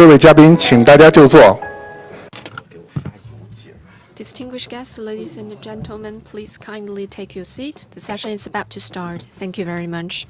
各位嘉宾，请大家就座。Distinguished guests, ladies and gentlemen, please kindly take your seat. The session is about to start. Thank you very much.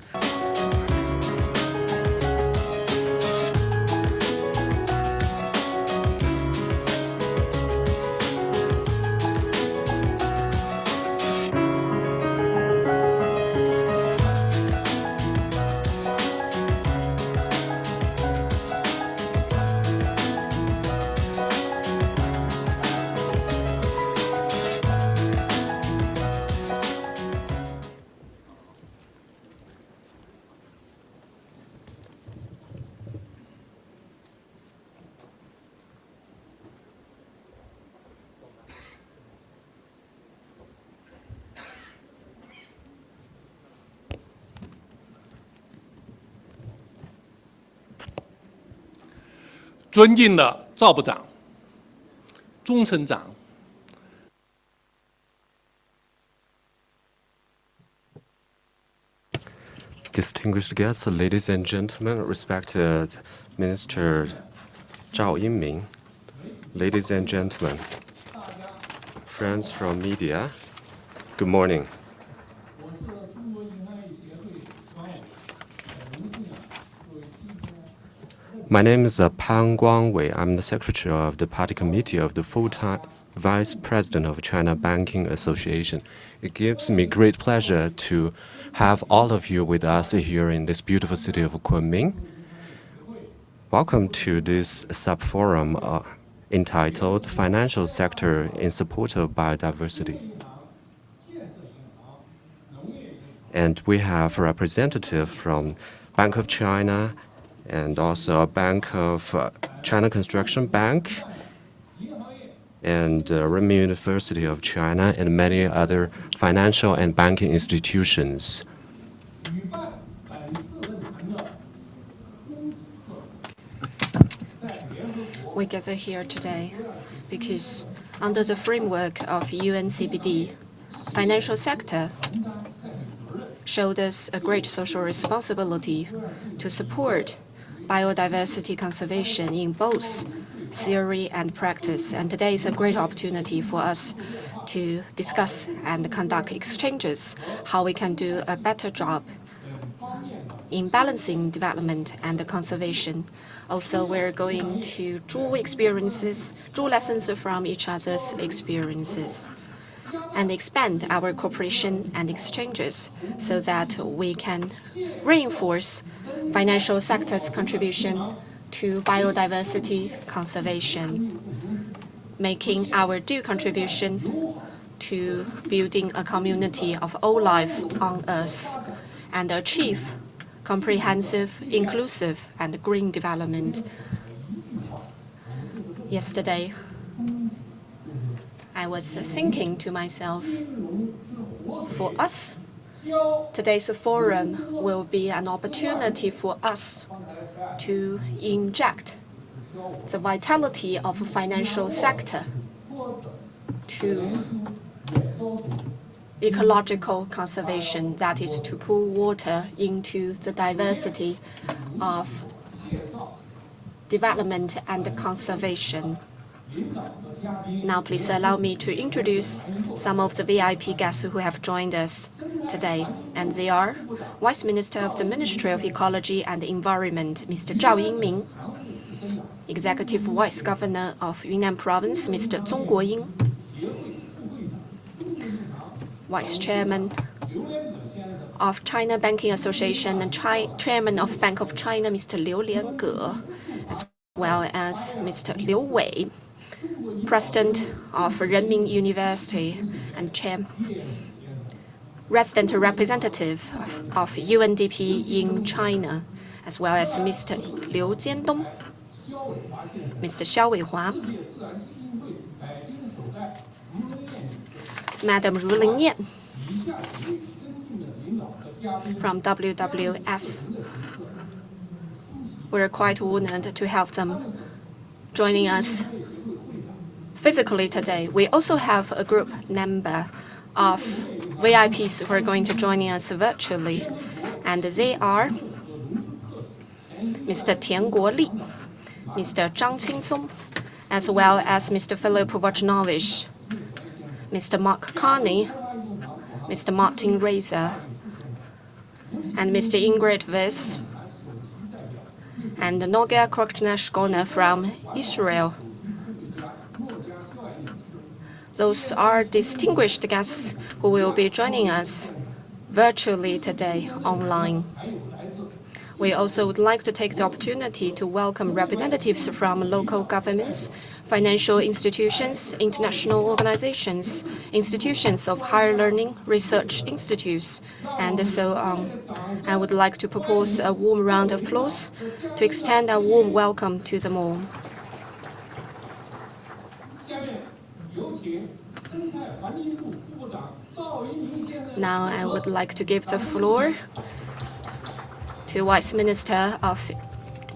尊敬的赵部长、钟省长、Distinguished guests, ladies and gentlemen, respected Minister Zhao Yingming, ladies and gentlemen, friends from media, good morning. My name is Pan Guangwei. I'm the secretary of the party committee of the full-time vice president of China Banking Association. It gives me great pleasure to have all of you with us here in this beautiful city of Kunming. Welcome to this subforum entitled Financial Sector in Support of Biodiversity. And we have a representative from Bank of China and also a Bank of China Construction Bank and Renmin University of China and many other financial and banking institutions. We gather here today because under the framework of UN CBD, financial sector showed us a great social responsibility to support biodiversity conservation in both theory and practice. And today is a great opportunity for us to discuss and conduct exchanges, how we can do a better job in balancing development and conservation. Also, we're going to draw lessons from each other's experiences and expand our cooperation and exchanges so that we can reinforce financial sector's contribution to biodiversity conservation, making our due contribution to building a community of all life on Earth and achieve comprehensive, inclusive, and green development. Yesterday, I was thinking to myself, for us, today's forum will be an opportunity for us to inject the vitality of the financial sector to ecological conservation, that is to pour water into the diversity of development and conservation. Now, please allow me to introduce some of the VIP guests who have joined us today, and they are Vice Minister of the Ministry of Ecology and Environment, Mr. Zhao Yingming, Executive Vice Governor of Yunnan Province, Mr. Zong Guoying, Vice Chairman of China Banking Association and Chairman of Bank of China, Mr. Liu Liange, as well as Mr. Liu Wei, President of Renmin University and Resident Representative of UNDP in China, as well as Mr. Liu Jiandong, Mr. Xiao Weihua, Madam Ru Lingyan from WWF. We're quite honored to have them joining us physically today. We also have a group number of VIPs who are going to join us virtually, and they are Mr. Tian Guoli, Mr. Zhang Qingsong, as well as Mr. Philip Wojnowicz, Mr. Mark Carney, Mr. Martin Reiser, and Mr. Ingrid Viss, and Noga Kroknashkona from Israel. Those are distinguished guests who will be joining us virtually today online. We also would like to take the opportunity to welcome representatives from local governments, financial institutions, international organizations, institutions of higher learning, research institutes, and so on. I would like to propose a warm round of applause to extend a warm welcome to them all. Now I would like to give the floor to Vice Minister of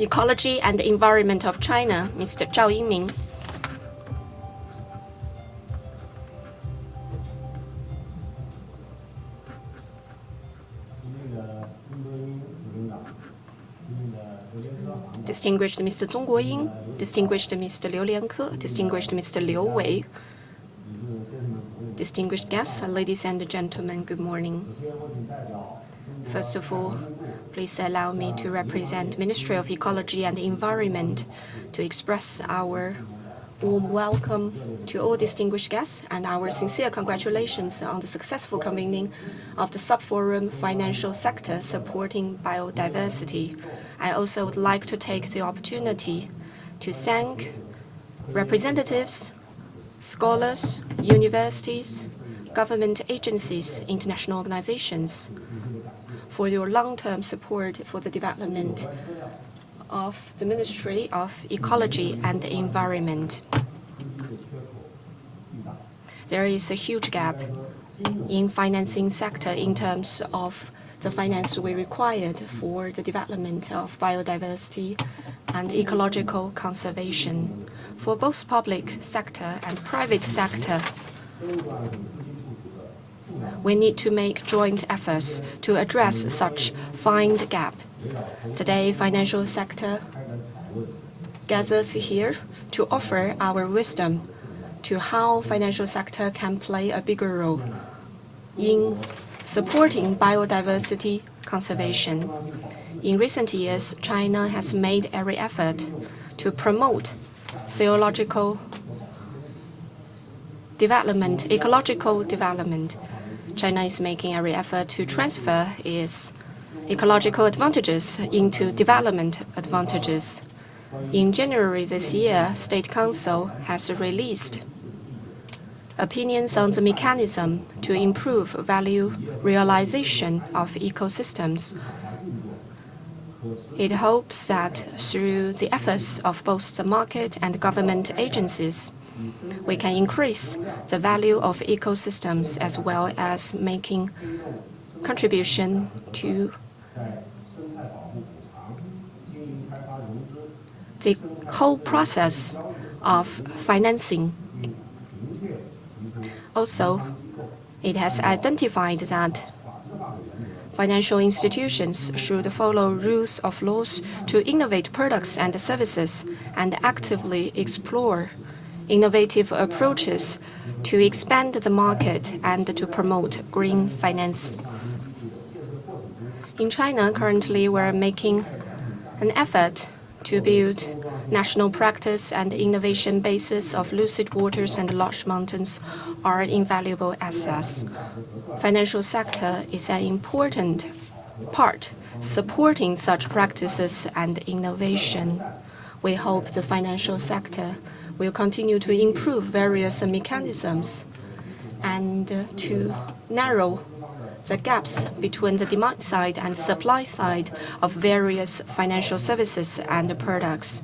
Ecology and Environment of China, Mr. Zhao Yingming. Distinguished Mr. Zong Guoying, distinguished Mr. Liu Lianke, distinguished Mr. Liu Wei, distinguished guests, ladies and gentlemen, good morning. First of all, please allow me to represent Ministry of Ecology and Environment to express our warm welcome to all distinguished guests and our sincere congratulations on the successful convening of the Subforum Financial Sector Supporting Biodiversity. I also would like to take the opportunity to thank representatives, scholars, universities, government agencies, international organizations for your long-term support for the development of the Ministry of Ecology and the Environment. There is a huge gap in financing sector in terms of the finance we required for the development of biodiversity and ecological conservation. For both public sector and private sector, we need to make joint efforts to address such find gap. Today, financial sector gathers here to offer our wisdom to how financial sector can play a bigger role in supporting biodiversity conservation. In recent years, China has made every effort to promote ecological development. China is making every effort to transfer its ecological advantages into development advantages. In January this year, State Council has released opinions on the mechanism to improve value realization of ecosystems. It hopes that through the efforts of both the market and government agencies, we can increase the value of ecosystems as well as making contribution to the whole process of financing. Also, it has identified that financial institutions should follow rules of laws to innovate products and services and actively explore innovative approaches to expand the market and to promote green finance. In China, currently, we're making an effort to build national practice and innovation bases of lucid waters and large mountains are invaluable assets. Financial sector is an important part supporting such practices and innovation. We hope the financial sector will continue to improve various mechanisms and to narrow the gaps between the demand side and supply side of various financial services and products,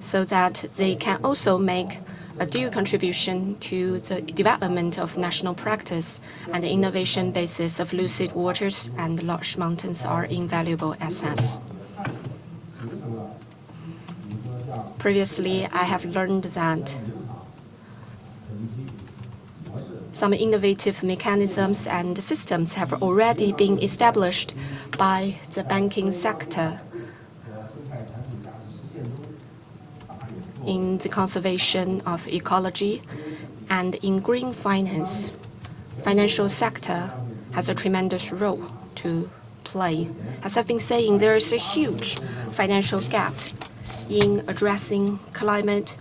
so that they can also make a due contribution to the development of national practice and the innovation basis of lucid waters and large mountains are invaluable assets. Previously, I have learned that some innovative mechanisms and systems have already been established by the banking sector. in the conservation of ecology and in green finance. Financial sector has a tremendous role to play. As I've been saying, there is a huge financial gap in addressing climate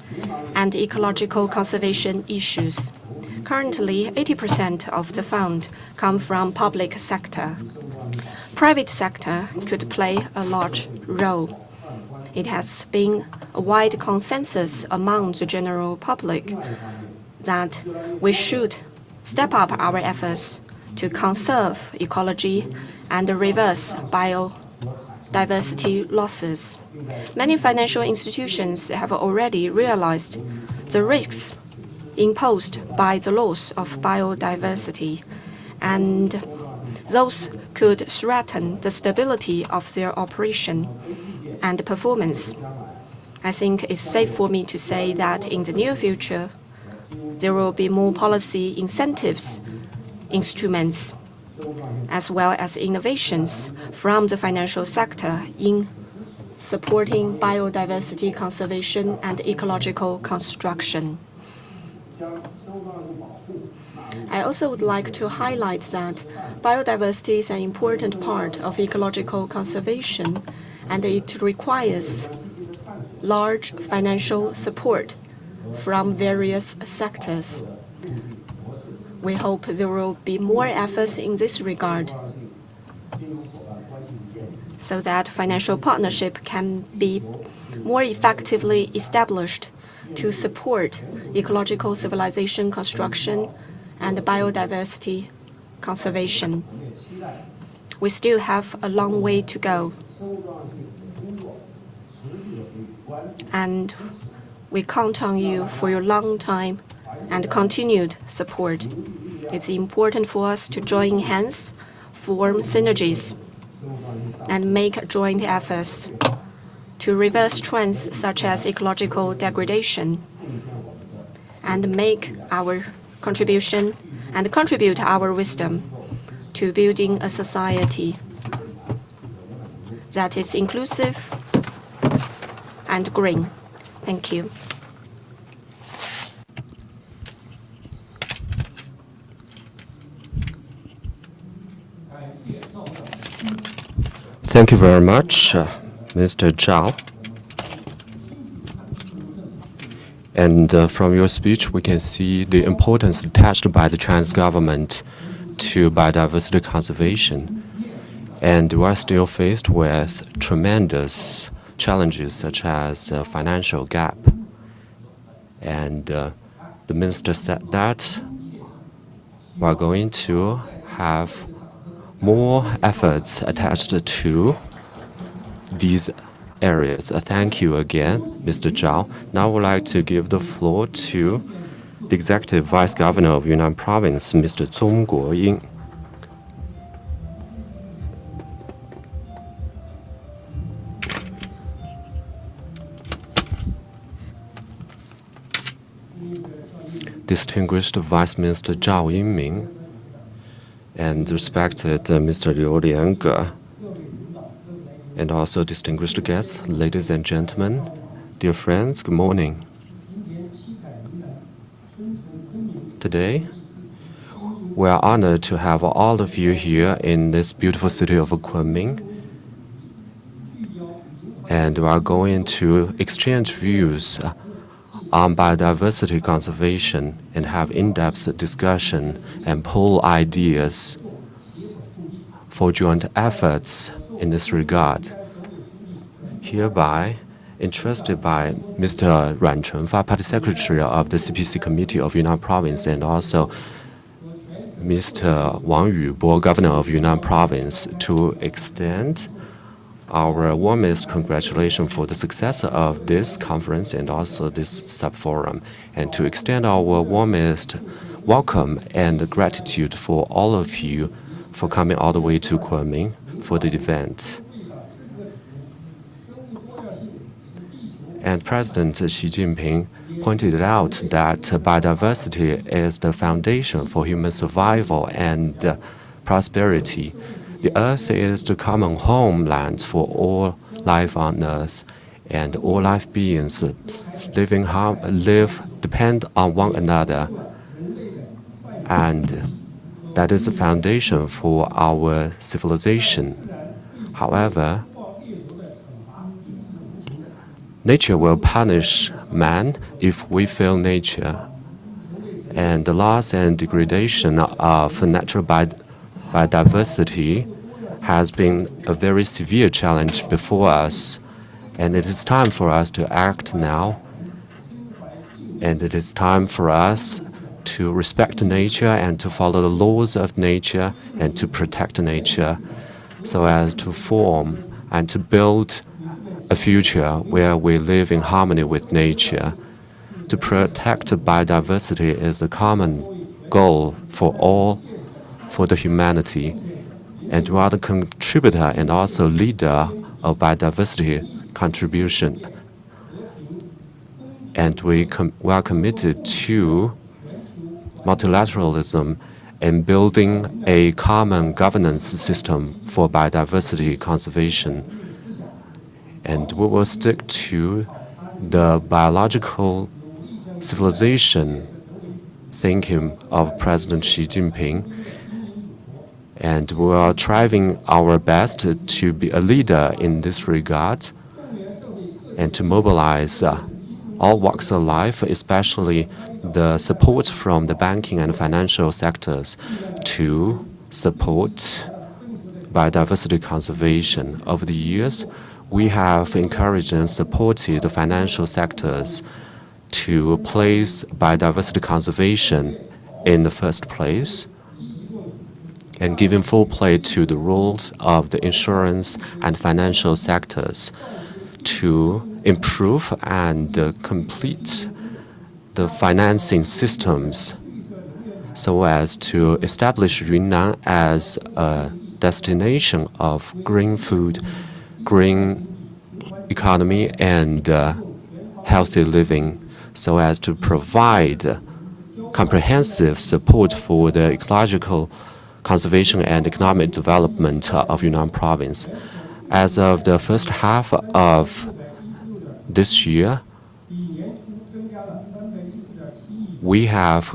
and ecological conservation issues. Currently, 80% of the fund come from public sector. Private sector could play a large role. It has been a wide consensus among the general public that we should step up our efforts to conserve ecology and reverse biodiversity losses. Many financial institutions have already realized the risks imposed by the loss of biodiversity, and those could threaten the stability of their operation and performance. I think it's safe for me to say that in the near future, there will be more policy incentives, instruments, as well as innovations from the financial sector in supporting biodiversity conservation and ecological construction. I also would like to highlight that biodiversity is an important part of ecological conservation, and it requires large financial support from various sectors. We hope there will be more efforts in this regard so that financial partnership can be more effectively established to support ecological civilization construction and biodiversity conservation. We still have a long way to go, and we count on you for your long time and continued support. It's important for us to join hands, form synergies, and make joint efforts to reverse trends such as ecological degradation and make our contribution and contribute our wisdom to building a society that is inclusive and green. Thank you. Thank you very much, Mr. Zhao. And from your speech, we can see the importance attached by the Chinese government to biodiversity conservation. And we are still faced with tremendous challenges such as financial gap. And the minister said that we are going to have more efforts attached to these areas. Thank you again, Mr. Zhao. Now I would like to give the floor to the Executive Vice Governor of Yunnan Province, Mr. Zong Guoying. Distinguished Vice Minister Zhao Yingming and respected Mr. Liu Lienge, and also distinguished guests, ladies and gentlemen, dear friends, good morning. Today, we are honored to have all of you here in this beautiful city of Kunming, and we are going to exchange views on biodiversity conservation and have in-depth discussion and poll ideas for joint efforts in this regard. Hereby, entrusted by Mr. Ruan Chunfa, Party Secretary of the CPC Committee of Yunnan Province, and also Mr. Wang Yubo, Governor of Yunnan Province, to extend our warmest congratulations for the success of this conference and also this subforum, and to extend our warmest welcome and gratitude for all of you for coming all the way to Kunming for the event. And President Xi Jinping pointed out that biodiversity is the foundation for human survival and prosperity. The Earth is the common homeland for all life on Earth, and all life beings depend on one another, and that is the foundation for our civilization. However, nature will punish man if we fail nature, and the loss and degradation of natural biodiversity has been a very severe challenge before us, and it is time for us to act now. And it is time for us to respect nature and to follow the laws of nature and to protect nature so as to form and to build a future where we live in harmony with nature. To protect biodiversity is the common goal for the humanity. And we are the contributor and also leader of biodiversity contribution. And we are committed to multilateralism and building a common governance system for biodiversity conservation. And we will stick to the biological civilization thinking of President Xi Jinping. And we are striving our best to be a leader in this regard and to mobilize all walks of life, especially the support from the banking and financial sectors to support biodiversity conservation. Over the years, we have encouraged and supported the financial sectors to place biodiversity conservation in the first place and giving full play to the roles of the insurance and financial sectors to improve and complete the financing systems so as to establish Yunnan as a destination of green food, green economy, and healthy living, so as to provide comprehensive support for the ecological conservation and economic development of Yunnan province. As of the first half of this year, we have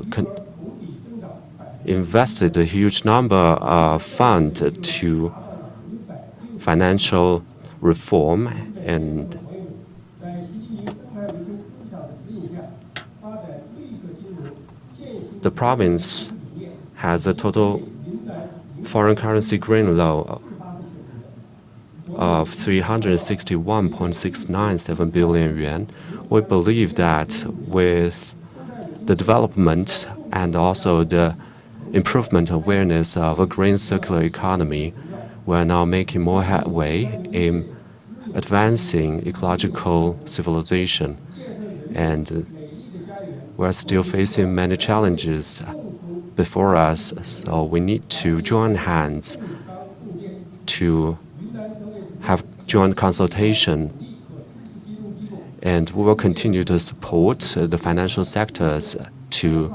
invested a huge number of funds to financial reform, and the province has a total foreign currency green loan of 361.697 billion yuan. We believe that with the development and also the improvement awareness of a green circular economy, we are now making more headway in advancing ecological civilization. And we are still facing many challenges before us, so we need to join hands to have joint consultation, and we will continue to support the financial sectors to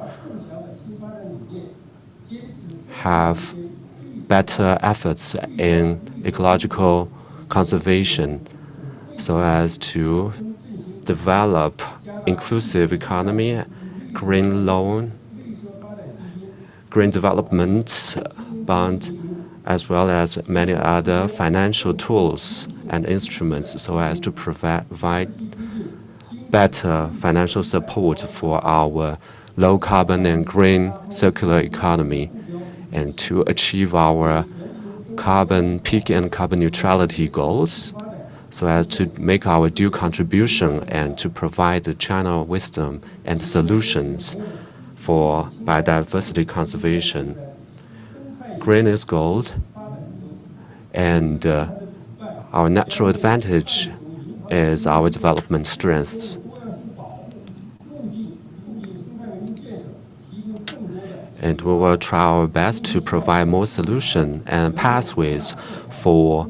have better efforts in ecological conservation so as to develop inclusive economy, green loan, green development bond, as well as many other financial tools and instruments so as to provide better financial support for our low carbon and green circular economy and to achieve our carbon peak and carbon neutrality goals so as to make our due contribution and to provide the channel wisdom and solutions for biodiversity conservation. Green is gold, and our natural advantage is our development strengths. And we will try our best to provide more solutions and pathways for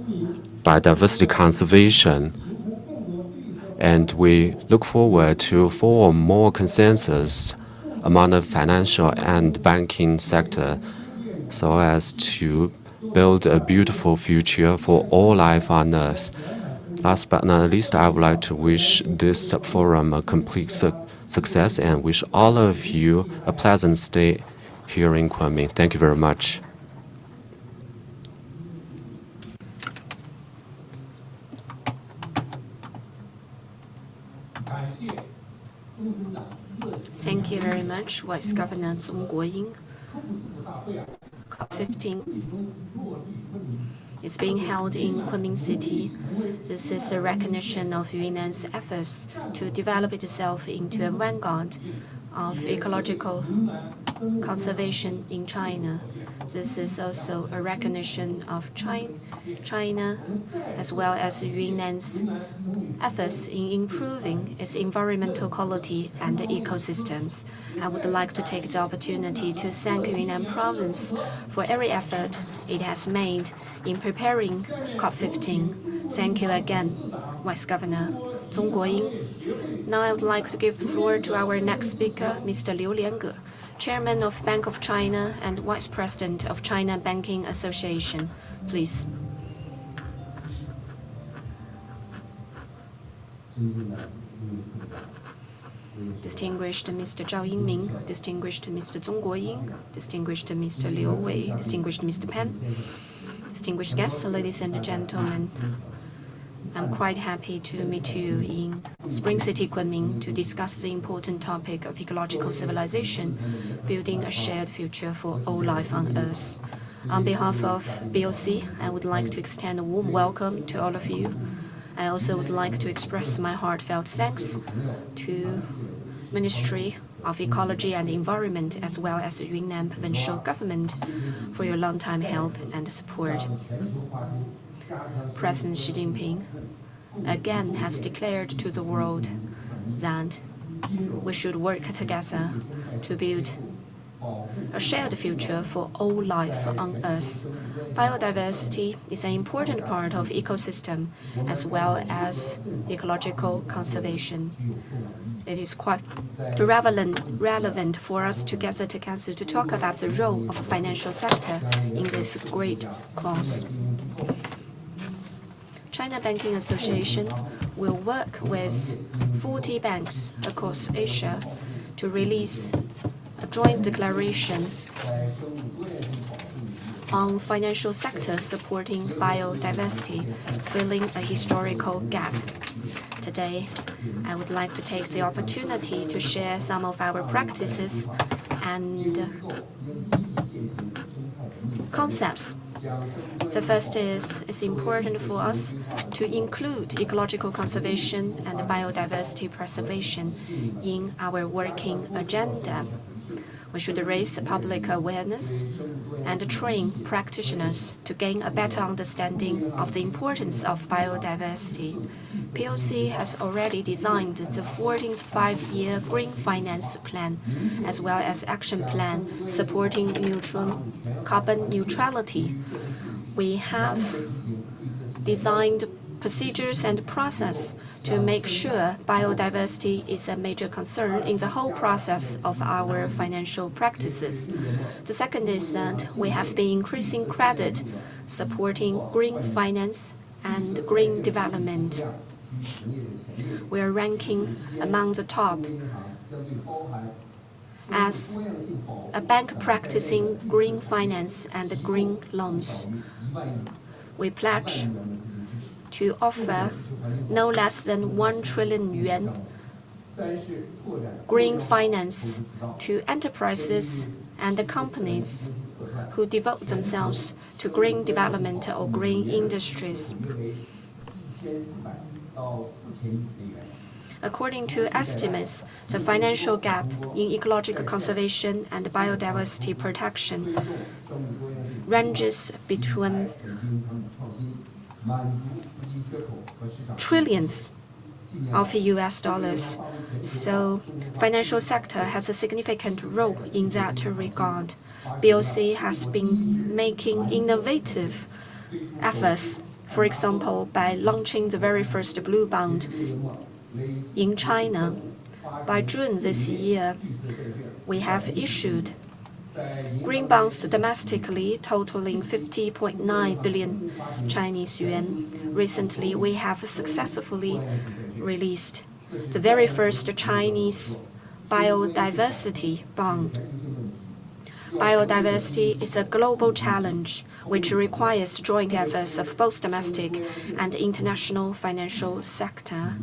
biodiversity conservation. And we look forward to form more consensus among the financial and banking sector so as to build a beautiful future for all life on Earth. Last but not least, I would like to wish this Subforum a complete success and wish all of you a pleasant stay here in Kunming. Thank you very much. Thank you very much, Vice Governor Zhong Guoying. COP15 is being held in Kunming City. This is a recognition of Yunnan's efforts to develop itself into a vanguard of ecological conservation in China. This is also a recognition of China as well as Yunnan's efforts in improving its environmental quality and ecosystems. I would like to take the opportunity to thank Yunnan Province for every effort it has made in preparing COP15. Thank you again, Vice Governor Zhong Guoying. Now I would like to give the floor to our next speaker, Mr. Liu Liange, Chairman of Bank of China and Vice President of China Banking Association. Please. Distinguished Mr. Zhao Yingming, distinguished Mr. Zhong Guoying, distinguished Mr. Liu Wei, distinguished Mr. Pan, distinguished guests, ladies and gentlemen. I'm quite happy to meet you in Spring City, Kunming, to discuss the important topic of ecological civilization, building a shared future for all life on Earth. On behalf of BOC, I would like to extend a warm welcome to all of you. I also would like to express my heartfelt thanks to Ministry of Ecology and Environment as well as the Yunnan Provincial Government for your long-time help and support. President Xi Jinping again has declared to the world that we should work together to build a shared future for all life on Earth. Biodiversity is an important part of ecosystem as well as ecological conservation. It is quite relevant for us to gather together to talk about the role of the financial sector in this great cause. China Banking Association will work with 40 banks across Asia to release a joint declaration on financial sector supporting biodiversity, filling a historical gap. Today, I would like to take the opportunity to share some of our practices and concepts. The first is it's important for us to include ecological conservation and biodiversity preservation in our working agenda. We should raise public awareness and train practitioners to gain a better understanding of the importance of biodiversity. POC has already designed the 14th five-year Green Finance Plan, as well as action plan supporting carbon neutrality. We have designed procedures and process to make sure biodiversity is a major concern in the whole process of our financial practices. The second is that we have been increasing credit, supporting green finance and green development. We are ranking among the top as a bank practicing green finance and green loans. We pledge to offer no less than 1 trillion yuan green finance to enterprises and companies who devote themselves to green development or green industries. According to estimates, the financial gap in ecological conservation and biodiversity protection ranges between trillions of US dollars. So financial sector has a significant role in that regard. BOC has been making innovative efforts, for example, by launching the very first blue bond in China. By June this year, we have issued green bonds domestically totaling 50.9 billion Chinese yuan. Recently, we have successfully released the very first Chinese biodiversity bond. Biodiversity is a global challenge which requires joint efforts of both domestic and international financial sector,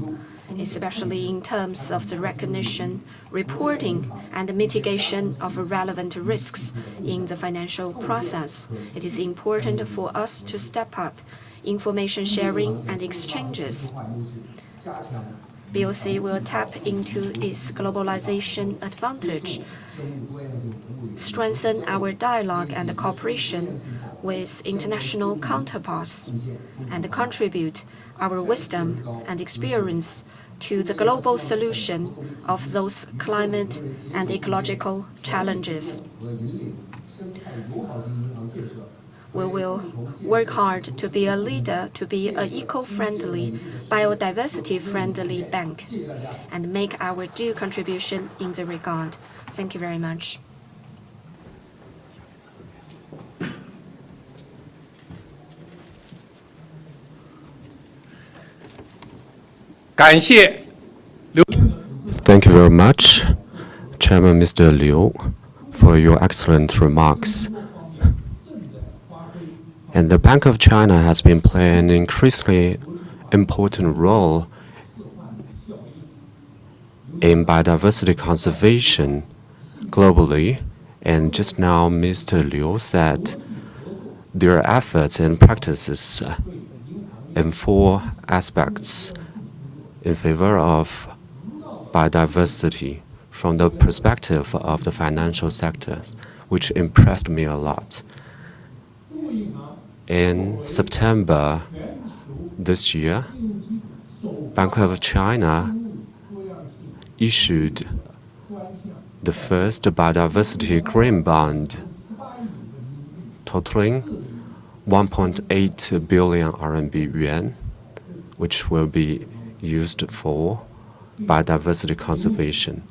especially in terms of the recognition, reporting, and mitigation of relevant risks in the financial process. It is important for us to step up information sharing and exchanges. BOC will tap into its globalization advantage, strengthen our dialogue and cooperation with international counterparts, and contribute our wisdom and experience to the global solution of those climate and ecological challenges. We will work hard to be a leader, to be an eco-friendly, biodiversity-friendly bank, and make our due contribution in the regard. Thank you very much. Thank you very much, Chairman Mr. Liu, for your excellent remarks. And the Bank of China has been playing an increasingly important role in biodiversity conservation globally. And just now, Mr. Liu said their efforts and practices in 4 aspects in favor of biodiversity from the perspective of the financial sector, which impressed me a lot. In September this year, Bank of China issued the first biodiversity green bond totaling 1.8 billion RMB yuan, which will be used for biodiversity conservation.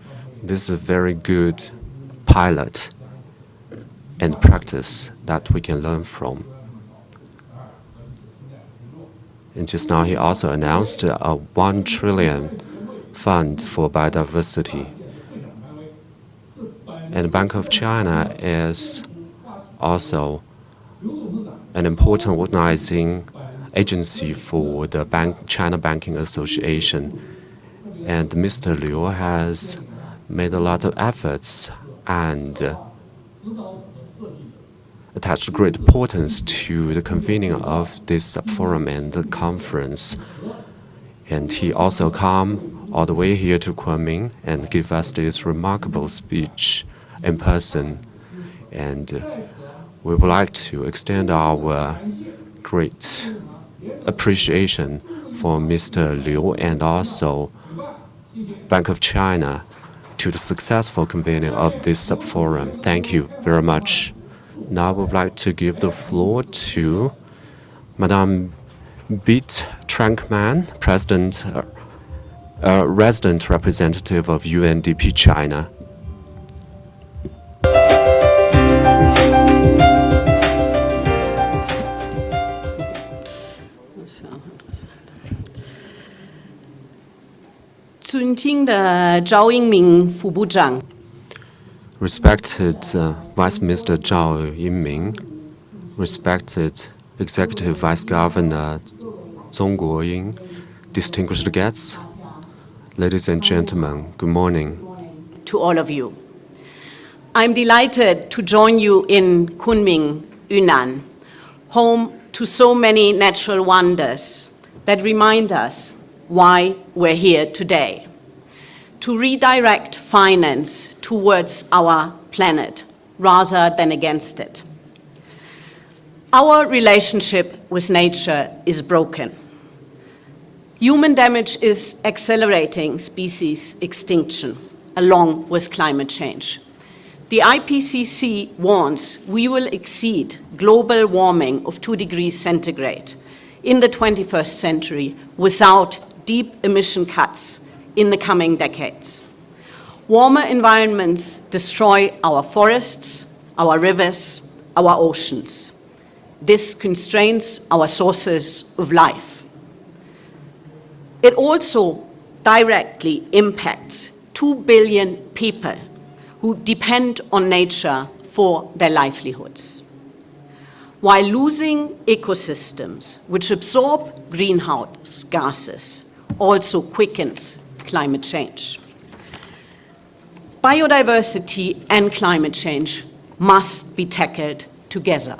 This is a very good pilot and practice that we can learn from. And just now, he also announced a 1 trillion fund for biodiversity. And Bank of China is also an important organizing agency for the China Banking Association. And Mr. Liu has made a lot of efforts and attached great importance to the convening of this Subforum and the conference. And he also came all the way here to Kunming and give us this remarkable speech in person. And we would like to extend our great appreciation for Mr. Liu and also Bank of China to the successful convening of this Subforum. Thank you very much. Now I would like to give the floor to Madame Beat Trankman, resident representative of UNDP China. Respected Vice Minister Zhao Yinming, respected Executive Vice Governor Zong Guoying, distinguished guests, ladies and gentlemen, good morning. To all of you. I'm delighted to join you in Kunming, Yunnan, home to so many natural wonders that remind us why we're here today. To redirect finance towards our planet rather than against it. Our relationship with nature is broken. Human damage is accelerating species extinction along with climate change. The IPCC warns we will exceed global warming of 2 degrees centigrade in the 21st century without deep emission cuts in the coming decades. Warmer environments destroy our forests, our rivers, our oceans. This constrains our sources of life. It also directly impacts 2 billion people who depend on nature for their livelihoods, while losing ecosystems which absorb greenhouse gases also quickens climate change. Biodiversity and climate change must be tackled together.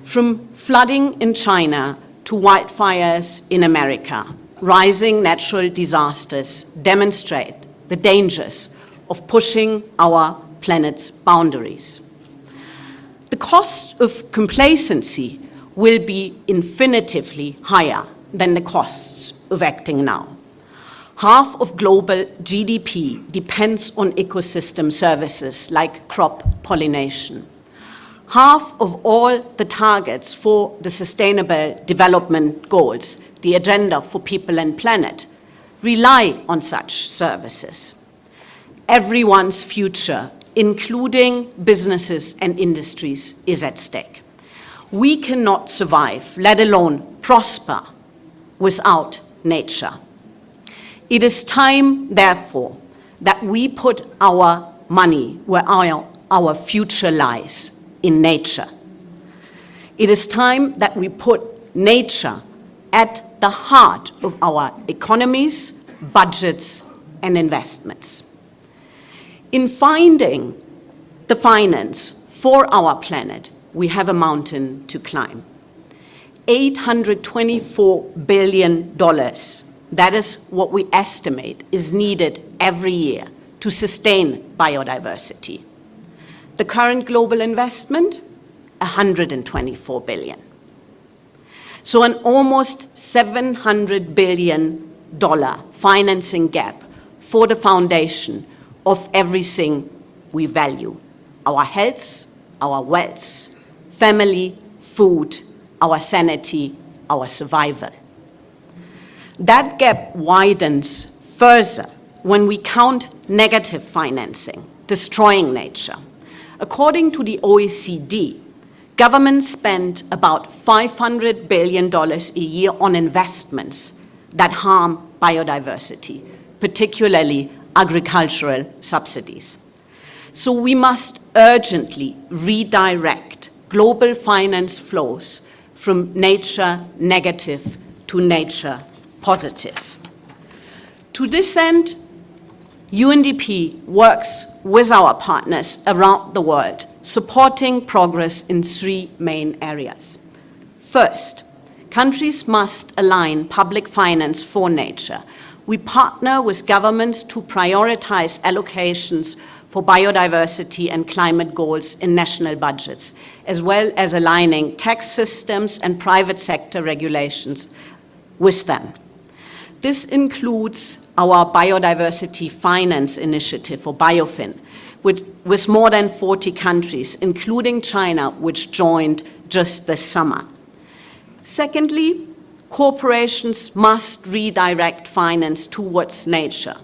From flooding in China to wildfires in America, rising natural disasters demonstrate the dangers of pushing our planet's boundaries. The cost of complacency will be infinitively higher than the costs of acting now. Half of global GDP depends on ecosystem services like crop pollination. Half of all the targets for the Sustainable Development Goals, the Agenda for People and Planet, rely on such services. Everyone's future, including businesses and industries, is at stake. We cannot survive, let alone prosper, without nature. It is time, therefore, that we put our money where our future lies, in nature. It is time that we put nature at the heart of our economies, budgets, and investments. In finding the finance for our planet, we have a mountain to climb. $824 billion, that is what we estimate is needed every year to sustain biodiversity. The current global investment, $124 billion. So an almost $700 billion financing gap for the foundation of everything we value: our health, our wealth, family, food, our sanity, our survival. That gap widens further when we count negative financing, destroying nature. According to the OECD, governments spend about $500 billion a year on investments that harm biodiversity, particularly agricultural subsidies. So we must urgently redirect global finance flows from nature negative to nature positive. To this end, UNDP works with our partners around the world, supporting progress in 3 main areas. First, countries must align public finance for nature. We partner with governments to prioritize allocations for biodiversity and climate goals in national budgets, as well as aligning tax systems and private sector regulations with them. This includes our Biodiversity Finance Initiative, or BioFin, with more than 40 countries, including China, which joined just this summer. Secondly, corporations must redirect finance towards nature.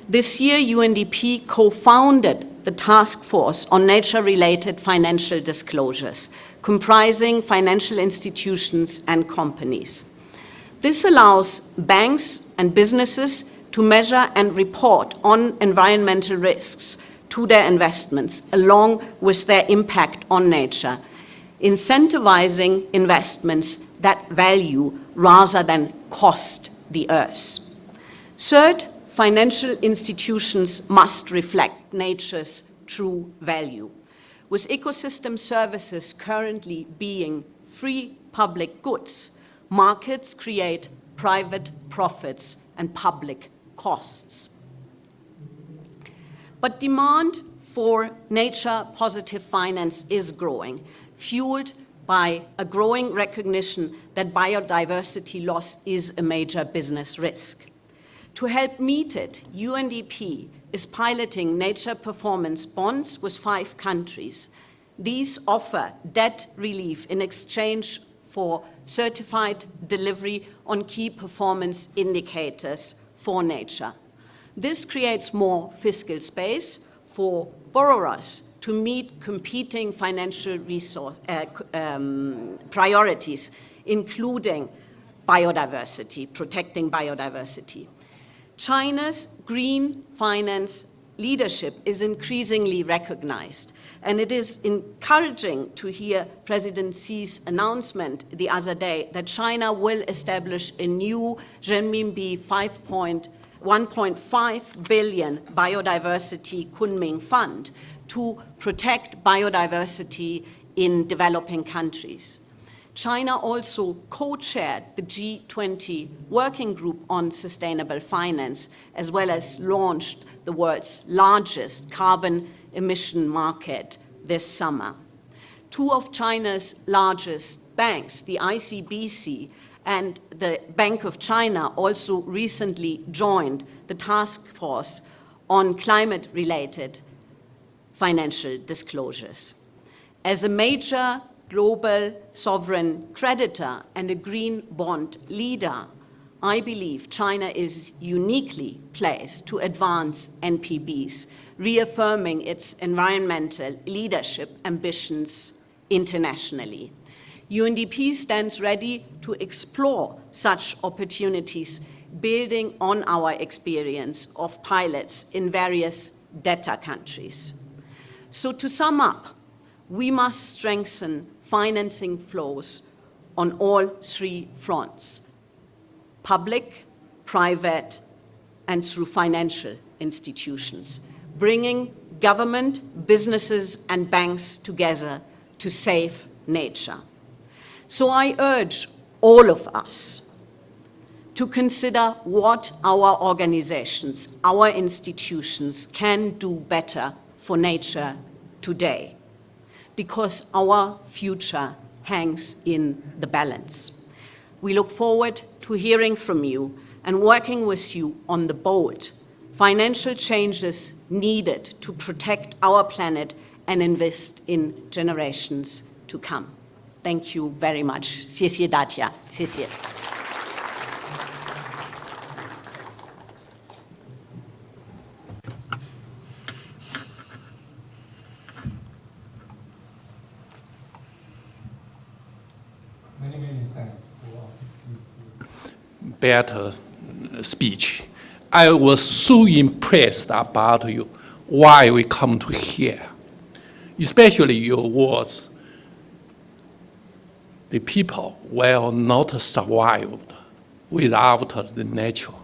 This year, UNDP co-founded the Task Force on Nature-Related Financial Disclosures, comprising financial institutions and companies. This allows banks and businesses to measure and report on environmental risks to their investments, along with their impact on nature, incentivizing investments that value rather than cost the earth. Third, financial institutions must reflect nature's true value. With ecosystem services currently being free public goods, markets create private profits and public costs. But demand for nature-positive finance is growing, fueled by a growing recognition that biodiversity loss is a major business risk. To help meet it, UNDP is piloting nature performance bonds with 5 countries. These offer debt relief in exchange for certified delivery on key performance indicators for nature. This creates more fiscal space for borrowers to meet competing financial priorities, including biodiversity, protecting biodiversity. China's green finance leadership is increasingly recognized, and it is encouraging to hear President Xi's announcement the other day that China will establish a new renminbi 1.5 billion biodiversity Kunming Fund to protect biodiversity in developing countries. China also co-chaired the G20 Working Group on Sustainable Finance, as well as launched the world's largest carbon emission market this summer. Two of China's largest banks, the ICBC and the Bank of China, also recently joined the task force on climate-related financial disclosures. As a major global sovereign creditor and a green bond leader, I believe China is uniquely placed to advance NPBs, reaffirming its environmental leadership ambitions internationally. UNDP stands ready to explore such opportunities, building on our experience of pilots in various debtor countries. So to sum up, we must strengthen financing flows on all three fronts: public, private, and through financial institutions, bringing government, businesses, and banks together to save nature. So I urge all of us to consider what our organizations, our institutions can do better for nature today, because our future hangs in the balance. We look forward to hearing from you and working with you on the bold financial changes needed to protect our planet and invest in generations to come. Thank you very much. 谢谢大家，谢谢。Many thanks for this better speech. I was so impressed about you, why we come to here, especially your words. The people will not survive without the nature.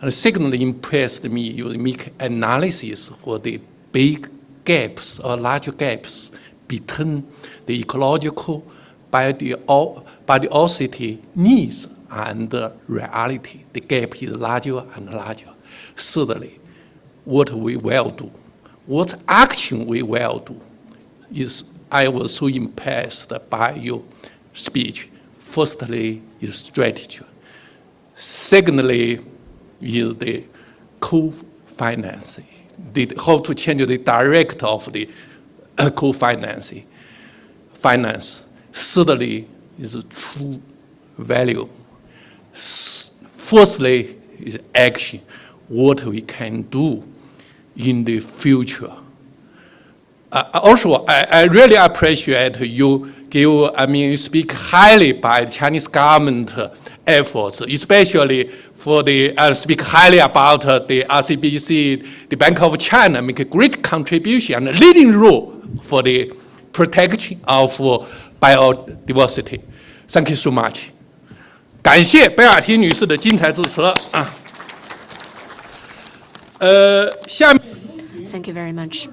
And secondly, impressed me, you make analysis for the big gaps or large gaps between the ecological biodiversity needs and the reality. The gap is larger and larger. Thirdly, what we will do, what action we will do, is I was so impressed by your speech. Firstly is strategy. Secondly is the co-financing, how to change the director of the co-financing, finance. Thirdly is true value. Firstly is action, what we can do in the future. Also, I really appreciate you speak highly by the Chinese government efforts, especially for the, speak highly about the RCBC, the Bank of China, make a great contribution and a leading role for the protection of biodiversity. Thank you so much. 感谢贝尔提女士的精彩致辞啊。下面 Thank you very much.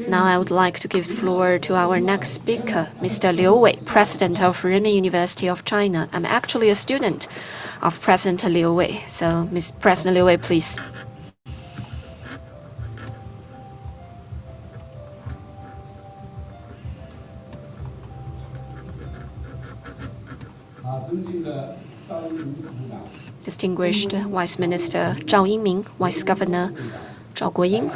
Now I would like to give the floor to our next speaker, Mr. Liu Wei, President of Renmin University of China. I'm actually a student of President Liu Wei. So, Ms. President Liu Wei, please. Distinguished Vice Minister Zhao Yingming, Vice Governor Zhao Guoying,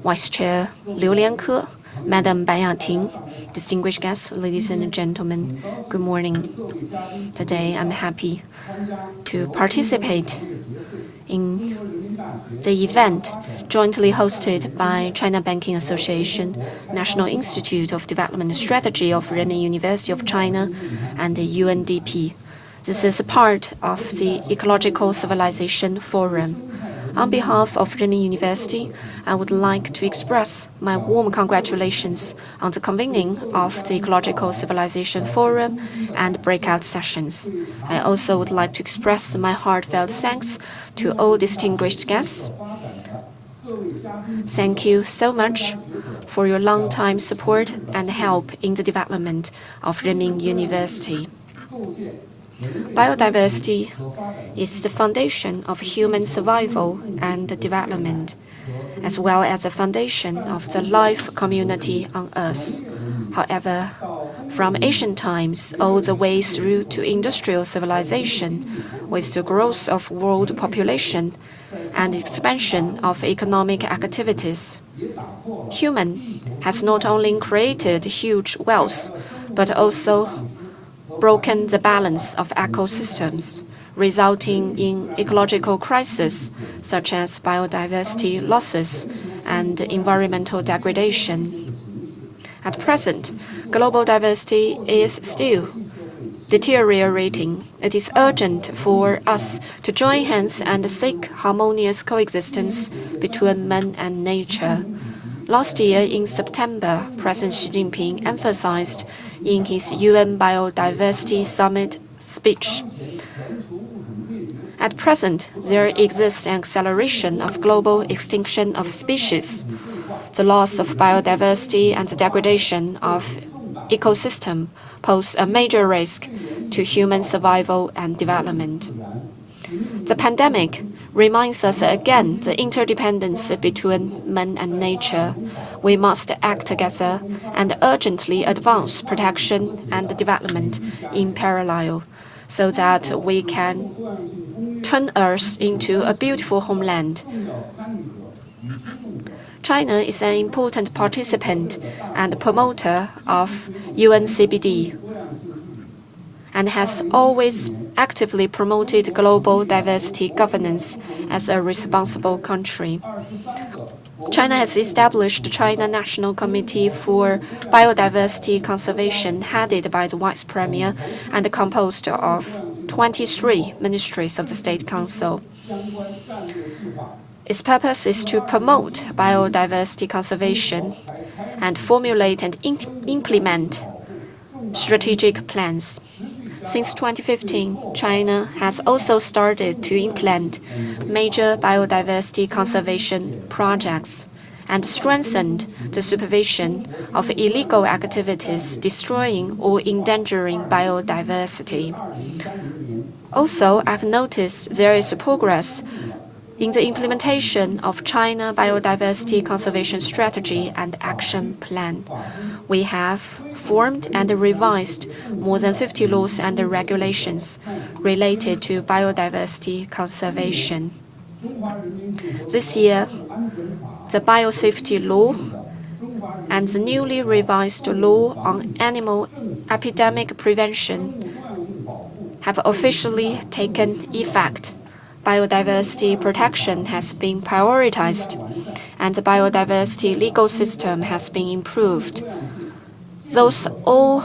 Vice Chair Liu Lianke, Madam Bai Yating, distinguished guests, ladies and gentlemen, good morning. Today I'm happy to participate in The event, jointly hosted by China Banking Association, National Institute of Development Strategy of Renmin University of China, and the UNDP. This is a part of the Ecological Civilization Forum. On behalf of Renmin University, I would like to express my warm congratulations on the convening of the Ecological Civilization Forum and breakout sessions. I also would like to express my heartfelt thanks to all distinguished guests. Thank you so much for your long-time support and help in the development of Renmin University. Biodiversity is the foundation of human survival and development, as well as the foundation of the life community on Earth. However, from ancient times all the way through to industrial civilization, with the growth of world population and expansion of economic activities, human has not only created huge wealth, but also broken the balance of ecosystems, resulting in ecological crises such as biodiversity losses and environmental degradation. At present, global diversity is still deteriorating. It is urgent for us to join hands and seek harmonious coexistence between man and nature. Last year in September, President Xi Jinping emphasized in his UN Biodiversity Summit speech. At present, there exists an acceleration of global extinction of species. The loss of biodiversity and the degradation of ecosystem pose a major risk to human survival and development. The pandemic reminds us again the interdependence between man and nature. We must act together and urgently advance protection and development in parallel so that we can turn Earth into a beautiful homeland. China is an important participant and promoter of UNCBD and has always actively promoted global diversity governance as a responsible country. China has established the China National Committee for Biodiversity Conservation, headed by the Vice Premier and composed of 23 ministries of the State Council. Its purpose is to promote biodiversity conservation and formulate and implement strategic plans. Since 2015, China has also started to implement major biodiversity conservation projects and strengthened the supervision of illegal activities destroying or endangering biodiversity. Also, I've noticed there is progress in the implementation of China Biodiversity Conservation Strategy and Action Plan. We have formed and revised more than 50 laws and regulations related to biodiversity conservation. This year, the Biosafety Law and the newly revised Law on Animal Epidemic Prevention have officially taken effect. Biodiversity protection has been prioritized, and the biodiversity legal system has been improved. Those all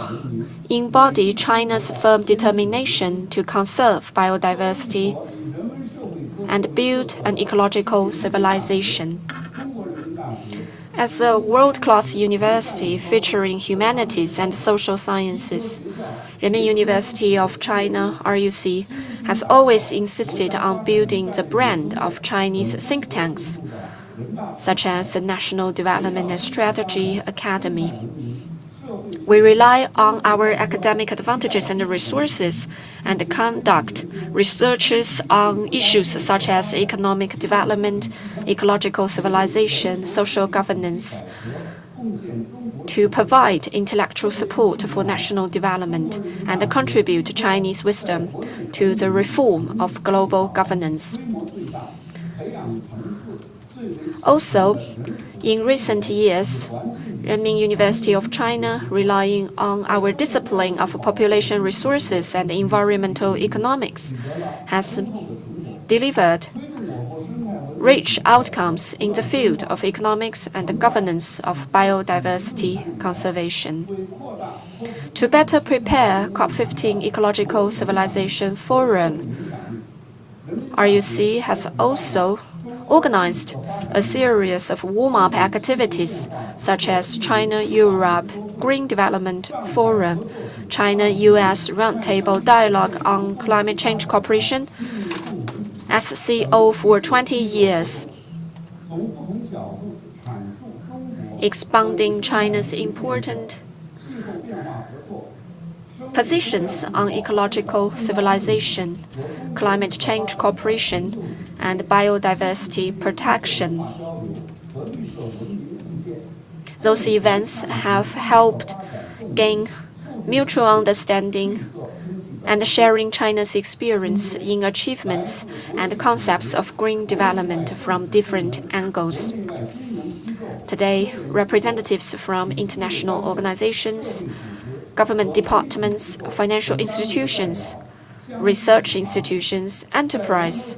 embody China's firm determination to conserve biodiversity and build an ecological civilization. As a world-class university featuring humanities and social sciences, Renmin University of China, RUC, has always insisted on building the brand of Chinese think tanks, such as the National Development and Strategy Academy. We rely on our academic advantages and resources and conduct researches on issues such as economic development, ecological civilization, social governance, to provide intellectual support for national development and contribute Chinese wisdom to the reform of global governance. Also, in recent years, Renmin University of China, relying on our discipline of population resources and environmental economics, has delivered rich outcomes in the field of economics and the governance of biodiversity conservation. To better prepare COP15 Ecological Civilization Forum, RUC has also organized a series of warm-up activities such as China-Europe Green Development Forum, China-US Roundtable Dialogue on Climate Change Cooperation, SCO for 20 years, expounding China's important positions on ecological civilization, climate change cooperation, and biodiversity protection. Those events have helped gain mutual understanding and sharing China's experience in achievements and concepts of green development from different angles. Today, representatives from international organizations, government departments, financial institutions, research institutions, enterprise,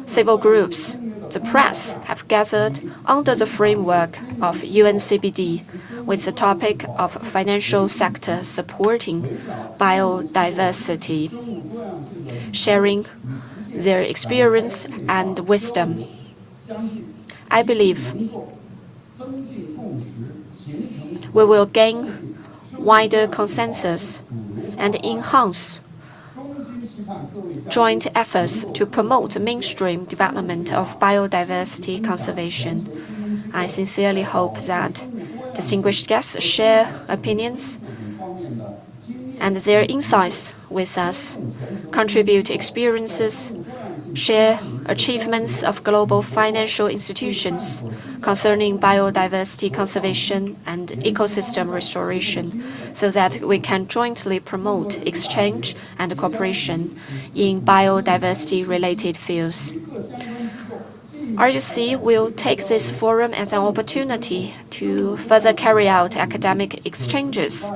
civil groups, the press have gathered under the framework of UNCBD with the topic of financial sector supporting biodiversity, sharing their experience and wisdom. I believe we will gain wider consensus and enhance joint efforts to promote mainstream development of biodiversity conservation. I sincerely hope that distinguished guests share opinions and their insights with us, contribute experiences, share achievements of global financial institutions concerning biodiversity conservation and ecosystem restoration, so that we can jointly promote exchange and cooperation in biodiversity-related fields. RUC will take this forum as an opportunity to further carry out academic exchanges,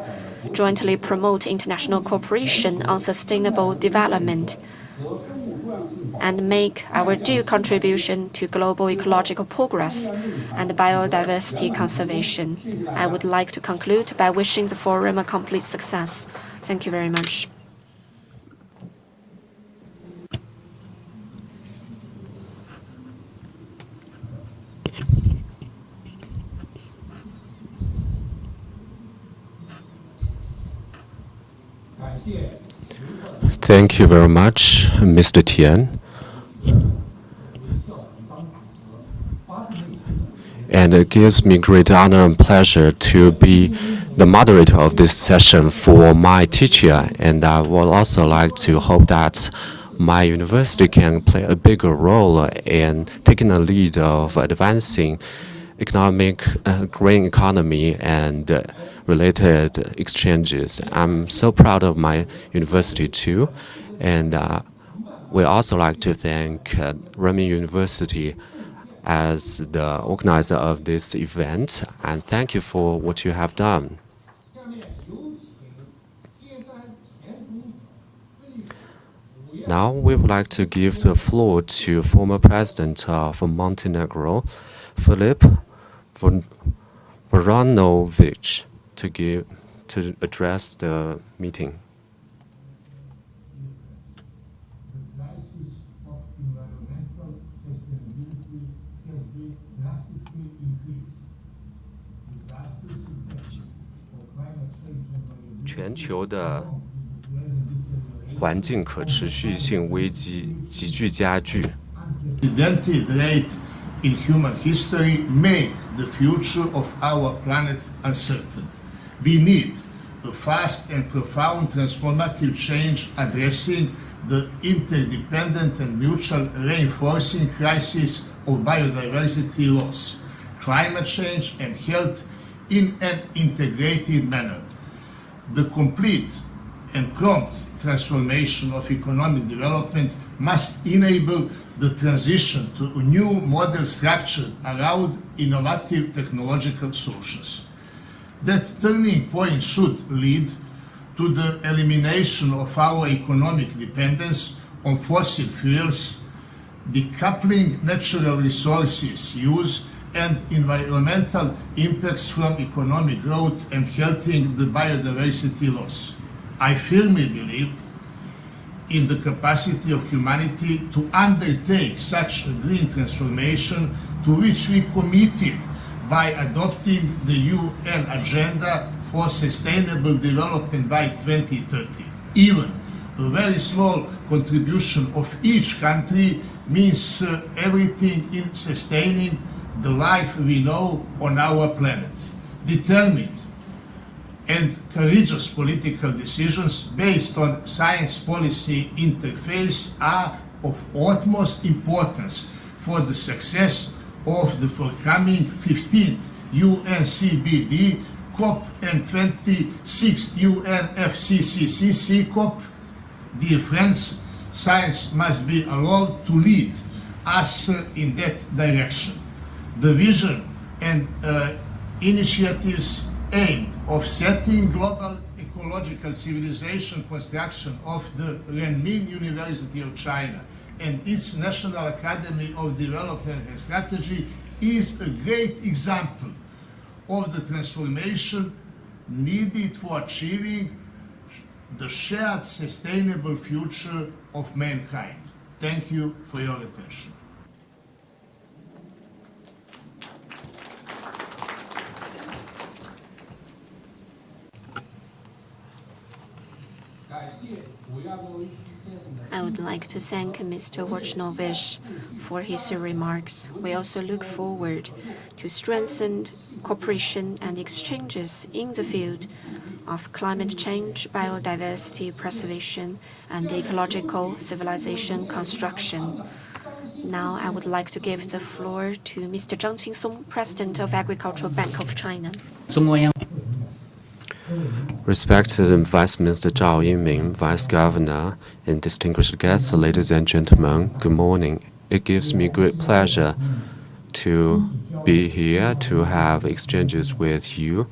jointly promote international cooperation on sustainable development, and make our due contribution to global ecological progress and biodiversity conservation. I would like to conclude by wishing the forum a complete success. Thank you very much. Thank you very much, Mr. Tian. And it gives me great honor and pleasure to be the moderator of this session for my teacher. And I would also like to hope that my university can play a bigger role in taking the lead of advancing economic, green economy and related exchanges. I'm so proud of my university too. And we also like to thank Renmin University as the organizer of this event, and thank you for what you have done. Now we would like to give the floor to former President of Montenegro, Filip Voronovic, to address the meeting. The crisis of environmental sustainability has been drastically increased. Disasters effects of climate change and 全球的环境可持续性危机急剧加剧。 Unprecedented rate in human history make the future of our planet uncertain. We need a fast and profound transformative change addressing the interdependent and mutual reinforcing crisis of biodiversity loss, climate change and health in an integrated manner. The complete and prompt transformation of economic development must enable the transition to a new model structure around innovative technological solutions. That turning point should lead to the elimination of our economic dependence on fossil fuels, decoupling natural resources use and environmental impacts from economic growth and halting the biodiversity loss. I firmly believe in the capacity of humanity to undertake such a green transformation to which we committed by adopting the UN Agenda for Sustainable Development by 2030. Even a very small contribution of each country means everything in sustaining the life we know on our planet. Determined and courageous political decisions based on science policy interface are of utmost importance for the success of the forthcoming 15th UN-CBD COP and 26th UN-FCCC COP. Dear friends, science must be allowed to lead us in that direction. The vision and initiatives aimed of setting global ecological civilization construction of the Renmin University of China and its National Academy of Development and Strategy is a great example of the transformation needed for achieving the shared sustainable future of mankind. Thank you for your attention. I would like to thank Mr. Wojnowicz for his remarks. We also look forward to strengthened cooperation and exchanges in the field of climate change, biodiversity preservation, and ecological civilization construction. Now, I would like to give the floor to Mr. Zhang Qingsong, President of Agricultural Bank of China. Respected Vice Minister Zhao Yingming, Vice Governor, and distinguished guests, ladies and gentlemen, good morning. It gives me great pleasure to be here to have exchanges with you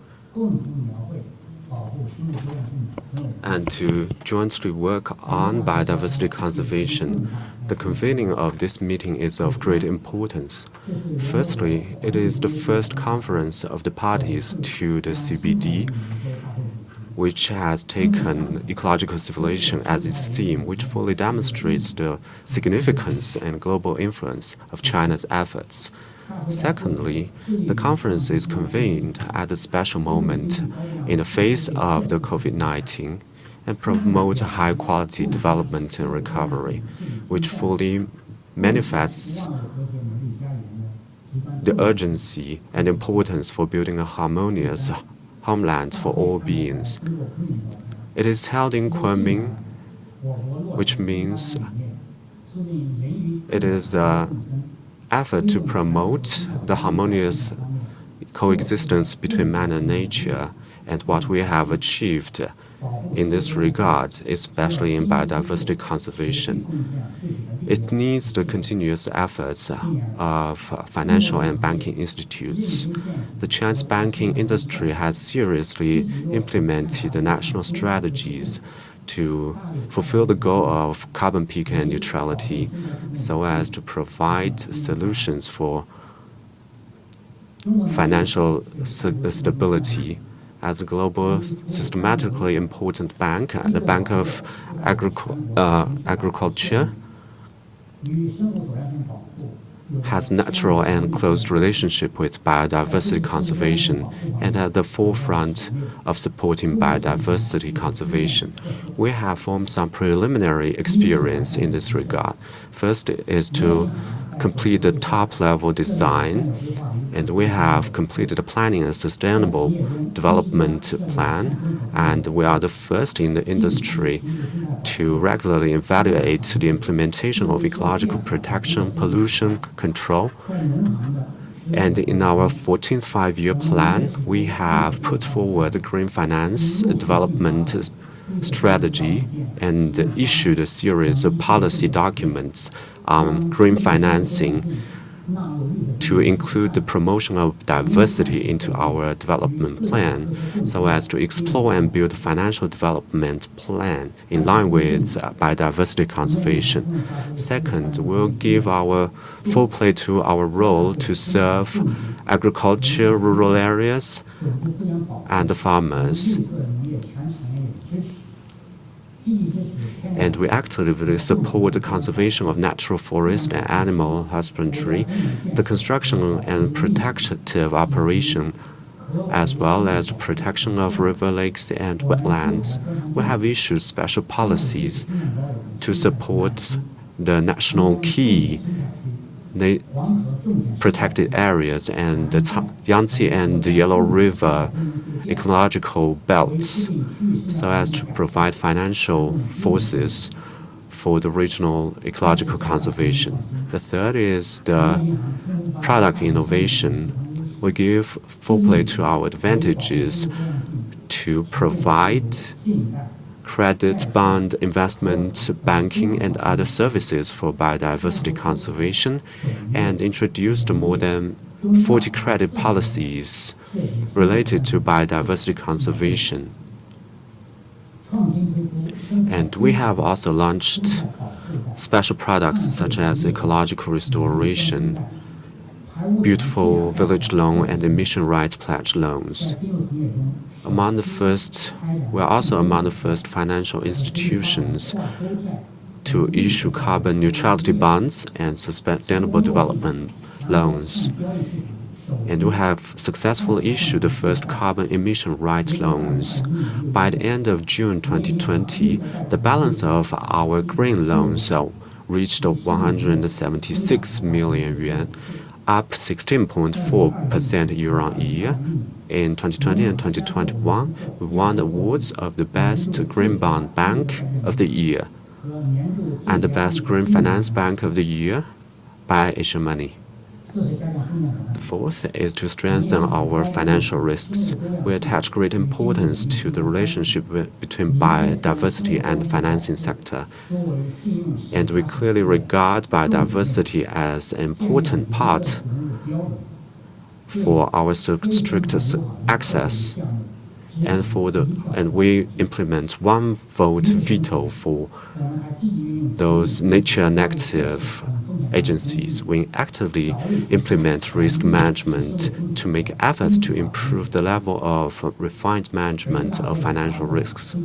and to jointly work on biodiversity conservation. The convening of this meeting is of great importance. Firstly, it is the first conference of the parties to the CBD, which has taken ecological civilization as its theme, which fully demonstrates the significance and global influence of China's efforts. Secondly, the conference is convened at a special moment in the face of the COVID-19 and promote high-quality development and recovery, which fully manifests the urgency and importance for building a harmonious homeland for all beings. It is held in Kunming, which means it is an effort to promote the harmonious coexistence between man and nature, and what we have achieved in this regard, especially in biodiversity conservation. It needs the continuous efforts of financial and banking institutes. The Chinese banking industry has seriously implemented the national strategies to fulfill the goal of carbon peak and neutrality so as to provide solutions for financial stability. As a global, systematically important bank, the Bank of Agriculture has natural and close relationship with biodiversity conservation and at the forefront of supporting biodiversity conservation. We have formed some preliminary experience in this regard. First is to complete the top-level design, and we have completed the planning and sustainable development plan, and we are the first in the industry to regularly evaluate the implementation of ecological protection, pollution control. And in our 14th five-year plan, we have put forward a green finance development strategy and issued a series of policy documents on green financing to include the promotion of diversity into our development plan so as to explore and build a financial development plan in line with biodiversity conservation. Second, we'll give our full play to our role to serve agriculture, rural areas, and the farmers. And we actively support the conservation of natural forest and animal husbandry, the construction and protective operation, as well as the protection of river, lakes, and wetlands. We have issued special policies to support the national key protected areas and the Yangtze and the Yellow River ecological belts so as to provide financial forces for the regional ecological conservation. The third is the product innovation. We give full play to our advantages to provide credit, bond, investment, banking, and other services for biodiversity conservation, and introduced more than 40 credit policies related to biodiversity conservation. And we have also launched special products such as ecological restoration, beautiful village loan, and emission rights pledge loans. We are also among the first financial institutions to issue carbon neutrality bonds and sustainable development loans. And we have successfully issued the first carbon emission rights loans. By the end of June 2020, the balance of our green loans reached 176 million yuan, up 16.4% year-on-year. In 2020 and 2021, we won awards of the Best Green Bond Bank of the Year and the Best Green Finance Bank of the Year by Asian Money. The fourth is to strengthen our financial risks. We attach great importance to the relationship between biodiversity and the financing sector. And we clearly regard biodiversity as an important part for our strict access. And we implement one vote veto for those nature negative agencies. We actively implement risk management to make efforts to improve the level of refined management of financial risks.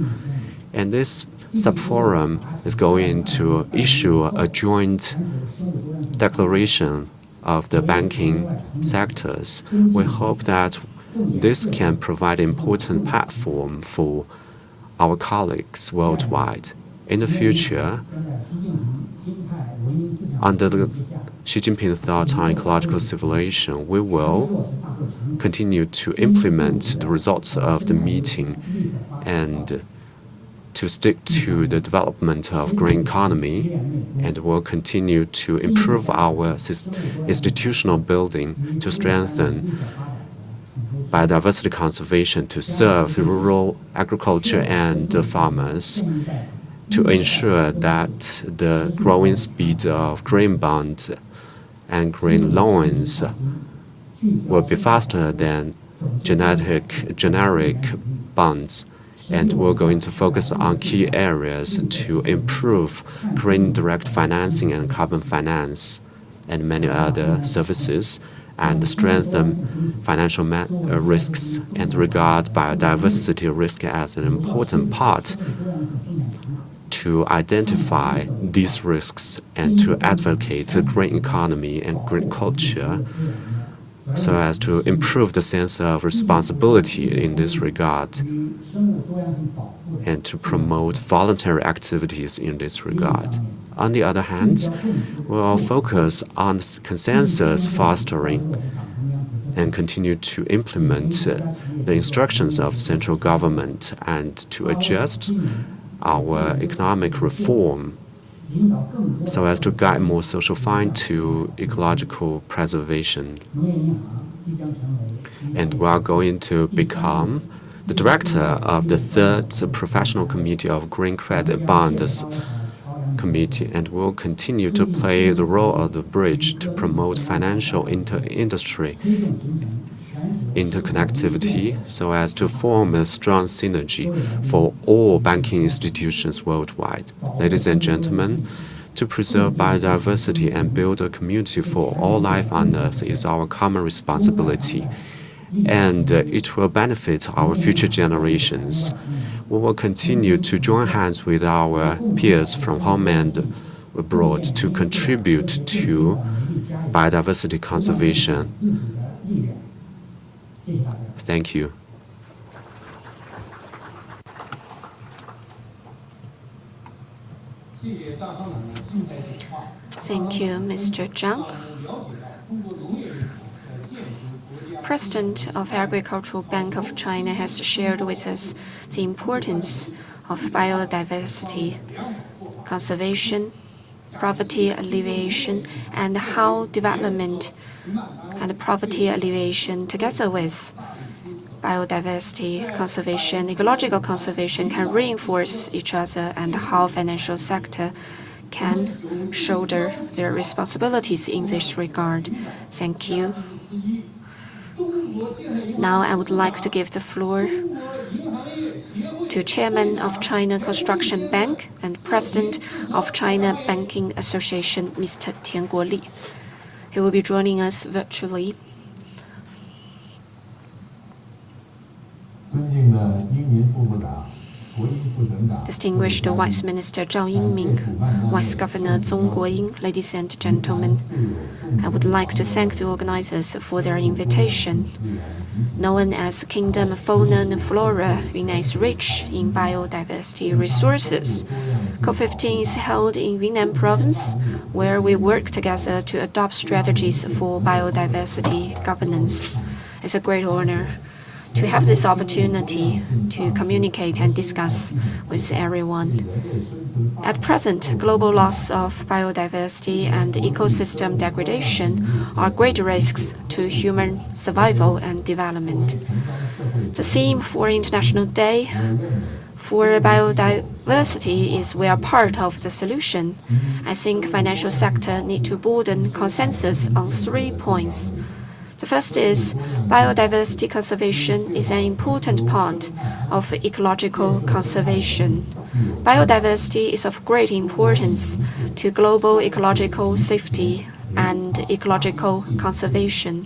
And this Subforum is going to issue a joint declaration of the banking sectors. We hope that this can provide an important platform for our colleagues worldwide. In the future, under the Xi Jinping thought on ecological civilization, we will continue to implement the results of the meeting and to stick to the development of green economy, and will continue to improve our institutional building to strengthen biodiversity conservation, to serve rural agriculture and the farmers, to ensure that the growing speed of green bonds and green loans will be faster than generic bonds. And we're going to focus on key areas to improve green direct financing and carbon finance and many other services, and strengthen financial risks and regard biodiversity risk as an important part to identify these risks and to advocate a green economy and green culture so as to improve the sense of responsibility in this regard and to promote voluntary activities in this regard. On the other hand, we will focus on consensus fostering and continue to implement the instructions of central government and to adjust our economic reform so as to guide more social fine to ecological preservation. And we are going to become the director of the third professional committee of Green Credit Bond committee and will continue to play the role of the bridge to promote financial industry interconnectivity so as to form a strong synergy for all banking institutions worldwide. Ladies and gentlemen, to preserve biodiversity and build a community for all life on Earth is our common responsibility, and it will benefit our future generations. We will continue to join hands with our peers from home and abroad to contribute to biodiversity conservation. Thank you. Thank you, Mr. Zhang. President of Agricultural Bank of China has shared with us the importance of biodiversity conservation, poverty alleviation, and how development and poverty alleviation together with biodiversity conservation, ecological conservation can reinforce each other, and how financial sector can shoulder their responsibilities in this regard. Thank you. Now I would like to give the floor to Chairman of China Construction Bank and President of China Banking Association, Mr. Tian Guoli. He will be joining us virtually. Distinguished Vice Minister Zhao Yingming, Vice Governor Zong Guoying, ladies and gentlemen, I would like to thank the organizers for their invitation. Known as Kingdom of Fauna and Flora, Yunnan is rich in biodiversity resources. COP15 is held in Yunnan Province, where we work together to adopt strategies for biodiversity governance. It's a great honor to have this opportunity to communicate and discuss with everyone. At present, global loss of biodiversity and ecosystem degradation are great risks to human survival and development. The theme for International Day for biodiversity is we are part of the solution. I think financial sector need to broaden consensus on 3 points. The first is biodiversity conservation is an important part of ecological conservation. Biodiversity is of great importance to global ecological safety and ecological conservation.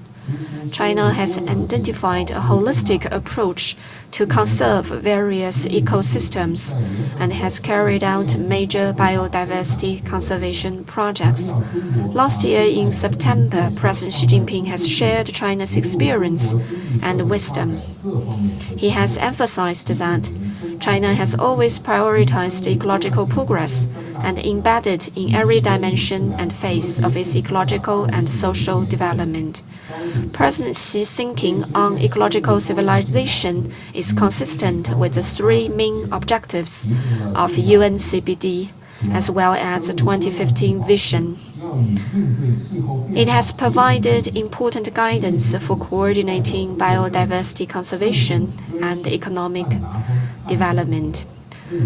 China has identified a holistic approach to conserve various ecosystems and has carried out major biodiversity conservation projects. Last year in September, President Xi Jinping has shared China's experience and wisdom. He has emphasized that China has always prioritized ecological progress and embedded in every dimension and phase of its ecological and social development. President Xi's thinking on ecological civilization is consistent with the 3 main objectives of UNCBD, as well as the 2015 vision. It has provided important guidance for coordinating biodiversity conservation and economic development.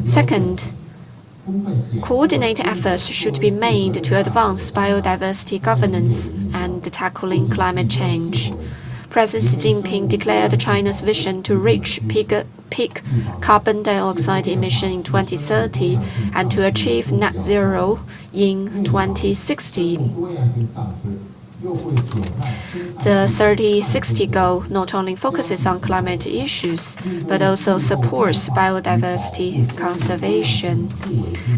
Second, coordinated efforts should be made to advance biodiversity governance and tackling climate change. President Xi Jinping declared China's vision to reach peak carbon dioxide emission in 2030 and to achieve net zero in 2060. The 30-60 goal not only focuses on climate issues, but also supports biodiversity conservation.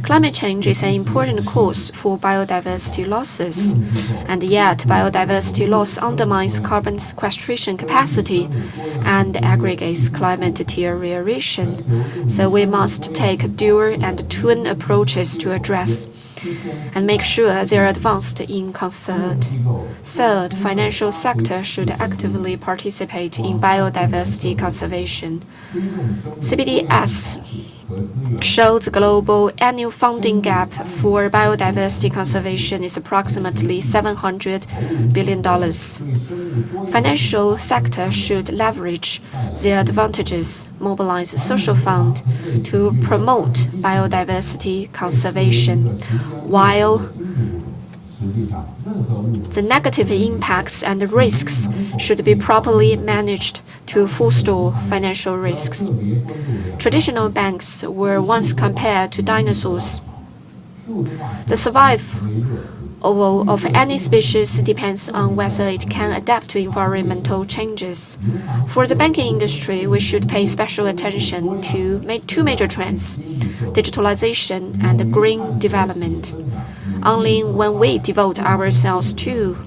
Climate change is an important cause for biodiversity losses, and yet biodiversity loss undermines carbon sequestration capacity and aggregates climate deterioration. So we must take dual and twin approaches to address and make sure they are advanced in concert. Third, financial sector should actively participate in biodiversity conservation. CBDS showed the global annual funding gap for biodiversity conservation is approximately $700 billion. Financial sector should leverage their advantages, mobilize social fund to promote biodiversity conservation, while the negative impacts and risks should be properly managed to forestall financial risks. Traditional banks were once compared to dinosaurs. The survival of any species depends on whether it can adapt to environmental changes. For the banking industry, we should pay special attention to two major trends: digitalization and green development. Only when we devote ourselves to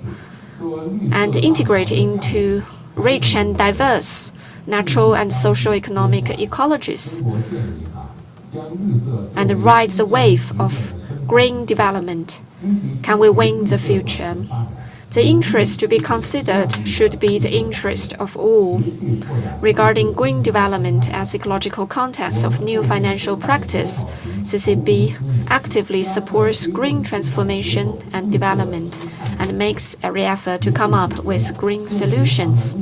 and integrate into rich and diverse natural and socio-economic ecologies and ride the wave of green development can we win the future. The interest to be considered should be the interest of all. Regarding green development as ecological context of new financial practice, CCB actively supports green transformation and development and makes every effort to come up with green solutions.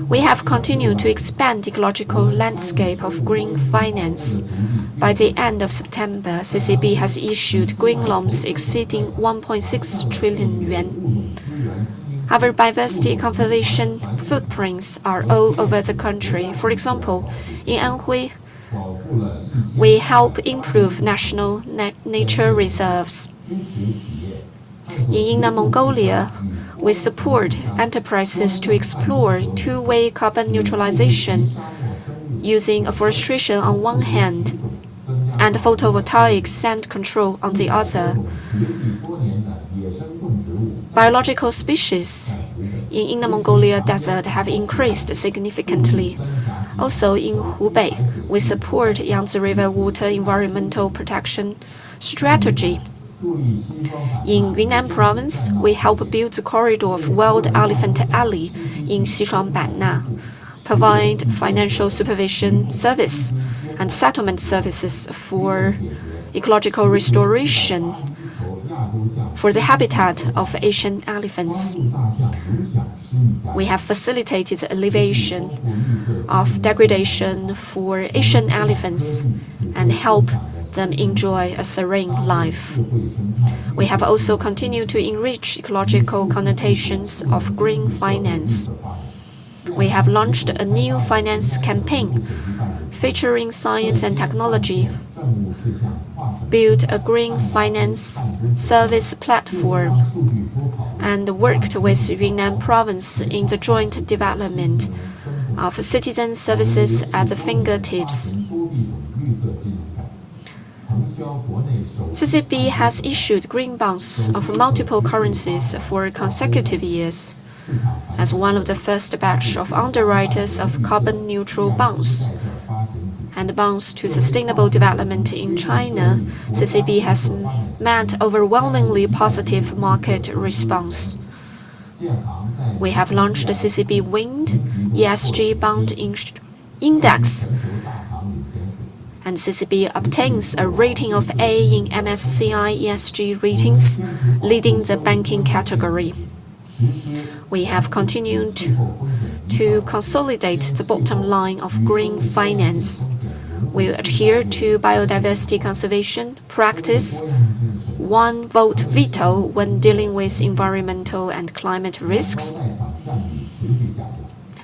We have continued to expand the ecological landscape of green finance. By the end of September, CCB has issued green loans exceeding 1.6 trillion yuan. Our biodiversity conservation footprints are all over the country. For example, in Anhui, we help improve national nature reserves. In Inner Mongolia, we support enterprises to explore two-way carbon neutralization using afforestation on one hand and photovoltaic sand control on the other. Biological species in Inner Mongolia desert have increased significantly. Also in Hubei, we support Yangtze River water environmental protection strategy. In Yunnan province, we help build the corridor of Wild Elephant Alley in Xishuangbanna, provide financial supervision service and settlement services for ecological restoration for the habitat of Asian elephants. We have facilitated the alleviation of degradation for Asian elephants and help them enjoy a serene life. We have also continued to enrich ecological connotations of green finance. We have launched a new finance campaign featuring science and technology, built a green finance service platform, and worked with Yunnan province in the joint development of citizen services at the fingertips. CCB has issued green bonds of multiple currencies for consecutive years. As one of the first batch of underwriters of carbon-neutral bonds and bonds to sustainable development in China, CCB has met overwhelmingly positive market response. We have launched the CCB Wind ESG Bond Index, and CCB obtains a rating of A in MSCI ESG ratings, leading the banking category. We have continued to consolidate the bottom line of green finance. We adhere to biodiversity conservation, practice one vote veto when dealing with environmental and climate risks.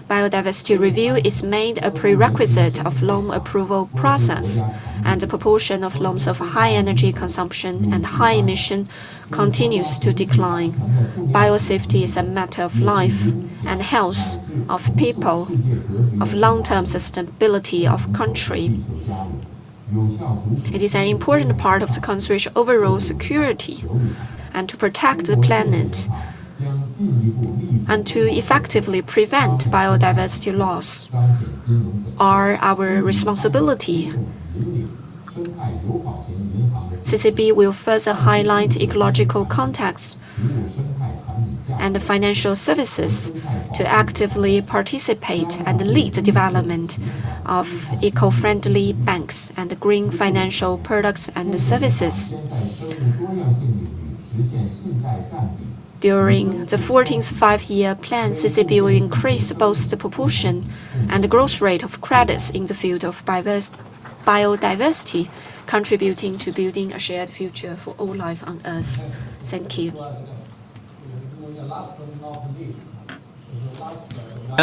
Biodiversity review is made a prerequisite of loan approval process, and the proportion of loans of high energy consumption and high emission continues to decline. Biosafety is a matter of life and health of people, of long-term sustainability of country. It is an important part of the country's overall security, and to protect the planet and to effectively prevent biodiversity loss are our responsibility. CCB will further highlight ecological context and financial services to actively participate and lead the development of eco-friendly banks and green financial products and services. During the 14th five-year plan, CCB will increase both the proportion and the growth rate of credits in the field of biodiversity, contributing to building a shared future for all life on Earth. Thank you.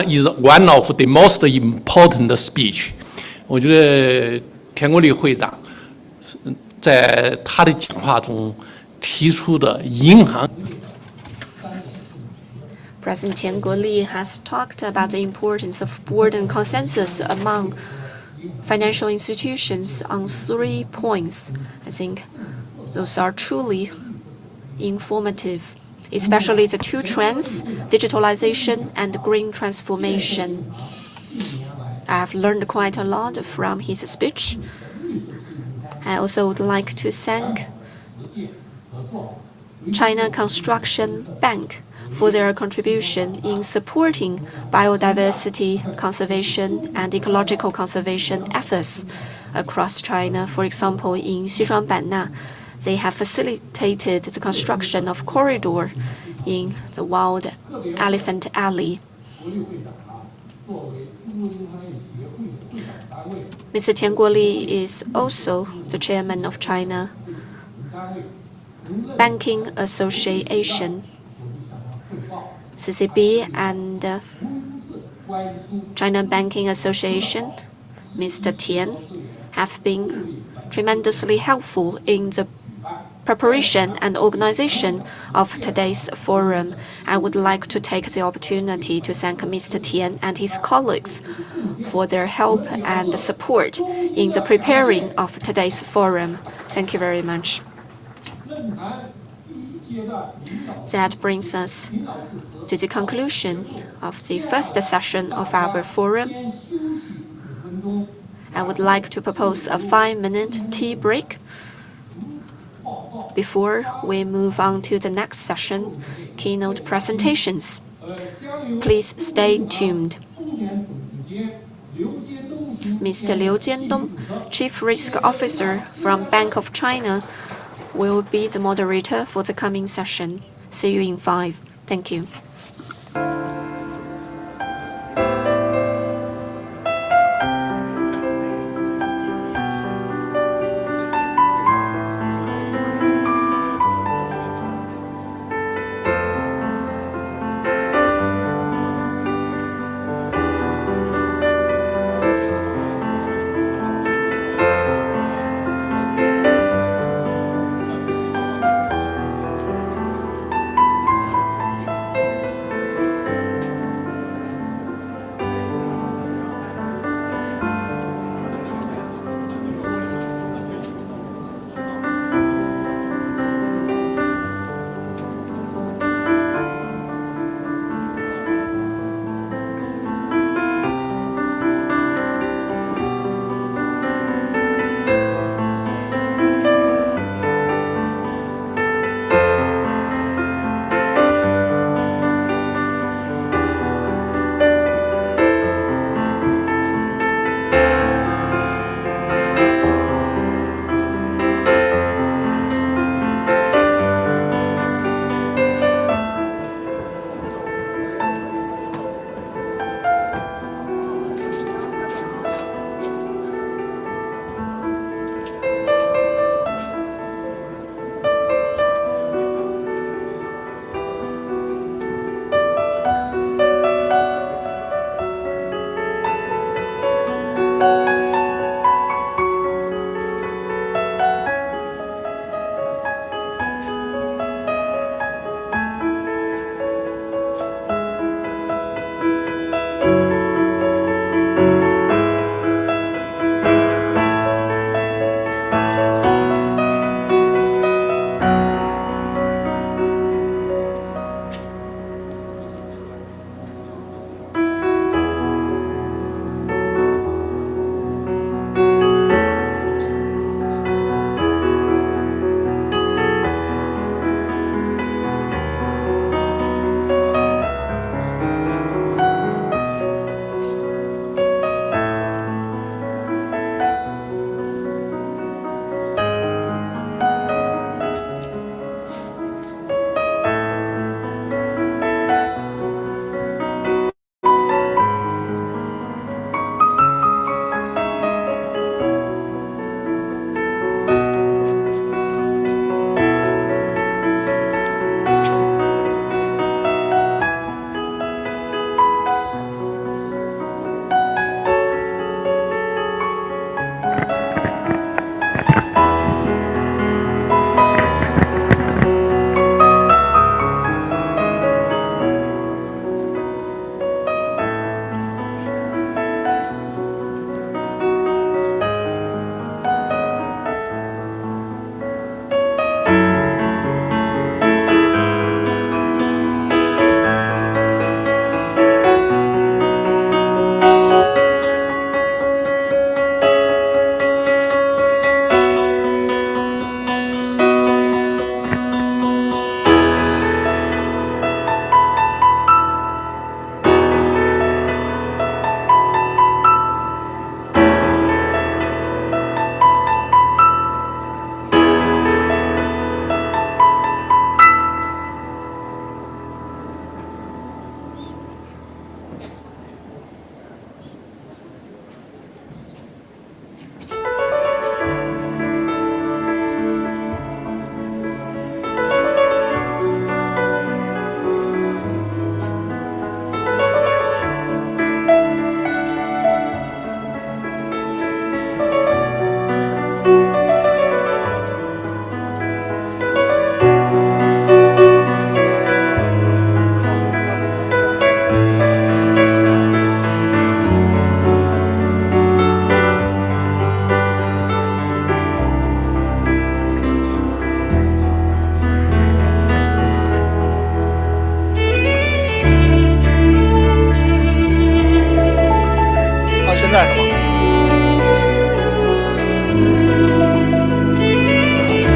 Is one of the most important speech. 我觉得田国立会长在他的讲话中提出的银行。 President Tian Guoli has talked about the importance of board and consensus among financial institutions on 3 points. I think those are truly informative, especially the 2 trends, digitalization and green transformation. I have learned quite a lot from his speech. I also would like to thank China Construction Bank for their contribution in supporting biodiversity conservation and ecological conservation efforts across China. For example, in Xishuangbanna, they have facilitated the construction of corridor in the Wild Elephant Alley. Mr. Tian Guoli is also the chairman of China Banking Association. CCB and China Banking Association, Mr. Tian, have been tremendously helpful in the preparation and organization of today's forum. I would like to take the opportunity to thank Mr. Tian and his colleagues for their help and support in the preparing of today's forum. Thank you very much. That brings us to the conclusion of the first session of our forum. I would like to propose a 5-minute tea break before we move on to the next session, keynote presentations. Please stay tuned. Mr. Liu Jiandong, Chief Risk Officer from Bank of China, will be the moderator for the coming session. See you in 5. Thank you.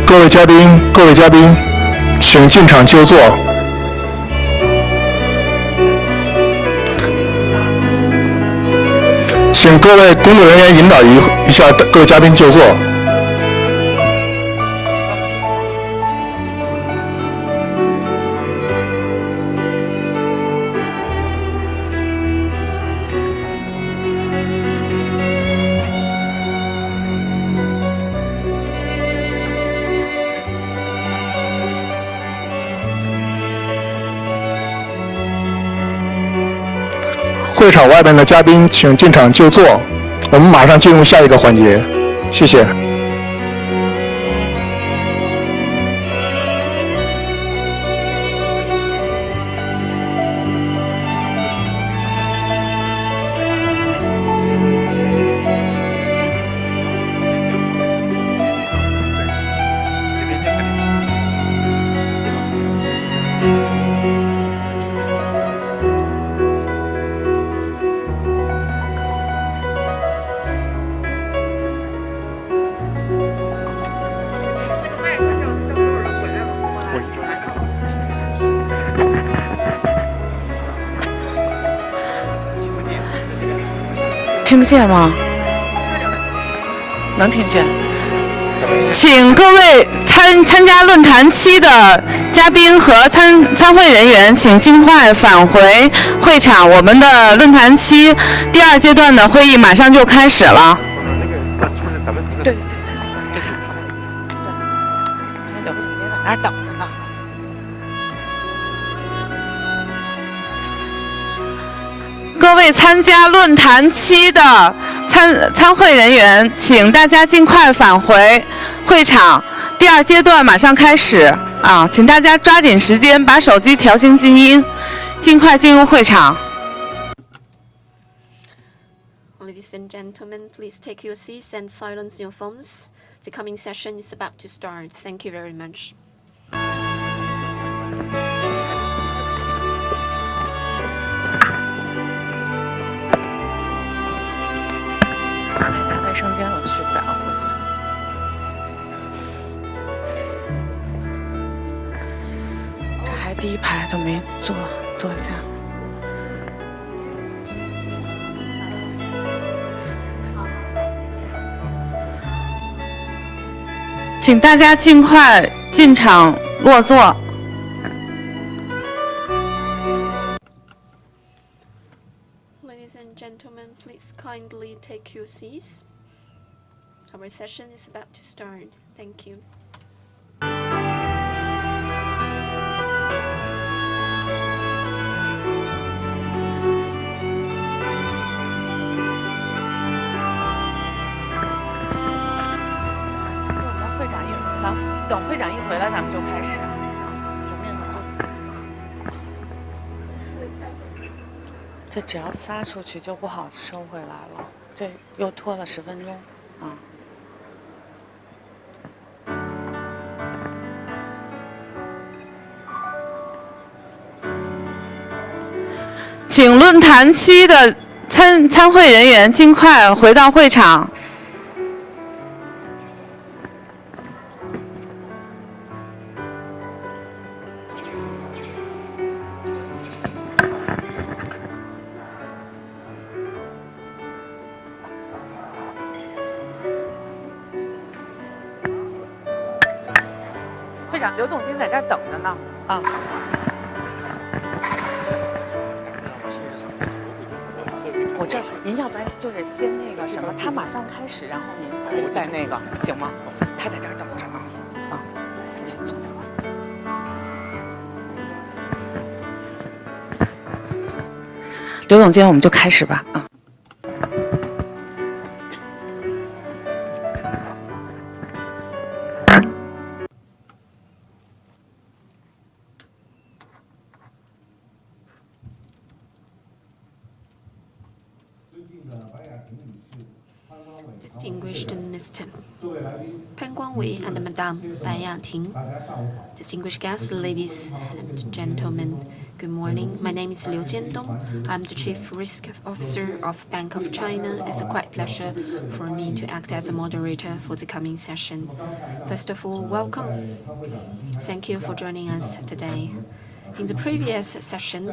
各位嘉宾，请进场就座。请各位工作人员引导一下各位嘉宾就座。会场外面的嘉宾请进场就座，我们马上进入下一个环节，谢谢。听不见吗？能听见。请各位参加论坛期的嘉宾和参会人员，请尽快返回会场。我们的论坛期第2阶段的会议马上就开始了。对，这是对，别在那儿等着呢。各位参加论坛期的参会人员，请大家尽快返回会场。第2阶段马上开始啊，请大家抓紧时间，把手机调成静音，尽快进入会场。Ladies and gentlemen, please take your seats and silence your phones. The coming session is about to start. Thank you very much. 卫生间我去不了，估计。这还第1排都没坐下。请大家尽快进场落座。Ladies and gentlemen, please kindly take your seats. Our session is about to start. Thank you. 等会长一回来，咱们就开始。前面的这只要撒出去就不好收回来了，这又拖了10分钟啊。请论坛期的参会人员尽快回到会场。会长刘总监在这儿等着呢，啊。我这您要不然就是先那个什么，他马上开始，然后您再那个行吗？他在这儿等着呢，啊，请坐。刘总监，我们就开始吧，啊。尊敬的白雅婷女士、潘光伟 Distinguished Mr. Pan Guangwei and Madame Bai Yating, distinguished guests, ladies and gentlemen, good morning. My name is Liu Jiandong. I'm the Chief Risk Officer of Bank of China. It's a quite pleasure for me to act as a moderator for the coming session. First of all, welcome. Thank you for joining us today. In the previous session,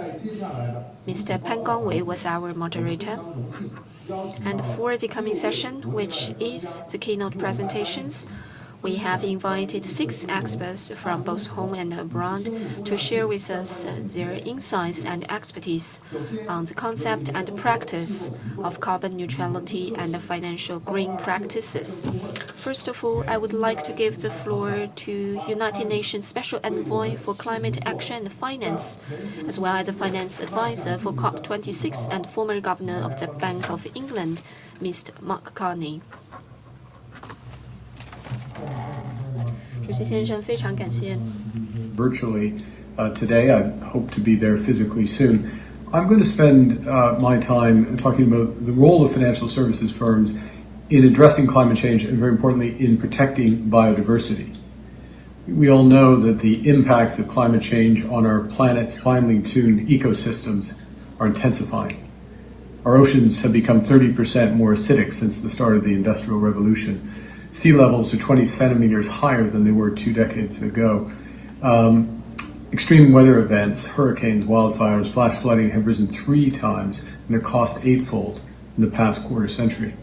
Mr. Pan Guangwei was our moderator. And for the coming session, which is the keynote presentations, we have invited 6 experts from both home and abroad to share with us their insights and expertise on the concept and practice of carbon neutrality and financial green practices. First of all, I would like to give the floor to United Nations Special Envoy for Climate Action and Finance, as well as a finance advisor for COP26 and former governor of the Bank of England, Mr. Mark Carney. 主席先生，非常感谢。 Virtually today. I hope to be there physically soon. I'm going to spend my time talking about the role of financial services firms in addressing climate change and, very importantly, in protecting biodiversity. We all know that the impacts of climate change on our planet's finely tuned ecosystems are intensifying. Our oceans have become 30% more acidic since the start of the Industrial Revolution. Sea levels are 20 centimeters higher than they were 2 decades ago. Extreme weather events, hurricanes, wildfires, flash flooding have risen 3 times and their cost 8-fold in the past quarter century.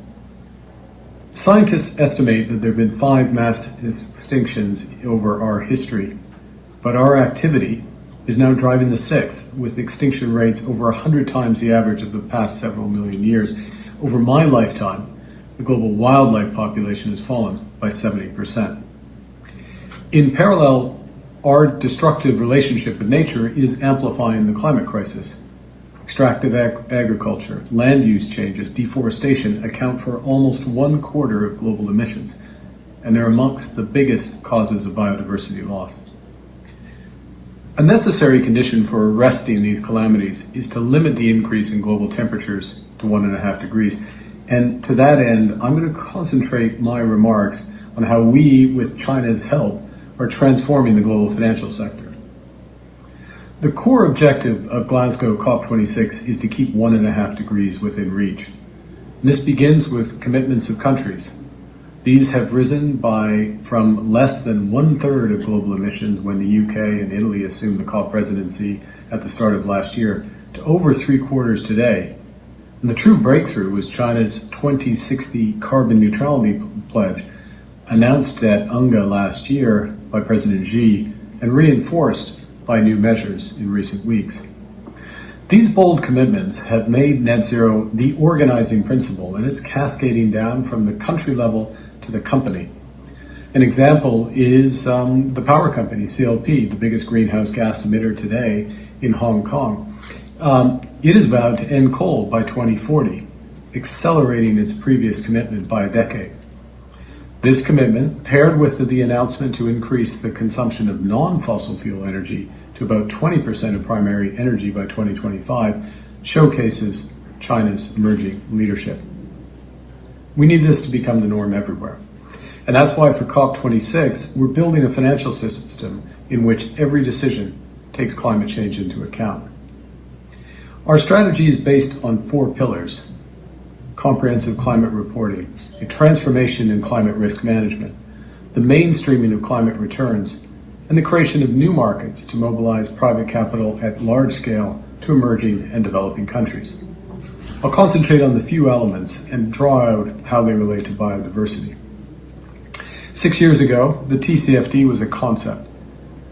Scientists estimate that there have been 5 mass extinctions over our history, but our activity is now driving the 6th, with extinction rates over 100 times the average of the past several million years. Over my lifetime, the global wildlife population has fallen by 70%. In parallel, our destructive relationship with nature is amplifying the climate crisis. Extractive agriculture, land use changes, deforestation account for almost 1/4 of global emissions, and they're amongst the biggest causes of biodiversity loss. A necessary condition for arresting these calamities is to limit the increase in global temperatures to 1.5 degrees. And to that end, I'm going to concentrate my remarks on how we, with China's help, are transforming the global financial sector. The core objective of Glasgow COP26 is to keep 1.5 degrees within reach. And this begins with commitments of countries. These have risen from less than 1/3 of global emissions when the UK and Italy assumed the COP presidency at the start of last year to over 3/4 today. And the true breakthrough was China's 2060 carbon neutrality pledge, announced at UNGA last year by President Xi and reinforced by new measures in recent weeks. These bold commitments have made net zero the organizing principle, and it's cascading down from the country level to the company. An example is the power company, CLP, the biggest greenhouse gas emitter today in Hong Kong. It is vowed to end coal by 2040, accelerating its previous commitment by a decade. This commitment, paired with the announcement to increase the consumption of non-fossil fuel energy to about 20% of primary energy by 2025, showcases China's emerging leadership. We need this to become the norm everywhere. And that's why for COP26, we're building a financial system in which every decision takes climate change into account. Our strategy is based on 4 pillars: comprehensive climate reporting, a transformation in climate risk management, the mainstreaming of climate returns, and the creation of new markets to mobilize private capital at large scale to emerging and developing countries. I'll concentrate on the few elements and draw out how they relate to biodiversity. 6 years ago, the TCFD was a concept.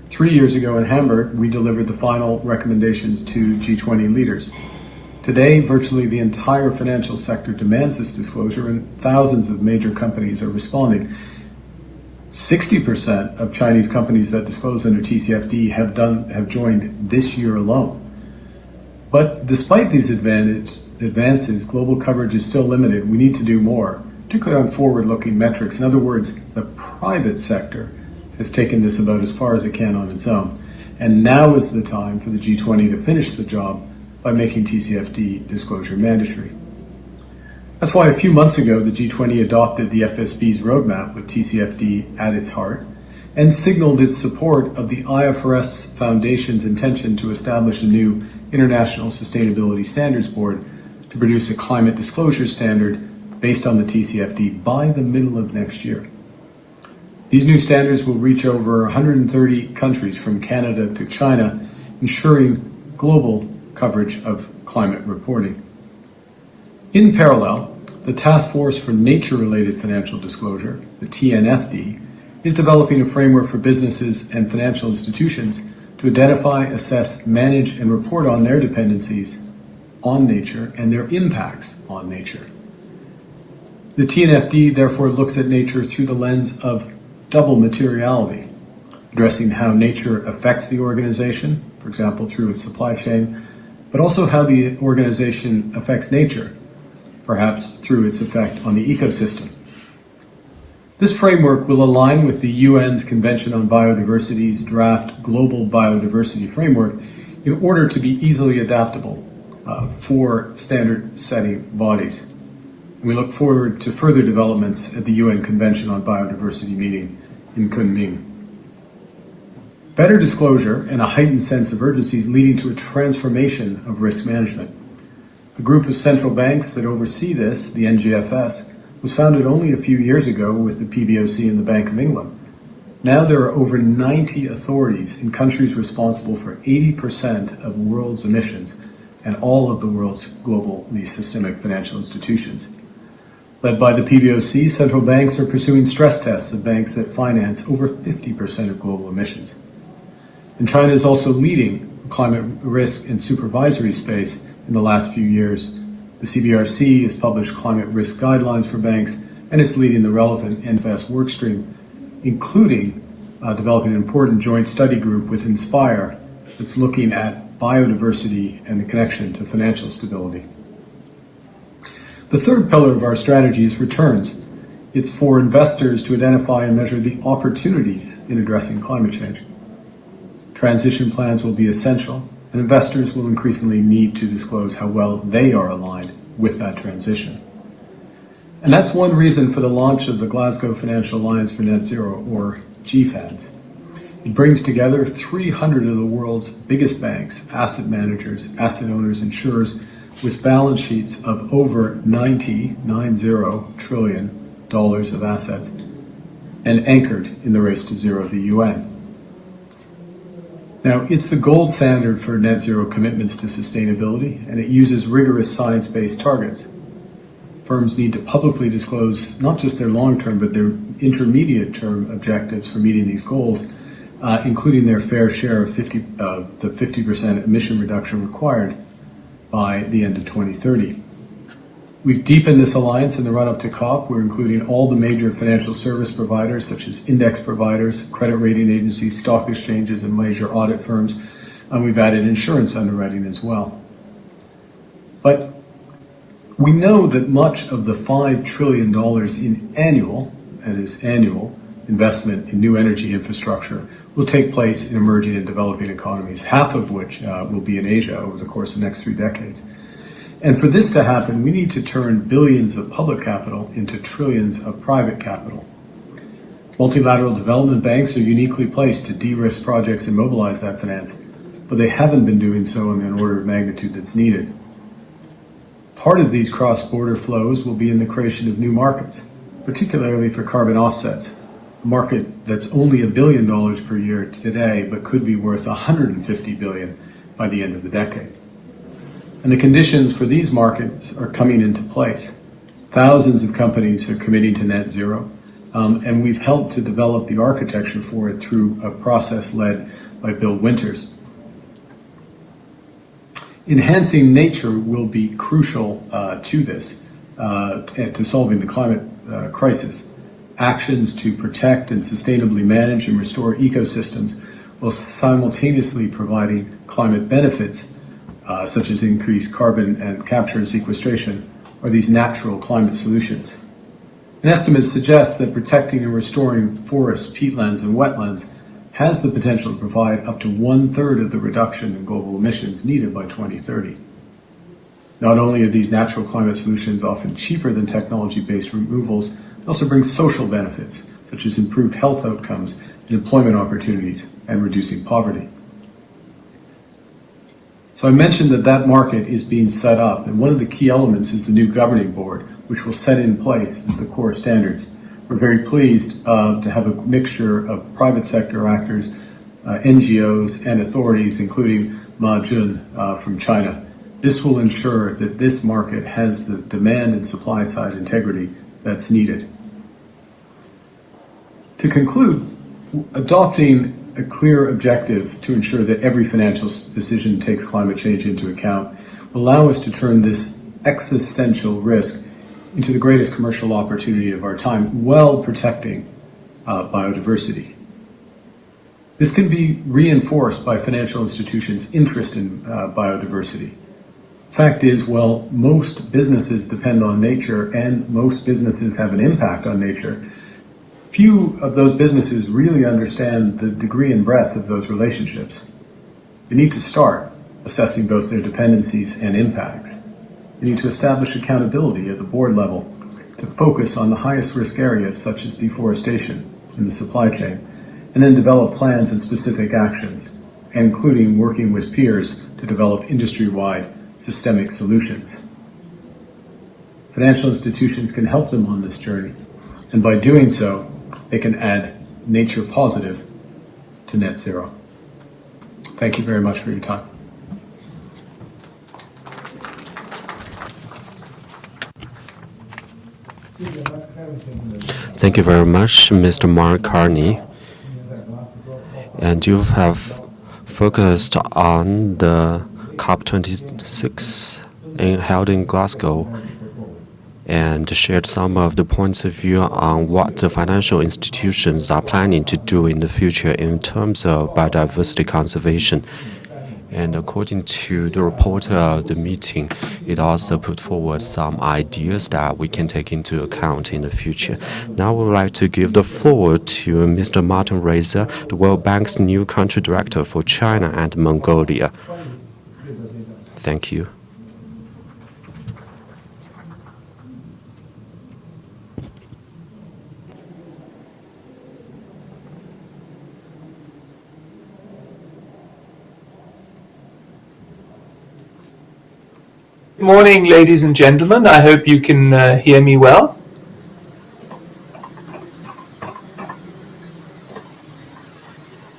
3 years ago in Hamburg, we delivered the final recommendations to G20 leaders. Today, virtually the entire financial sector demands this disclosure, and thousands of major companies are responding. 60% of Chinese companies that disclose under TCFD have joined this year alone. But despite these advances, global coverage is still limited. We need to do more, particularly on forward-looking metrics. In other words, the private sector has taken this about as far as it can on its own. And now is the time for the G20 to finish the job by making TCFD disclosure mandatory. That's why a few months ago the G20 adopted the FSB's roadmap with TCFD at its heart and signaled its support of the IFRS Foundation's intention to establish a new International Sustainability Standards Board to produce a climate disclosure standard based on the TCFD by the middle of next year. These new standards will reach over 130 countries from Canada to China, ensuring global coverage of climate reporting. In parallel, the Task Force for Nature-Related Financial Disclosure, the TNFD, is developing a framework for businesses and financial institutions to identify, assess, manage, and report on their dependencies on nature and their impacts on nature. The TNFD therefore looks at nature through the lens of double materiality, addressing how nature affects the organization, for example, through its supply chain, but also how the organization affects nature, perhaps through its effect on the ecosystem. This framework will align with the UN's Convention on Biodiversity's draft Global Biodiversity Framework in order to be easily adaptable for standard-setting bodies. We look forward to further developments at the UN Convention on Biodiversity meeting in Kunming. Better disclosure and a heightened sense of urgency is leading to a transformation of risk management. The group of central banks that oversee this, the NGFS, was founded only a few years ago with the PBOC and the Bank of England. Now there are over 90 authorities in countries responsible for 80% of the world's emissions and all of the world's globally systemic financial institutions. Led by the PBOC, central banks are pursuing stress tests of banks that finance over 50% of global emissions. And China is also leading the climate risk and supervisory space in the last few years. The CBRC has published climate risk guidelines for banks, and it's leading the relevant NFS workstream, including developing an important joint study group with Inspire that's looking at biodiversity and the connection to financial stability. The third pillar of our strategy is returns. It's for investors to identify and measure the opportunities in addressing climate change. Transition plans will be essential, and investors will increasingly need to disclose how well they are aligned with that transition. And that's one reason for the launch of the Glasgow Financial Alliance for Net Zero, or GFANZ. It brings together 300 of the world's biggest banks, asset managers, asset owners, insurers, with balance sheets of over $90 trillion of assets, and anchored in the race to zero of the UN. Now, it's the gold standard for net zero commitments to sustainability, and it uses rigorous science-based targets. Firms need to publicly disclose not just their long-term, but their intermediate-term objectives for meeting these goals, including their fair share of the 50% emission reduction required by the end of 2030. We've deepened this alliance in the run-up to COP. We're including all the major financial service providers, such as index providers, credit rating agencies, stock exchanges, and major audit firms. And we've added insurance underwriting as well. But we know that much of the $5 trillion in annual investment in new energy infrastructure will take place in emerging and developing economies, half of which will be in Asia over the course of the next 3 decades. And for this to happen, we need to turn billions of public capital into trillions of private capital. Multilateral development banks are uniquely placed to de-risk projects and mobilize that finance, but they haven't been doing so in an order of magnitude that's needed. Part of these cross-border flows will be in the creation of new markets, particularly for carbon offsets, a market that's only $1 billion per year today, but could be worth $150 billion by the end of the decade. And the conditions for these markets are coming into place. Thousands of companies are committing to net zero, and we've helped to develop the architecture for it through a process led by Bill Winters. Enhancing nature will be crucial to this, to solving the climate crisis. Actions to protect and sustainably manage and restore ecosystems while simultaneously providing climate benefits such as increased carbon and capture and sequestration, are these natural climate solutions. An estimate suggests that protecting and restoring forests, peatlands, and wetlands has the potential to provide up to 1/3 of the reduction in global emissions needed by 2030. Not only are these natural climate solutions often cheaper than technology-based removals, they also bring social benefits, such as improved health outcomes and employment opportunities and reducing poverty. So I mentioned that market is being set up, and one of the key elements is the new governing board, which will set in place the core standards. We're very pleased to have a mixture of private sector actors, NGOs, and authorities, including Ma Jun from China. This will ensure that this market has the demand and supply side integrity that's needed. To conclude, adopting a clear objective to ensure that every financial decision takes climate change into account will allow us to turn this existential risk into the greatest commercial opportunity of our time while protecting biodiversity. This can be reinforced by financial institutions' interest in biodiversity. Fact is, while most businesses depend on nature and most businesses have an impact on nature, few of those businesses really understand the degree and breadth of those relationships. They need to start assessing both their dependencies and impacts. They need to establish accountability at the board level to focus on the highest risk areas such as deforestation in the supply chain, and then develop plans and specific actions, including working with peers to develop industry-wide systemic solutions. Financial institutions can help them on this journey, and by doing so, they can add nature positive to net zero. Thank you very much for your time. Thank you very much, Mr. Mark Carney. And you have focused on the COP26 held in Glasgow and shared some of the points of view on what the financial institutions are planning to do in the future in terms of biodiversity conservation. And according to the report of the meeting, it also put forward some ideas that we can take into account in the future. Now we would like to give the floor to Mr. Martin Reiser, the World Bank's new country director for China and Mongolia. Thank you. Good morning, ladies and gentlemen. I hope you can hear me well.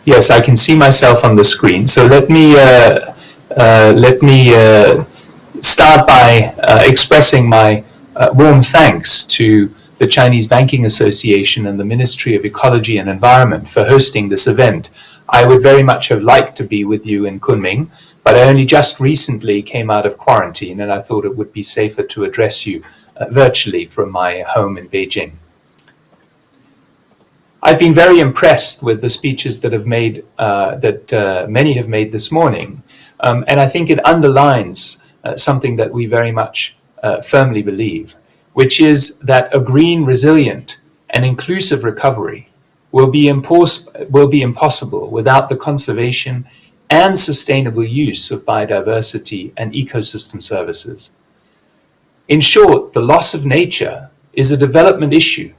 Yes, I can see myself on the screen. So let me start by expressing my warm thanks to the Chinese Banking Association and the Ministry of Ecology and Environment for hosting this event. I would very much have liked to be with you in Kunming, but I only just recently came out of quarantine, and I thought it would be safer to address you virtually from my home in Beijing. I've been very impressed with the speeches that many have made this morning, and I think it underlines something that we very much firmly believe, which is that a green, resilient, and inclusive recovery will be impossible without the conservation and sustainable use of biodiversity and ecosystem services. In short, the loss of nature is a development issue,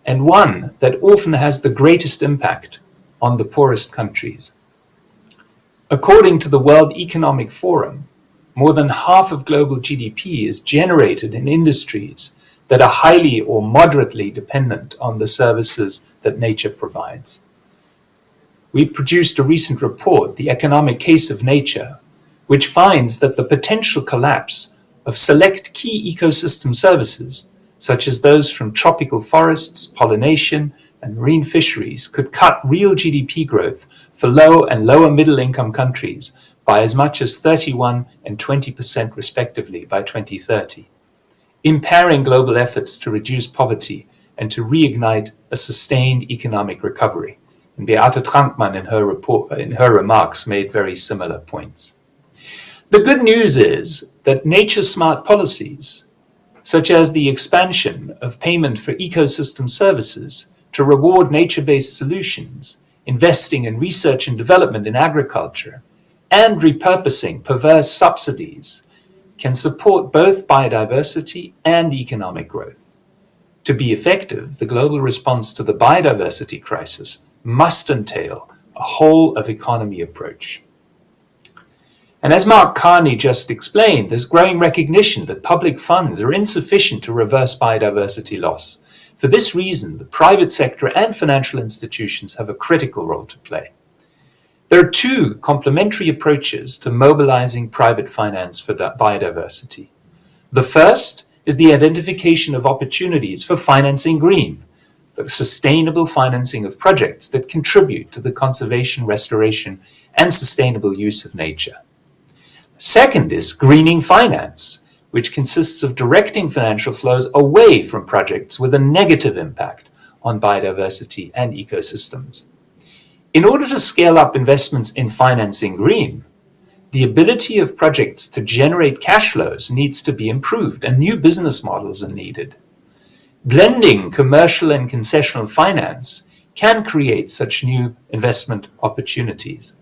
and one that often has the greatest impact on the poorest countries. According to the World Economic Forum, more than half of global GDP is generated in industries that are highly or moderately dependent on the services that nature provides. We produced a recent report, The Economic Case of Nature, which finds that the potential collapse of select key ecosystem services, such as those from tropical forests, pollination, and marine fisheries, could cut real GDP growth for low and lower middle income countries by as much as 31% and 20% respectively by 2030, impairing global efforts to reduce poverty and to reignite a sustained economic recovery. And Beate Trankmann in her remarks made very similar points. The good news is that nature-smart policies, such as the expansion of payment for ecosystem services to reward nature-based solutions, investing in research and development in agriculture, and repurposing perverse subsidies can support both biodiversity and economic growth. To be effective, the global response to the biodiversity crisis must entail a whole-of-economy approach. And as Mark Carney just explained, there's growing recognition that public funds are insufficient to reverse biodiversity loss. For this reason, the private sector and financial institutions have a critical role to play. There are two complementary approaches to mobilizing private finance for biodiversity. The first is the identification of opportunities for financing green, the sustainable financing of projects that contribute to the conservation, restoration, and sustainable use of nature. Second is greening finance, which consists of directing financial flows away from projects with a negative impact on biodiversity and ecosystems. In order to scale up investments in financing green, the ability of projects to generate cash flows needs to be improved and new business models are needed. Blending commercial and concessional finance can create such new investment opportunities.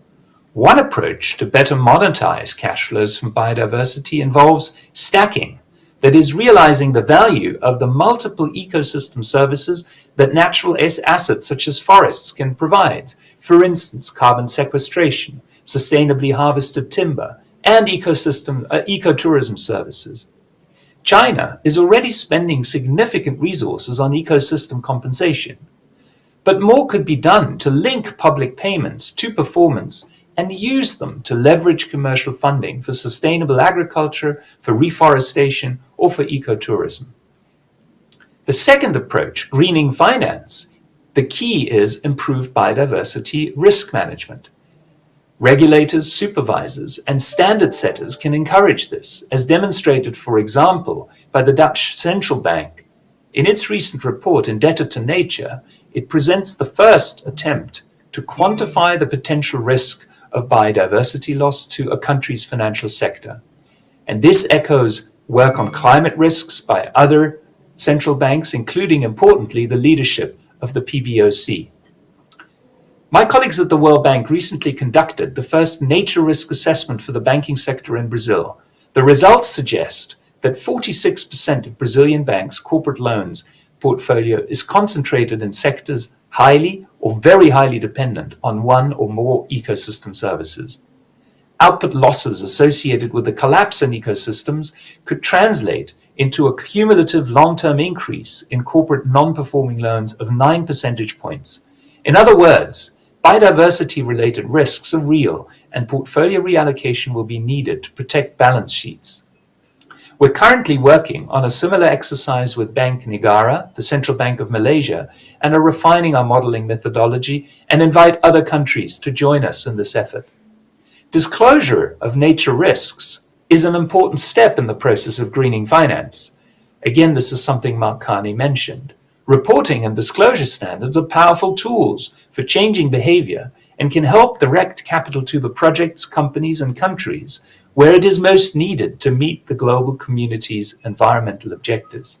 One approach to better monetize cash flows from biodiversity involves stacking, that is, realizing the value of the multiple ecosystem services that natural assets such as forests can provide, for instance, carbon sequestration, sustainably harvested timber, and ecotourism services. China is already spending significant resources on ecosystem compensation, but more could be done to link public payments to performance and use them to leverage commercial funding for sustainable agriculture, for reforestation, or for ecotourism. The second approach, greening finance, the key is improved biodiversity risk management. Regulators, supervisors, and standard setters can encourage this, as demonstrated, for example, by the Dutch Central Bank. In its recent report, Indebted to Nature, it presents the first attempt to quantify the potential risk of biodiversity loss to a country's financial sector. And this echoes work on climate risks by other central banks, including, importantly, the leadership of the PBOC. My colleagues at the World Bank recently conducted the first nature risk assessment for the banking sector in Brazil. The results suggest that 46% of Brazilian banks' corporate loans portfolio is concentrated in sectors highly or very highly dependent on one or more ecosystem services. Output losses associated with the collapse in ecosystems could translate into a cumulative long-term increase in corporate non-performing loans of 9 percentage points. In other words, biodiversity-related risks are real, and portfolio reallocation will be needed to protect balance sheets. We're currently working on a similar exercise with Bank Negara, the Central Bank of Malaysia, and are refining our modeling methodology and invite other countries to join us in this effort. Disclosure of nature risks is an important step in the process of greening finance. Again, this is something Mark Carney mentioned. Reporting and disclosure standards are powerful tools for changing behavior and can help direct capital to the projects, companies, and countries where it is most needed to meet the global community's environmental objectives.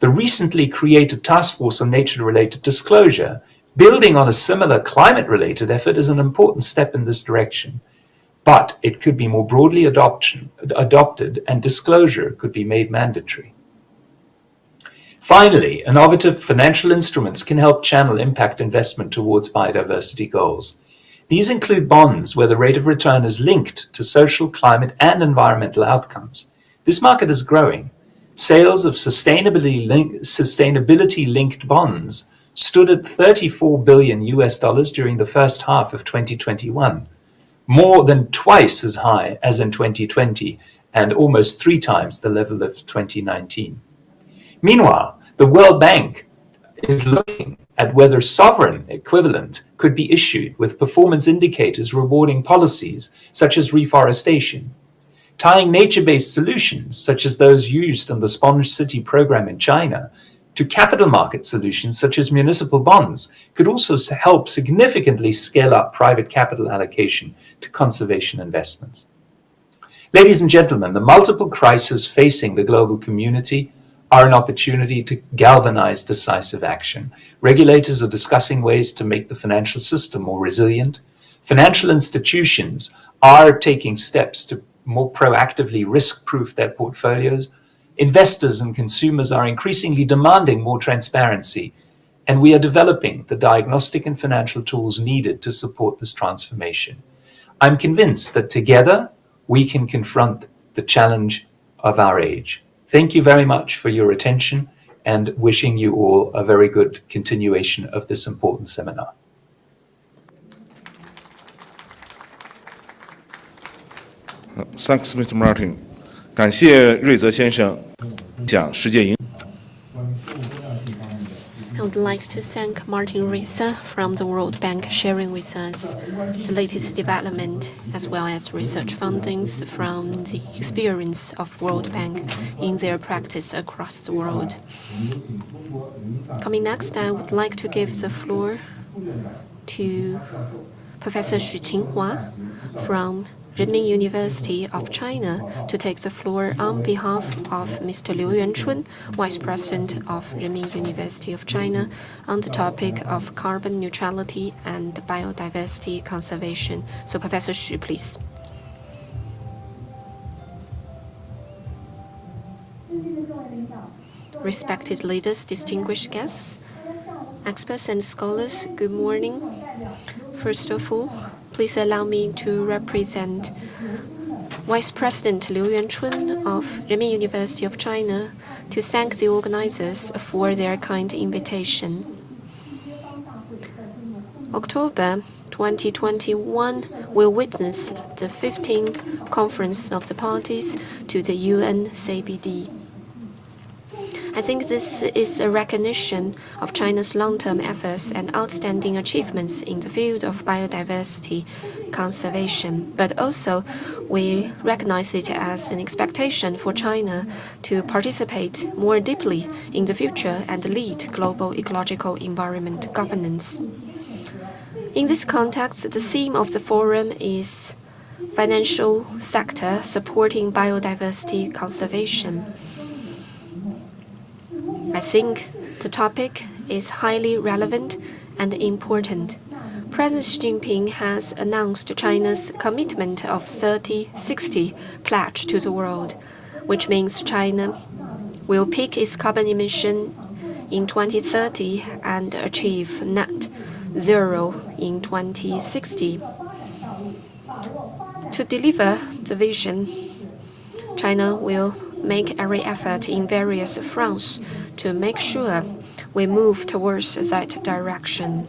The recently created Task Force on Nature-Related Disclosure, building on a similar climate-related effort, is an important step in this direction, but it could be more broadly adopted and disclosure could be made mandatory. Finally, innovative financial instruments can help channel impact investment towards biodiversity goals. These include bonds where the rate of return is linked to social, climate, and environmental outcomes. This market is growing. Sales of sustainability-linked bonds stood at $34 billion during the first half of 2021, more than twice as high as in 2020 and almost 3 times the level of 2019. Meanwhile, the World Bank is looking at whether sovereign equivalent could be issued with performance indicators rewarding policies such as reforestation. Tying nature-based solutions, such as those used in the Sponge City program in China, to capital market solutions such as municipal bonds could also help significantly scale up private capital allocation to conservation investments. Ladies and gentlemen, the multiple crises facing the global community are an opportunity to galvanize decisive action. Regulators are discussing ways to make the financial system more resilient. Financial institutions are taking steps to more proactively risk-proof their portfolios. Investors and consumers are increasingly demanding more transparency, and we are developing the diagnostic and financial tools needed to support this transformation. I'm convinced that together we can confront the challenge of our age. Thank you very much for your attention, and wishing you all a very good continuation of this important seminar. Thanks, Mr. Martin. 感谢瑞泽先生讲世界影。 I would like to thank Martin Risa from the World Bank sharing with us the latest development as well as research findings from the experience of World Bank in their practice across the world. Coming next, I would like to give the floor to Professor Xu Qinghua from Renmin University of China to take the floor on behalf of Mr. Liu Yuanchun, Vice President of Renmin University of China, on the topic of carbon neutrality and biodiversity conservation. So, Professor Xu, please. Respected leaders, distinguished guests, experts and scholars, good morning. First of all, please allow me to represent Vice President Liu Yuanchun of Renmin University of China to thank the organizers for their kind invitation. October 2021 will witness the 15th Conference of the Parties to the UN CBD. I think this is a recognition of China's long-term efforts and outstanding achievements in the field of biodiversity conservation, but also we recognize it as an expectation for China to participate more deeply in the future and lead global ecological environment governance. In this context, the theme of the forum is financial sector supporting biodiversity conservation. I think the topic is highly relevant and important. President Xi Jinping has announced China's commitment of 30-60 pledge to the world, which means China will peak its carbon emission in 2030 and achieve net zero in 2060. To deliver the vision, China will make every effort in various fronts to make sure we move towards that direction.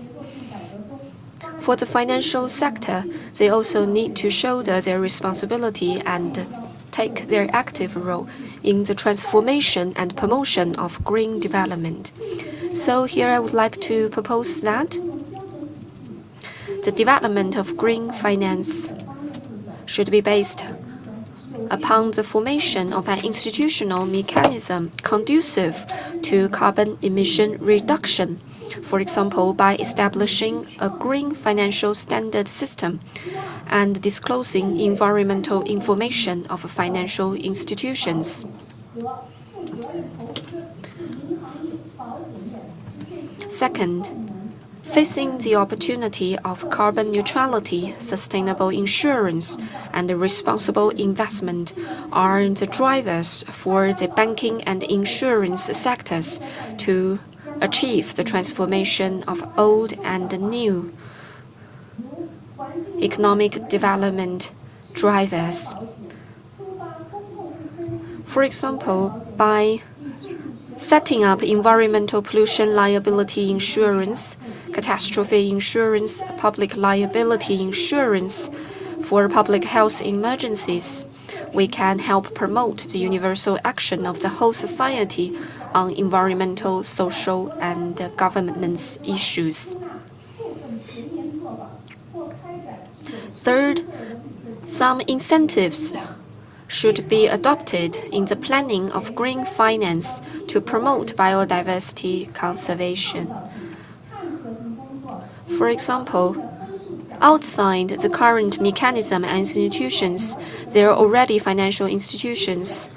For the financial sector, they also need to shoulder their responsibility and take their active role in the transformation and promotion of green development. So here I would like to propose that the development of green finance should be based upon the formation of an institutional mechanism conducive to carbon emission reduction, for example, by establishing a green financial standard system and disclosing environmental information of financial institutions. Second, facing the opportunity of carbon neutrality, sustainable insurance, and responsible investment are the drivers for the banking and insurance sectors to achieve the transformation of old and new economic development drivers. For example, by setting up environmental pollution liability insurance, catastrophe insurance, public liability insurance for public health emergencies, we can help promote the universal action of the whole society on environmental, social, and governance issues. Third, some incentives should be adopted in the planning of green finance to promote biodiversity conservation. For example, outside the current mechanism and institutions, there are already financial institutions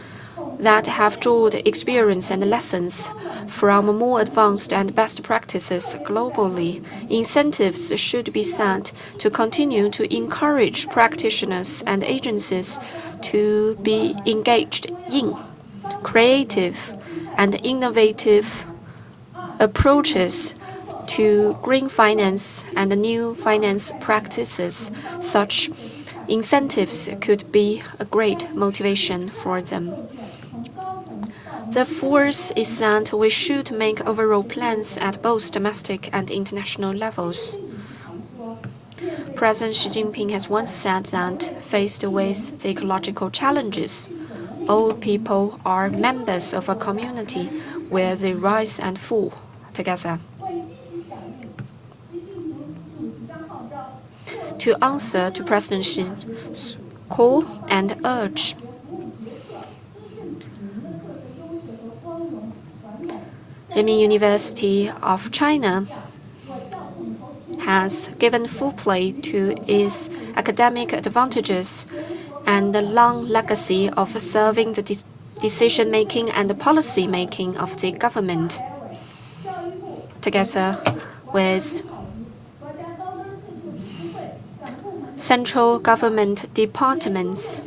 that have drawn experience and lessons from more advanced and best practices globally. Incentives should be set to continue to encourage practitioners and agencies to be engaged in creative and innovative approaches to green finance and new finance practices. Such incentives could be a great motivation for them. The fourth is that we should make overall plans at both domestic and international levels. President Xi Jinping has once said that, faced with the ecological challenges, all people are members of a community where they rise and fall together. To answer to President Xi's call and urge, Renmin University of China has given full play to its academic advantages and the long legacy of serving the decision-making and policy-making of the government, together with central government departments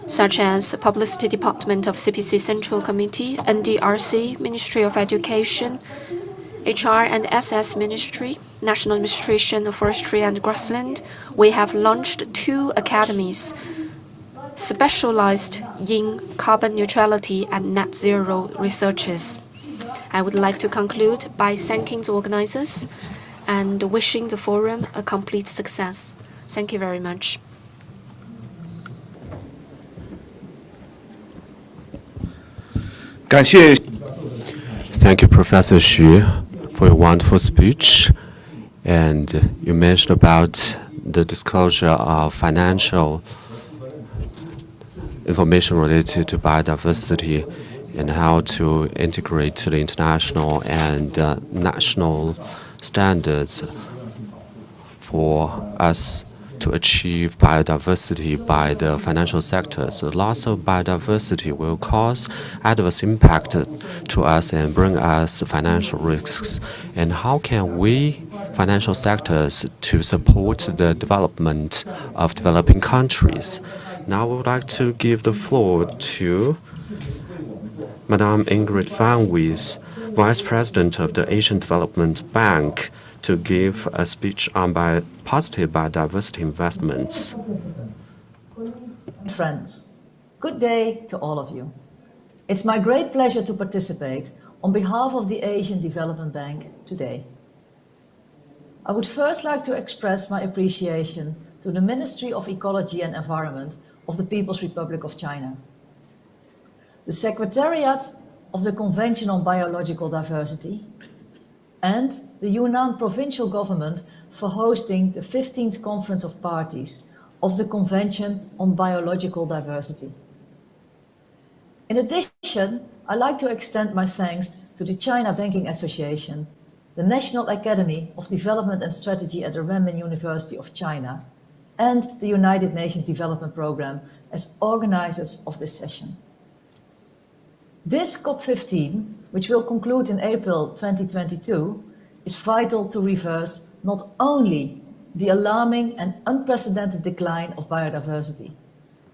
such as Publicity Department of CPC Central Committee, NDRC, Ministry of Education, HR and SS Ministry, National Administration of Forestry and Grassland. We have launched 2 academies specialized in carbon neutrality and net zero researches. I would like to conclude by thanking the organizers and wishing the forum a complete success. Thank you very much. Thank you, Professor Xu, for your wonderful speech. And you mentioned about the disclosure of financial information related to biodiversity and how to integrate the international and national standards for us to achieve biodiversity by the financial sector. So loss of biodiversity will cause adverse impact to us and bring us financial risks. And how can we, financial sectors, to support the development of developing countries? Now I would like to give the floor to Madame Ingrid Van Wies, Vice President of the Asian Development Bank, to give a speech on positive biodiversity investments. Friends, good day to all of you. It's my great pleasure to participate on behalf of the Asian Development Bank today. I would first like to express my appreciation to the Ministry of Ecology and Environment of the People's Republic of China, the Secretariat of the Convention on Biological Diversity, and the Yunnan Provincial Government for hosting the 15th Conference of Parties of the Convention on Biological Diversity. In addition, I'd like to extend my thanks to the China Banking Association, the National Academy of Development and Strategy at the Renmin University of China, and the United Nations Development Programme as organizers of this session. This COP15, which will conclude in April 2022, is vital to reverse not only the alarming and unprecedented decline of biodiversity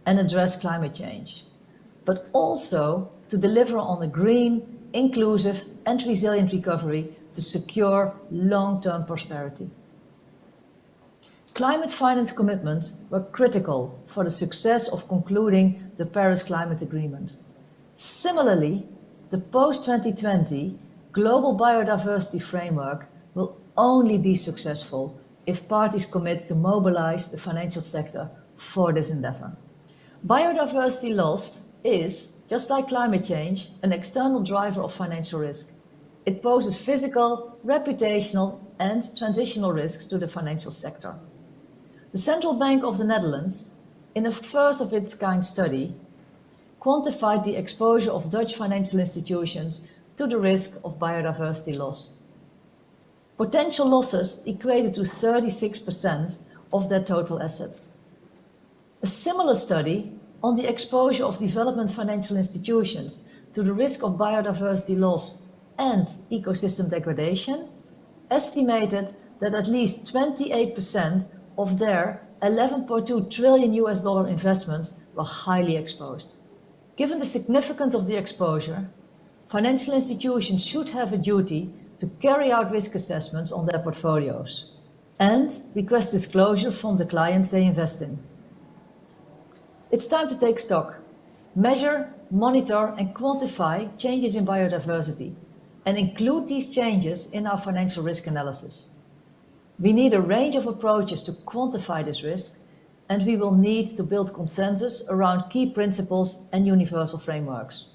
and address climate change, but also to deliver on a green, inclusive and resilient recovery to secure long-term prosperity. Climate finance commitments were critical for the success of concluding the Paris Climate Agreement. Similarly, the post-2020 Global Biodiversity Framework will only be successful if parties commit to mobilize the financial sector for this endeavor. Biodiversity loss is, just like climate change, an external driver of financial risk. It poses physical, reputational, and transitional risks to the financial sector. The Central Bank of the Netherlands, in a first-of-its-kind study, quantified the exposure of Dutch financial institutions to the risk of biodiversity loss. Potential losses equated to 36% of their total assets. A similar study on the exposure of development financial institutions to the risk of biodiversity loss and ecosystem degradation, estimated that at least 28% of their $11.2 trillion investments were highly exposed. Given the significance of the exposure, financial institutions should have a duty to carry out risk assessments on their portfolios and request disclosure from the clients they invest in. It's time to take stock, measure, monitor and quantify changes in biodiversity and include these changes in our financial risk analysis. We need a range of approaches to quantify this risk, and we will need to build consensus around key principles and universal frameworks.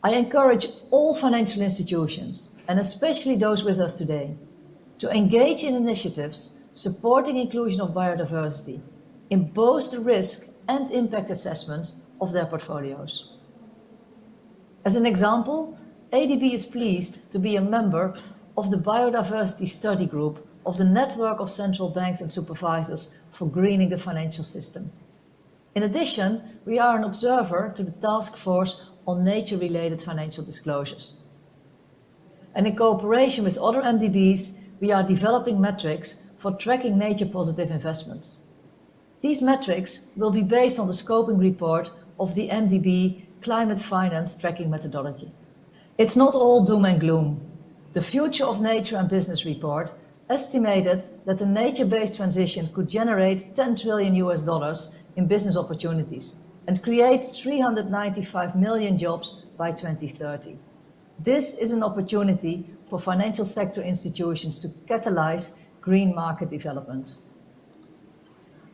I encourage all financial institutions, and especially those with us today, to engage in initiatives supporting inclusion of biodiversity in both the risk and impact assessments of their portfolios. As an example, ADB is pleased to be a member of the Biodiversity Study Group of the Network of Central Banks and Supervisors for Greening the Financial System. In addition, we are an observer to the Task Force on Nature-related Financial Disclosures. And in cooperation with other MDBs, we are developing metrics for tracking nature-positive investments. These metrics will be based on the scoping report of the MDB Climate Finance Tracking Methodology. It's not all doom and gloom. The Future of Nature and Business report estimated that the nature-based transition could generate $10 trillion in business opportunities and create 395 million jobs by 2030. This is an opportunity for financial sector institutions to catalyze green market development.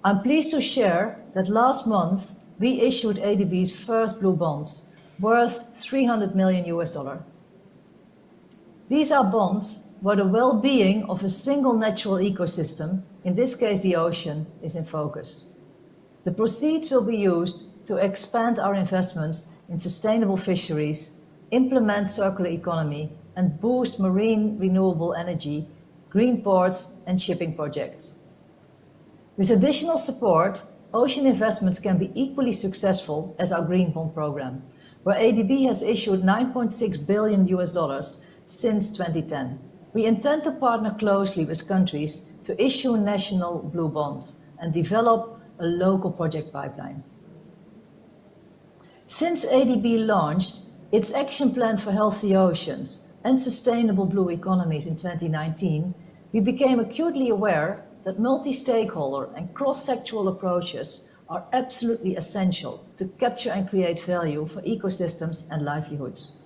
I'm pleased to share that last month we issued ADB's first blue bonds worth $300 million. These are bonds where the well-being of a single natural ecosystem, in this case the ocean, is in focus. The proceeds will be used to expand our investments in sustainable fisheries, implement circular economy, and boost marine renewable energy, green ports, and shipping projects. With additional support, ocean investments can be equally successful as our green bond program, where ADB has issued $9.6 billion since 2010. We intend to partner closely with countries to issue national blue bonds and develop a local project pipeline. Since ADB launched its Action Plan for Healthy Oceans and Sustainable Blue Economies in 2019, we became acutely aware that multi-stakeholder and cross-sectoral approaches are absolutely essential to capture and create value for ecosystems and livelihoods.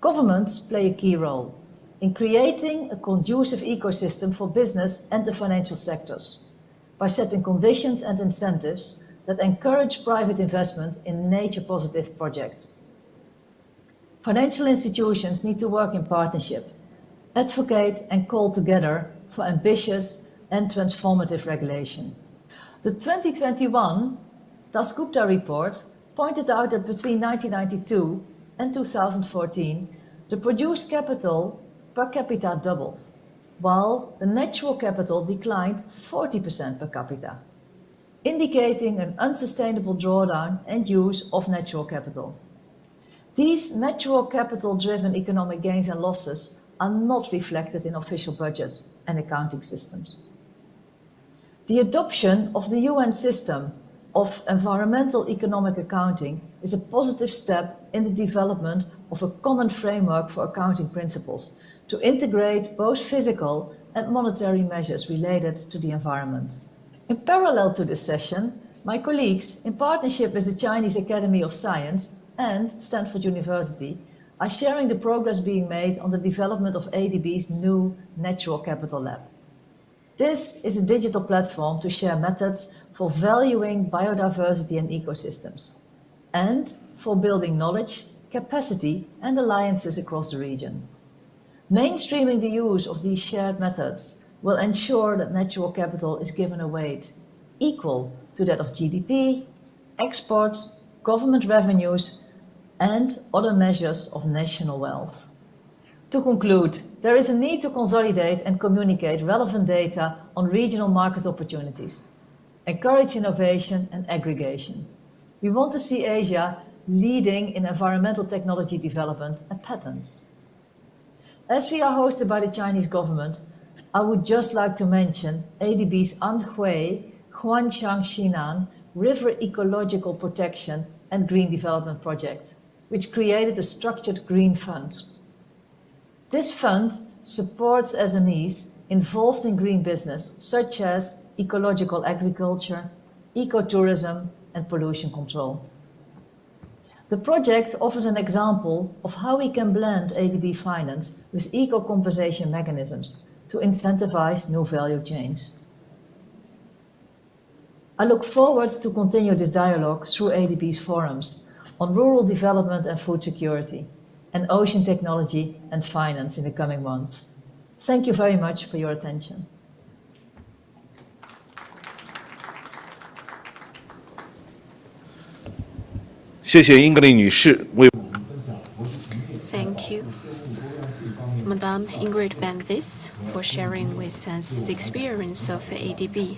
Governments play a key role in creating a conducive ecosystem for business and the financial sectors by setting conditions and incentives that encourage private investment in nature-positive projects. Financial institutions need to work in partnership, advocate and call together for ambitious and transformative regulation. The 2021 Dasgupta report pointed out that between 1992 and 2014, the produced capital per capita doubled, while the natural capital declined 40% per capita, indicating an unsustainable drawdown and use of natural capital. These natural capital-driven economic gains and losses are not reflected in official budgets and accounting systems. The adoption of the UN system of environmental economic accounting is a positive step in the development of a common framework for accounting principles to integrate both physical and monetary measures related to the environment. In parallel to this session, my colleagues, in partnership with the Chinese Academy of Science and Stanford University, are sharing the progress being made on the development of ADB's new Natural Capital Lab. This is a digital platform to share methods for valuing biodiversity and ecosystems, and for building knowledge, capacity, and alliances across the region. Mainstreaming the use of these shared methods will ensure that natural capital is given a weight equal to that of GDP, exports, government revenues, and other measures of national wealth. To conclude, there is a need to consolidate and communicate relevant data on regional market opportunities, encourage innovation and aggregation. We want to see Asia leading in environmental technology development and patents. As we are hosted by the Chinese government, I would just like to mention ADB's Anhui Huangshan Xinan River Ecological Protection and Green Development Project, which created a structured green fund. This fund supports SMEs involved in green business, such as ecological agriculture, ecotourism, and pollution control. The project offers an example of how we can blend ADB finance with eco-compensation mechanisms to incentivize new value chains. I look forward to continue this dialogue through ADB's forums on rural development and food security, and ocean technology and finance in the coming months. Thank you very much for your attention. Thank you, Madame Ingrid Van Vis, for sharing with us the experience of ADB.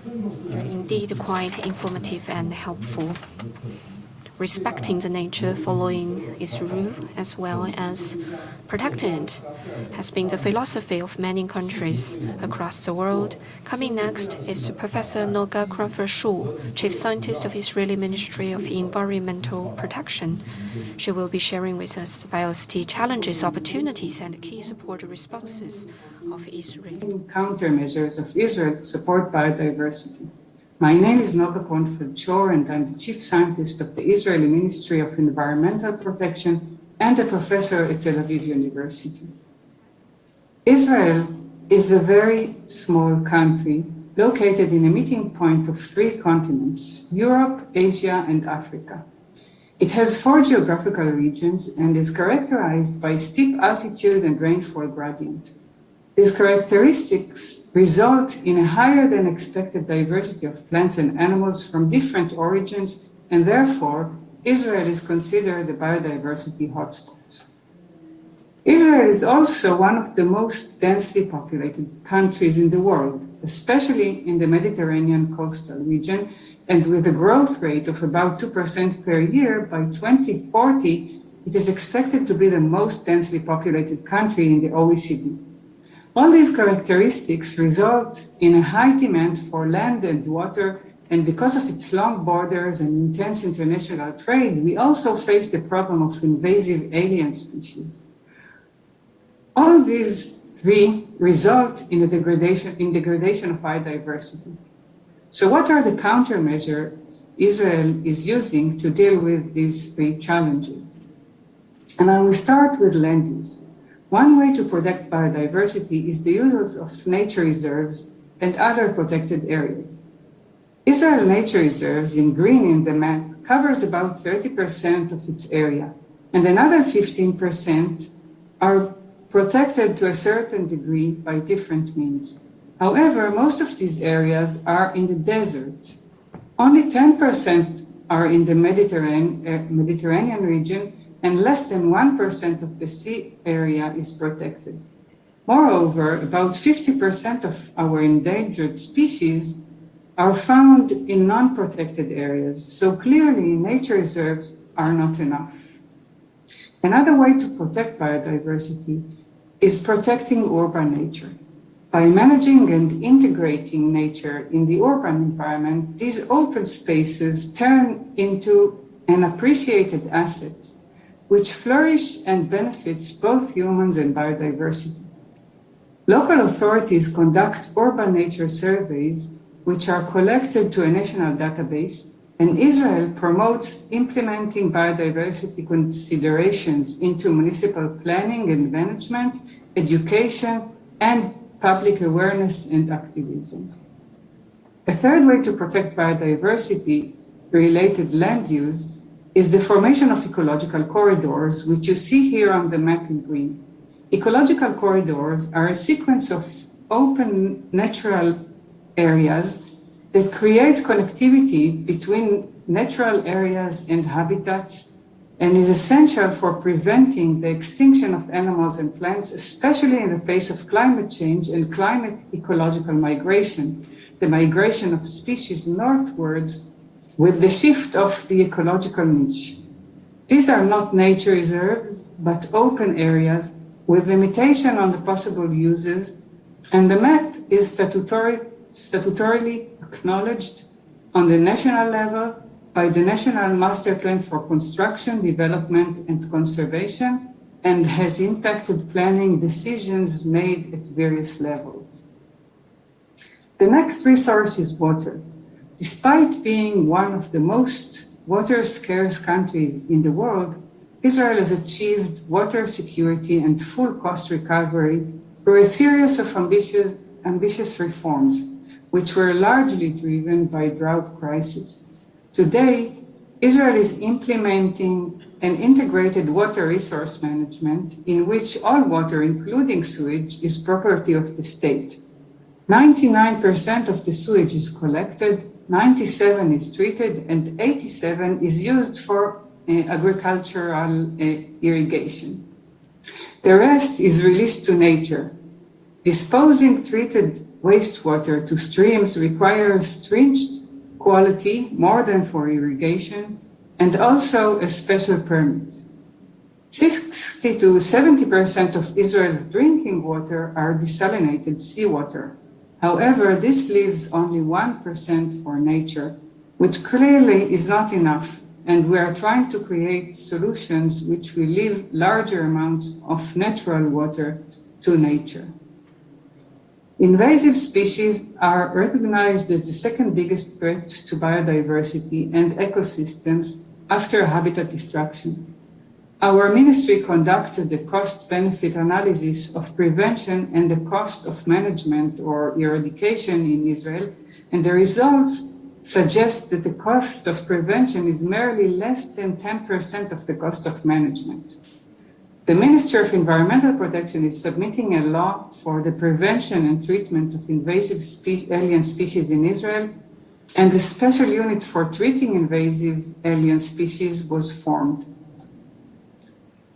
They're indeed quite informative and helpful. Respecting the nature, following its rule, as well as protecting it, has been the philosophy of many countries across the world. Coming next is Professor Noga Kranfer-Shu, Chief Scientist of Israeli Ministry of Environmental Protection. She will be sharing with us biodiversity challenges, opportunities, and key support responses of Israel. Countermeasures of Israel to support biodiversity. My name is Noga Kranfer-Shu, and I'm the Chief Scientist of the Israeli Ministry of Environmental Protection and a professor at Tel Aviv University. Israel is a very small country located in a meeting point of 3 continents, Europe, Asia, and Africa. It has 4 geographical regions and is characterized by steep altitude and rainfall gradient. These characteristics result in a higher than expected diversity of plants and animals from different origins, and therefore Israel is considered a biodiversity hotspot. Israel is also one of the most densely populated countries in the world, especially in the Mediterranean coastal region, and with a growth rate of about 2% per year by 2040, it is expected to be the most densely populated country in the OECD. All these characteristics result in a high demand for land and water, and because of its long borders and intense international trade, we also face the problem of invasive alien species. All these 3 result in a degradation of biodiversity. So what are the countermeasures Israel is using to deal with these 3 challenges? And I will start with land use. One way to protect biodiversity is the use of nature reserves and other protected areas. Israel Nature Reserves, in green in the map, covers about 30% of its area, and another 15% are protected to a certain degree by different means. However, most of these areas are in the desert. Only 10% are in the Mediterranean region, and less than 1% of the sea area is protected. Moreover, about 50% of our endangered species are found in non-protected areas, so clearly nature reserves are not enough. Another way to protect biodiversity is protecting urban nature. By managing and integrating nature in the urban environment, these open spaces turn into an appreciated asset which flourish and benefits both humans and biodiversity. Local authorities conduct urban nature surveys, which are collected to a national database, and Israel promotes implementing biodiversity considerations into municipal planning and management, education, and public awareness and activism. A third way to protect biodiversity-related land use is the formation of ecological corridors, which you see here on the map in green. Ecological corridors are a sequence of open natural areas that create connectivity between natural areas and habitats, and is essential for preventing the extinction of animals and plants, especially in the face of climate change and climate ecological migration. the migration of species northwards with the shift of the ecological niche. These are not nature reserves, but open areas with limitation on the possible uses, and the map is statutorily acknowledged on the national level by the National Master Plan for Construction, Development and Conservation, and has impacted planning decisions made at various levels. The next resource is water. Despite being one of the most water-scarce countries in the world, Israel has achieved water security and full cost recovery through a series of ambitious reforms, which were largely driven by drought crisis. Today, Israel is implementing an integrated water resource management in which all water, including sewage, is property of the state. 99% of the sewage is collected, 97% is treated, and 87% is used for agricultural irrigation. The rest is released to nature. Disposing treated wastewater to streams requires stringent quality more than for irrigation, and also a special permit. 60 to 70% of Israel's drinking water are desalinated seawater. However, this leaves only 1% for nature, which clearly is not enough, and we are trying to create solutions which will leave larger amounts of natural water to nature. Invasive species are recognized as the second biggest threat to biodiversity and ecosystems after habitat destruction. Our ministry conducted a cost-benefit analysis of prevention and the cost of management or eradication in Israel, and the results suggest that the cost of prevention is merely less than 10% of the cost of management. The Ministry of Environmental Protection is submitting a law for the prevention and treatment of invasive alien species in Israel, and a special unit for treating invasive alien species was formed.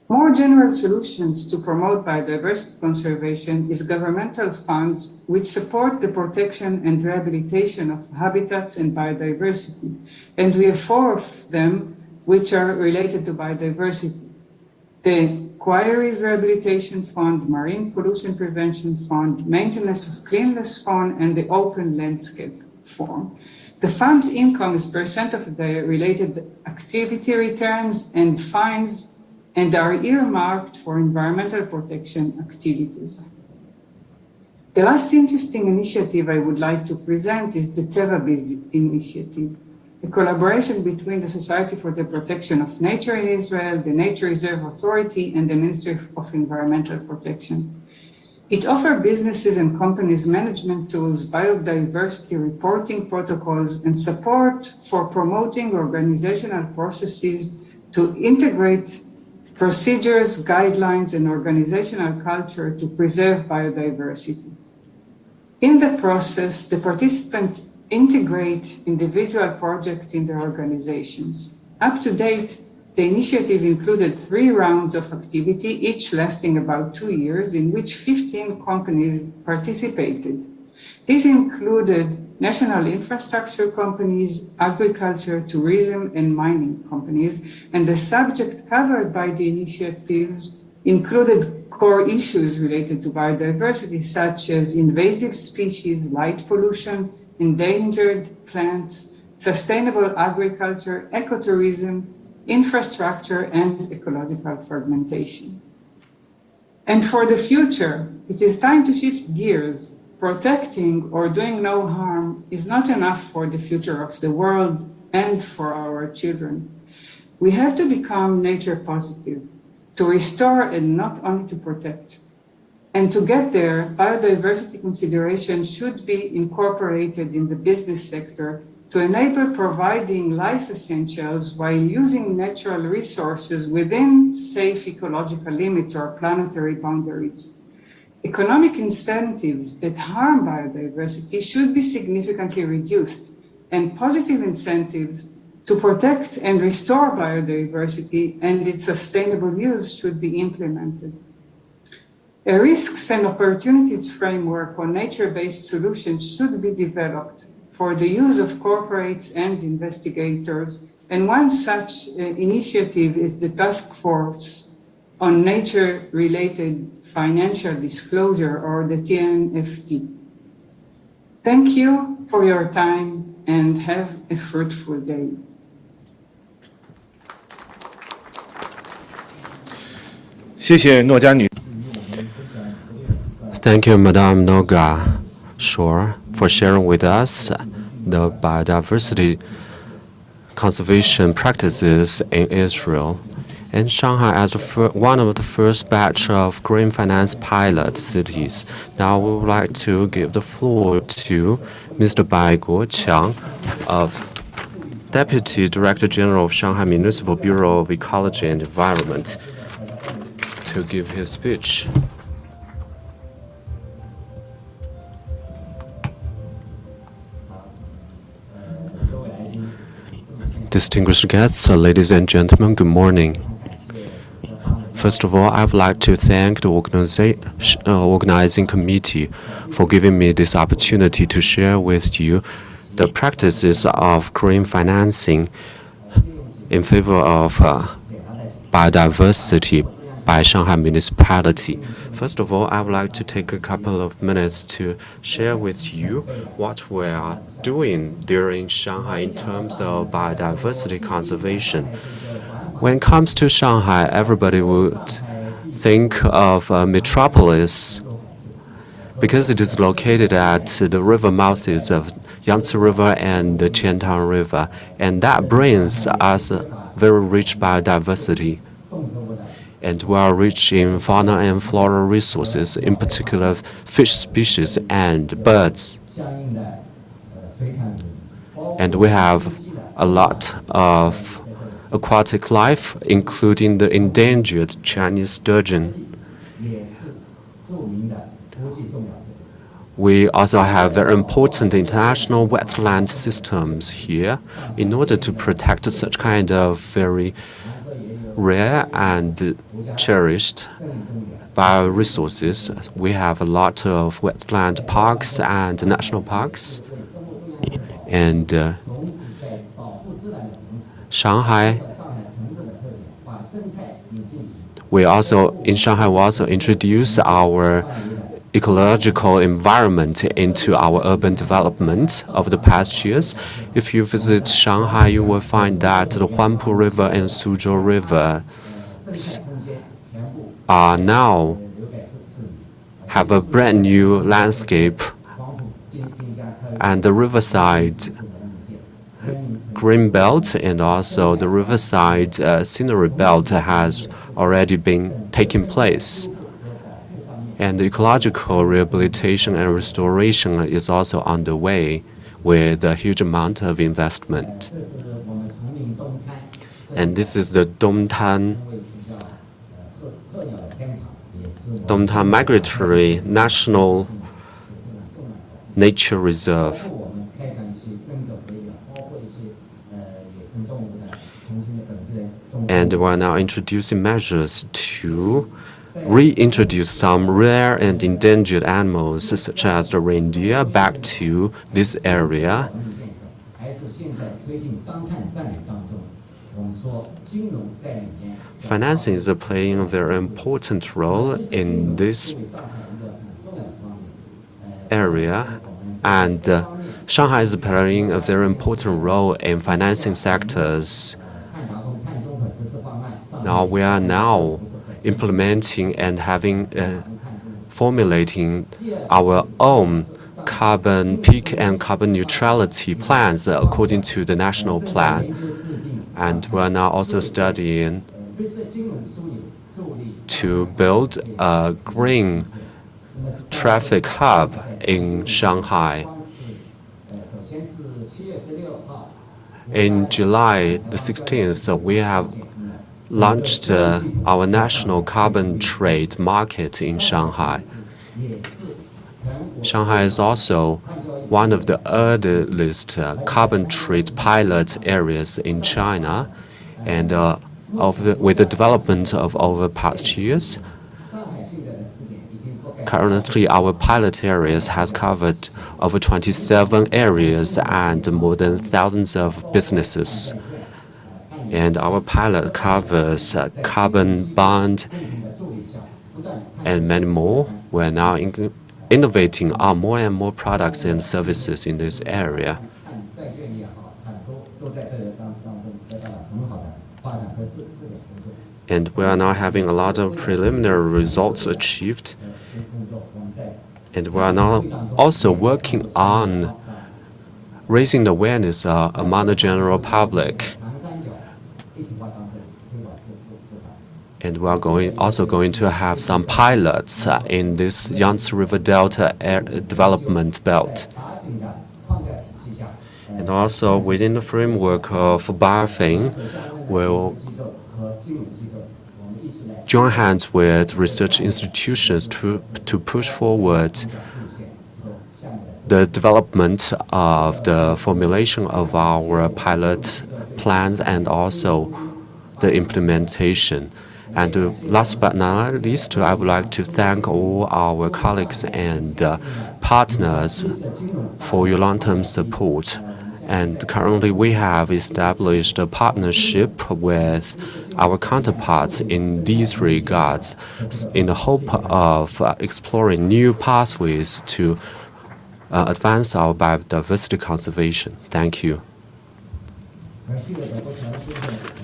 More general solutions to promote biodiversity conservation is governmental funds which support the protection and rehabilitation of habitats and biodiversity, and we have 4 of them which are related to biodiversity. The Quarries Rehabilitation Fund, Marine Pollution Prevention Fund, Maintenance of Cleanless Fauna, and the Open Landscape Fund. The fund's income is % of the related activity returns and fines, and are earmarked for environmental protection activities. The last interesting initiative I would like to present is the Teva Biz initiative, a collaboration between the Society for the Protection of Nature in Israel, the Nature Reserve Authority, and the Ministry of Environmental Protection. It offers businesses and companies management tools, biodiversity reporting protocols, and support for promoting organizational processes to integrate procedures, guidelines, and organizational culture to preserve biodiversity. In the process, the participants integrate individual projects in their organizations. Up to date, the initiative included 3 rounds of activity, each lasting about 2 years, in which 15 companies participated. These included national infrastructure companies, agriculture, tourism, and mining companies, and the subject covered by the initiatives included core issues related to biodiversity, such as invasive species, light pollution, endangered plants, sustainable agriculture, ecotourism, infrastructure, and ecological fragmentation. And for the future, it is time to shift gears. Protecting or doing no harm is not enough for the future of the world and for our children. We have to become nature positive, to restore and not only to protect. And to get there, biodiversity considerations should be incorporated in the business sector to enable providing life essentials while using natural resources within safe ecological limits or planetary boundaries. Economic incentives that harm biodiversity should be significantly reduced, and positive incentives to protect and restore biodiversity and its sustainable use should be implemented. A risks and opportunities framework on nature-based solutions should be developed for the use of corporates and investigators, and one such initiative is the Task Force on Nature-Related Financial Disclosure, or the TNFD. Thank you for your time and have a fruitful day. Thank you, Madame Noga Shore, for sharing with us the biodiversity conservation practices in Israel. And Shanghai as one of the first batch of green finance pilot cities. Now we would like to give the floor to Mr. Bai Guoqiang, Deputy Director General of Shanghai Municipal Bureau of Ecology and Environment, to give his speech. Distinguished guests, ladies and gentlemen, good morning. First of all, I would like to thank the organizing committee for giving me this opportunity to share with you the practices of green financing in favor of biodiversity by Shanghai Municipality. First of all, I would like to take a couple of minutes to share with you what we are doing during Shanghai in terms of biodiversity conservation. When it comes to Shanghai, everybody would think of a metropolis because it is located at the river mouths of Yangtze River and the Qiantang River, and that brings us very rich biodiversity. And we are rich in fauna and flora resources, in particular fish species and birds. And we have a lot of aquatic life, including the endangered Chinese sturgeon. We also have very important international wetland systems here in order to protect such kind of very rare and cherished bioresources. We have a lot of wetland parks and national parks. And Shanghai, we also introduce our ecological environment into our urban development over the past years. If you visit Shanghai, you will find that the Huangpu River and Suzhou River are now have a brand new landscape, and the riverside green belt and also the riverside scenery belt has already been taking place. And the ecological rehabilitation and restoration is also underway with a huge amount of investment. And this is the Dongtan Migratory National Nature Reserve. And we are now introducing measures to reintroduce some rare and endangered animals, such as the reindeer, back to this area. Financing is playing a very important role in this area, and Shanghai is playing a very important role in financing sectors. Now we are implementing and formulating our own carbon peak and carbon neutrality plans according to the national plan. And we are now also studying to build a green traffic hub in Shanghai. In July the 16th, we have launched our national carbon trade market in Shanghai. Shanghai is also one of the earliest carbon trade pilot areas in China, and with the development of over past years, Currently, our pilot areas has covered over 27 areas and more than thousands of businesses. And our pilot covers carbon bond and many more. We're now innovating on more and more products and services in this area. And we are now having a lot of preliminary results achieved. And we are now also working on raising the awareness among the general public. And we are also going to have some pilots in this Yangtze River Delta development belt. And also within the framework of BioFin, we'll join hands with research institutions to push forward the development of the formulation of our pilot plans and also the implementation. And last but not least, I would like to thank all our colleagues and partners for your long-term support. And currently, we have established a partnership with our counterparts in these regards in the hope of exploring new pathways to advance our biodiversity conservation. Thank you.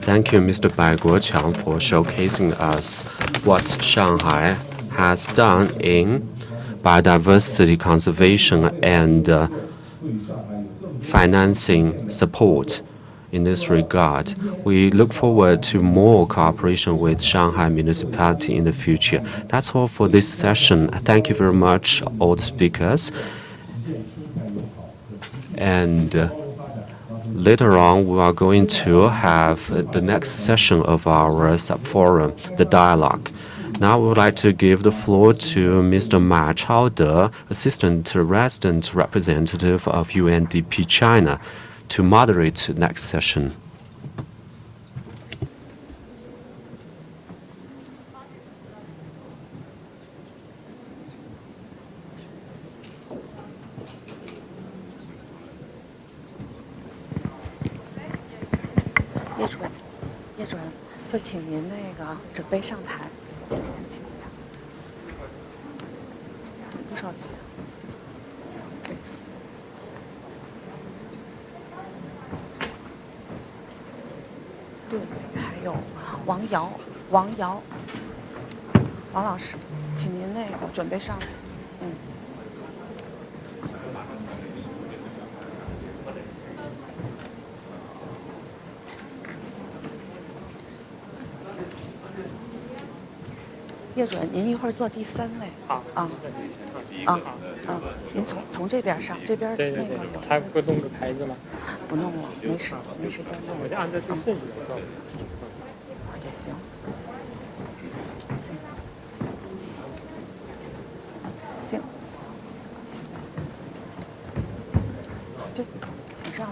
Thank you, Mr. Bai Guoqiang, for showcasing us what Shanghai has done in biodiversity conservation and financing support. In this regard, we look forward to more cooperation with Shanghai municipality in the future. That's all for this session. Thank you very much, all the speakers. And later on, we are going to have the next session of our subforum, the dialogue. Now, we would like to give the floor to Mr. Ma Chaode, Assistant Resident Representative of UNDP China, to moderate the next session.叶准，您一会儿坐第3位。您从这边上，这边那个。他不弄个牌子吗？不弄了，没事，没时间弄。我就按照这顺序来做。也行。行。就请上，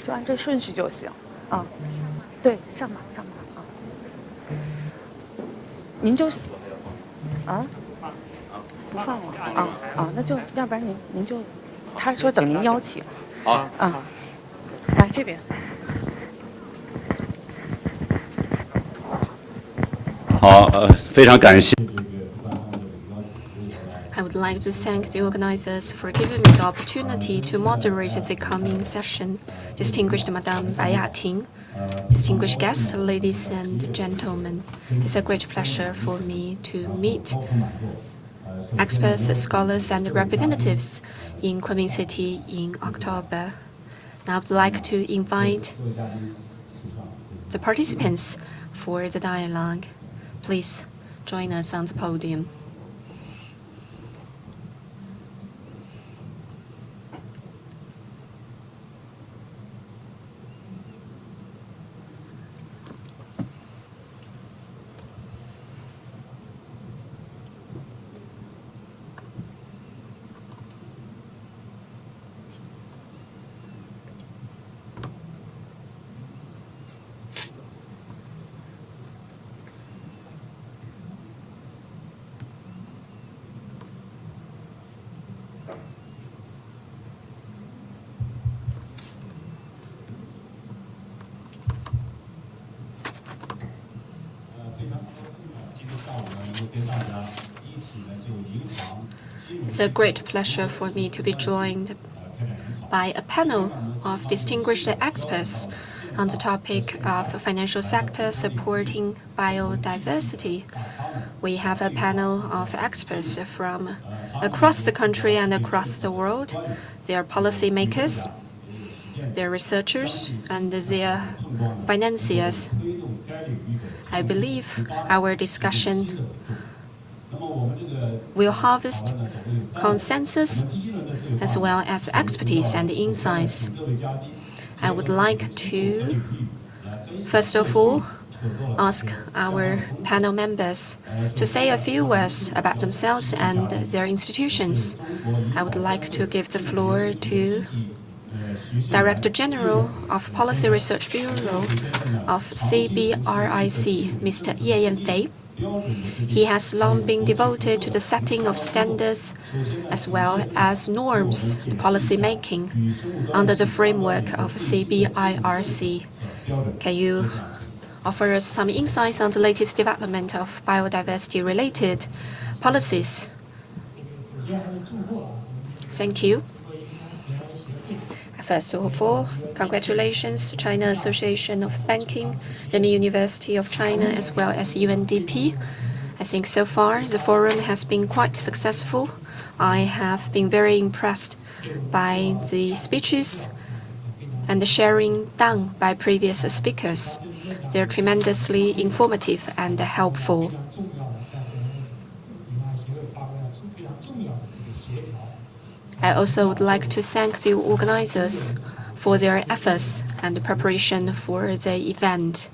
就按这顺序就行。对，上吧，上吧。您就不放了那就要不然您就他说等您邀请来这边。好，非常感谢。I would like to thank the organizers for giving me the opportunity to moderate the coming session. Distinguished Madame Bai Yating, distinguished guests, ladies and gentlemen, it's a great pleasure for me to meet experts, scholars, and representatives in Kunming City in October. Now I would like to invite the participants for the dialogue. Please join us on the podium. It's a great pleasure for me to be joined by a panel of distinguished experts on the topic of financial sector supporting biodiversity. We have a panel of experts from across the country and across the world. They are policymakers, they are researchers, and they are financiers. I believe our discussion will harvest consensus as well as expertise and insights. I would like to, first of all, ask our panel members to say a few words about themselves and their institutions. I would like to give the floor to Director General of Policy Research Bureau of CBRIC, Mr. Ye Yanfei. He has long been devoted to the setting of standards as well as norms policy making under the framework of CBIRC. Can you offer us some insights on the latest development of biodiversity-related policies? Thank you. First of all, congratulations to China Association of Banking, Renmin University of China, as well as UNDP. I think so far the forum has been quite successful. I have been very impressed by the speeches and the sharing done by previous speakers. They're tremendously informative and helpful. I also would like to thank the organizers for their efforts and preparation for the event.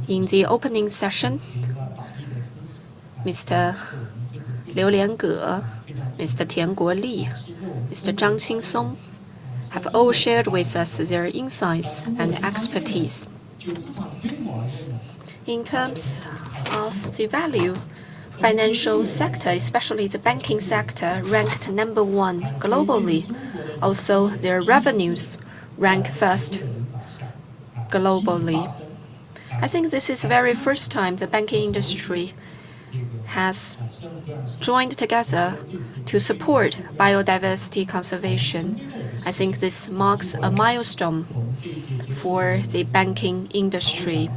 In the opening session, Mr. Liu Liange, Mr. Tian Guoli, Mr. Zhang Qingsong have all shared with us their insights and expertise. In terms of the value, financial sector, especially the banking sector, ranked #1 globally. Also, their revenues rank first globally. I think this is the very first time the banking industry has joined together to support biodiversity conservation. I think this marks a milestone for the banking industry.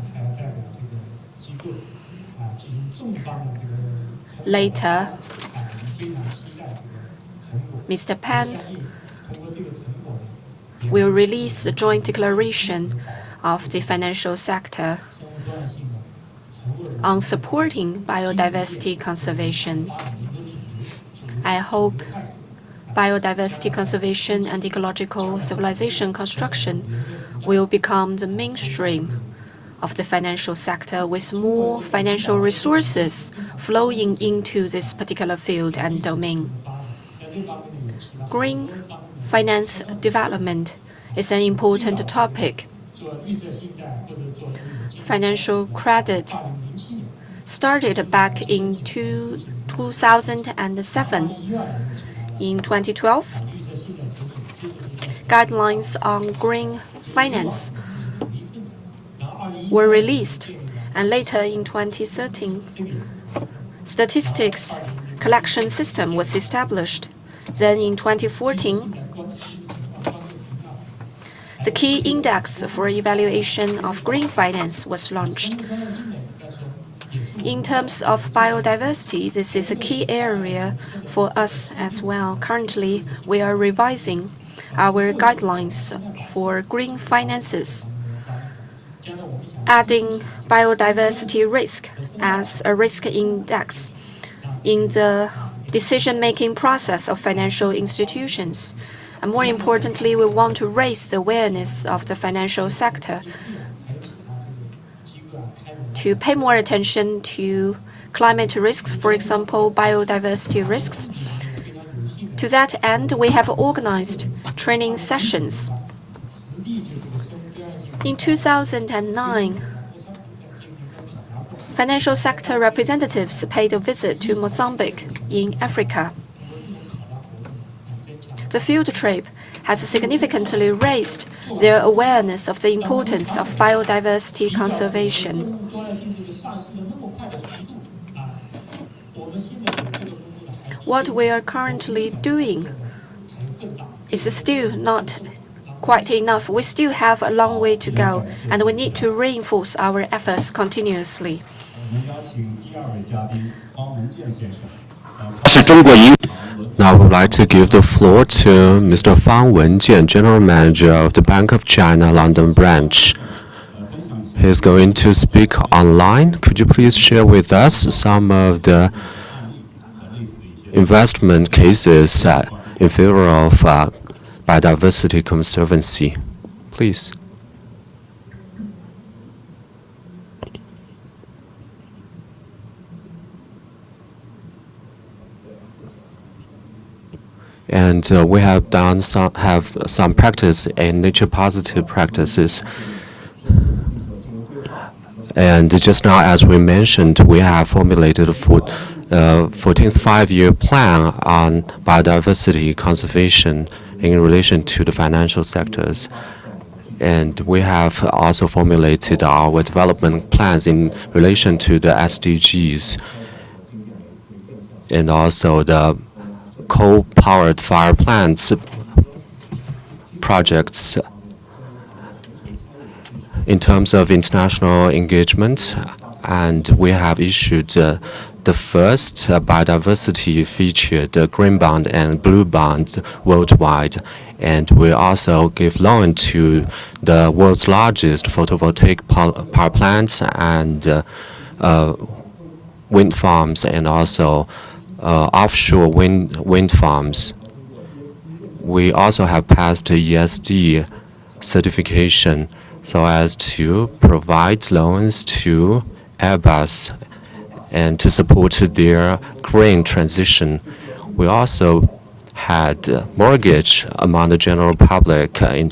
Later, Mr. Pan will release a joint declaration of the financial sector on supporting biodiversity conservation. I hope biodiversity conservation and ecological civilization construction will become the mainstream of the financial sector, with more financial resources flowing into this particular field and domain. Green finance development is an important topic. Financial credit started back in 2007. In 2012, guidelines on green finance were released, and later in 2013, statistics collection system was established. Then in 2014, the key index for evaluation of green finance was launched. In terms of biodiversity, this is a key area for us as well. Currently, we are revising our guidelines for green finances, adding biodiversity risk as a risk index in the decision-making process of financial institutions. And more importantly, we want to raise the awareness of the financial sector to pay more attention to climate risks, for example, biodiversity risks. To that end, we have organized training sessions. In 2009, financial sector representatives paid a visit to Mozambique in Africa. The field trip has significantly raised their awareness of the importance of biodiversity conservation. what we are currently doing is still not quite enough. We still have a long way to go, and we need to reinforce our efforts continuously. Now I would like to give the floor to Mr. Fang Wenjian, General Manager of the Bank of China London branch. He is going to speak online. Could you please share with us some of the investment cases in favor of Biodiversity Conservancy? Please. And we have done some practice in nature positive practices. And just now, as we mentioned, we have formulated a 14th five-year plan on biodiversity conservation in relation to the financial sectors. And we have also formulated our development plans in relation to the SDGs and also the coal-powered fire plants projects. In terms of international engagement, and we have issued the first biodiversity featured green bond and blue bond worldwide, and we also give loan to the world's largest photovoltaic power plants and wind farms, and also offshore wind farms. We also have passed ESD certification so as to provide loans to Airbus and to support their green transition. We also had mortgage among the general public in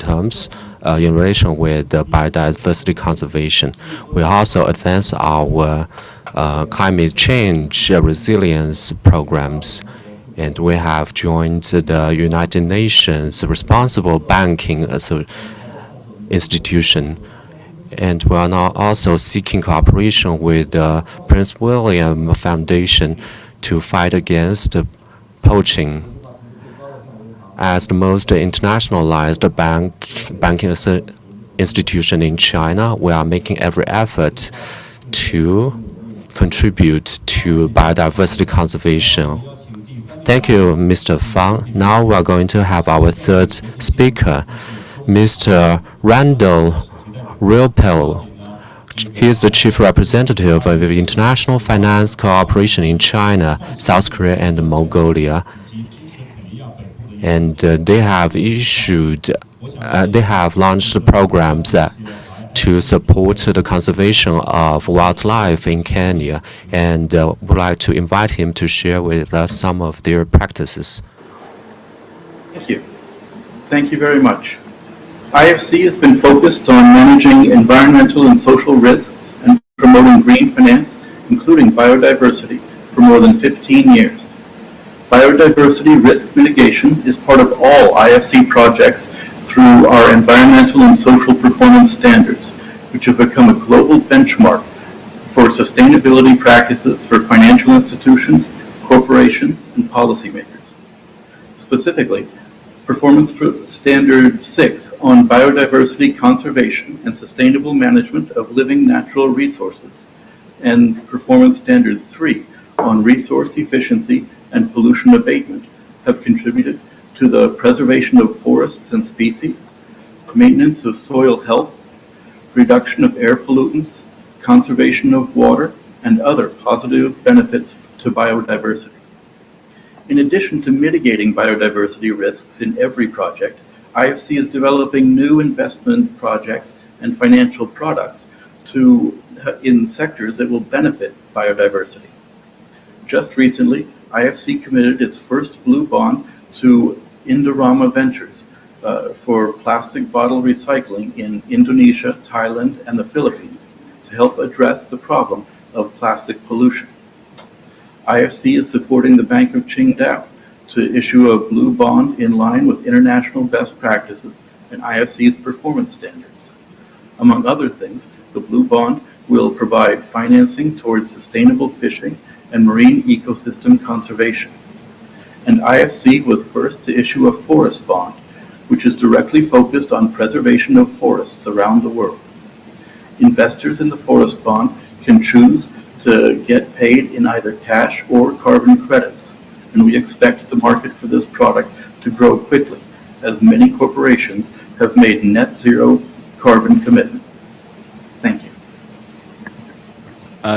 relation with the biodiversity conservation. We also advance our climate change resilience programs, and we have joined the United Nations Responsible Banking Institution. And we are now also seeking cooperation with the Prince William Foundation to fight against poaching. As the most internationalized banking institution in China, we are making every effort to contribute to biodiversity conservation. Thank you, Mr. Fang. Now we are going to have our third speaker, Mr. Randall Riopel. He is the Chief Representative of International Finance Cooperation in China, South Korea, and Mongolia. And they have launched programs to support the conservation of wildlife in Kenya, and would like to invite him to share with us some of their practices. Thank you. Thank you very much. IFC has been focused on managing environmental and social risks and promoting green finance, including biodiversity, for more than 15 years. Biodiversity risk mitigation is part of all IFC projects through our environmental and social performance standards, which have become a global benchmark for sustainability practices for financial institutions, corporations, and policymakers. Specifically, Performance Standard 6 on biodiversity conservation and sustainable management of living natural resources, and Performance Standard 3 on resource efficiency and pollution abatement have contributed to the preservation of forests and species, maintenance of soil health, reduction of air pollutants, conservation of water, and other positive benefits to biodiversity. In addition to mitigating biodiversity risks in every project, IFC is developing new investment projects and financial products in sectors that will benefit biodiversity. Just recently, IFC committed its first blue bond to Indorama Ventures for plastic bottle recycling in Indonesia, Thailand, and the Philippines to help address the problem of plastic pollution. IFC is supporting the Bank of Qingdao to issue a blue bond in line with international best practices and IFC's performance standards. Among other things, the blue bond will provide financing towards sustainable fishing and marine ecosystem conservation. and IFC was first to issue a forest bond, which is directly focused on preservation of forests around the world. Investors in the forest bond can choose to get paid in either cash or carbon credits, and we expect the market for this product to grow quickly, as many corporations have made net zero carbon commitment. Thank you.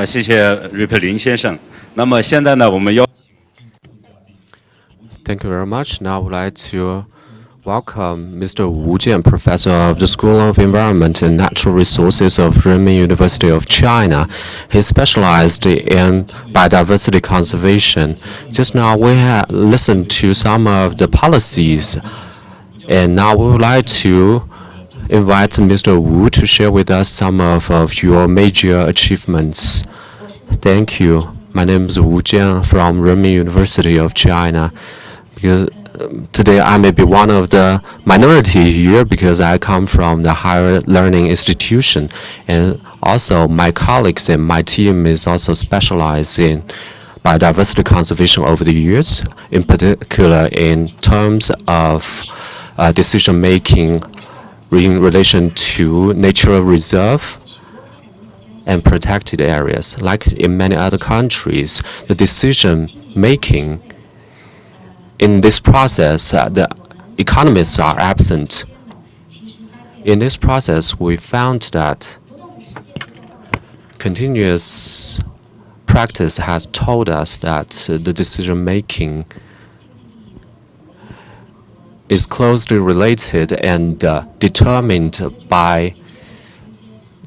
谢谢瑞佩林先生。那么现在呢，我们要 Thank you very much. Now I would like to welcome Mr. Wu Jian, Professor of the School of Environment and Natural Resources of Renmin University of China. He specialized in biodiversity conservation. Just now we have listened to some of the policies, and now we would like to invite Mr. Wu to share with us some of your major achievements. Thank you. My name is Wu Jian from Renmin University of China. Because today I may be one of the minority here because I come from the higher learning institution, and also my colleagues and my team is also specialized in biodiversity conservation over the years, in particular in terms of decision making in relation to natural reserve and protected areas. Like in many other countries, the decision making in this process, the economists are absent. In this process, we found that continuous practice has told us that the decision-making is closely related and determined by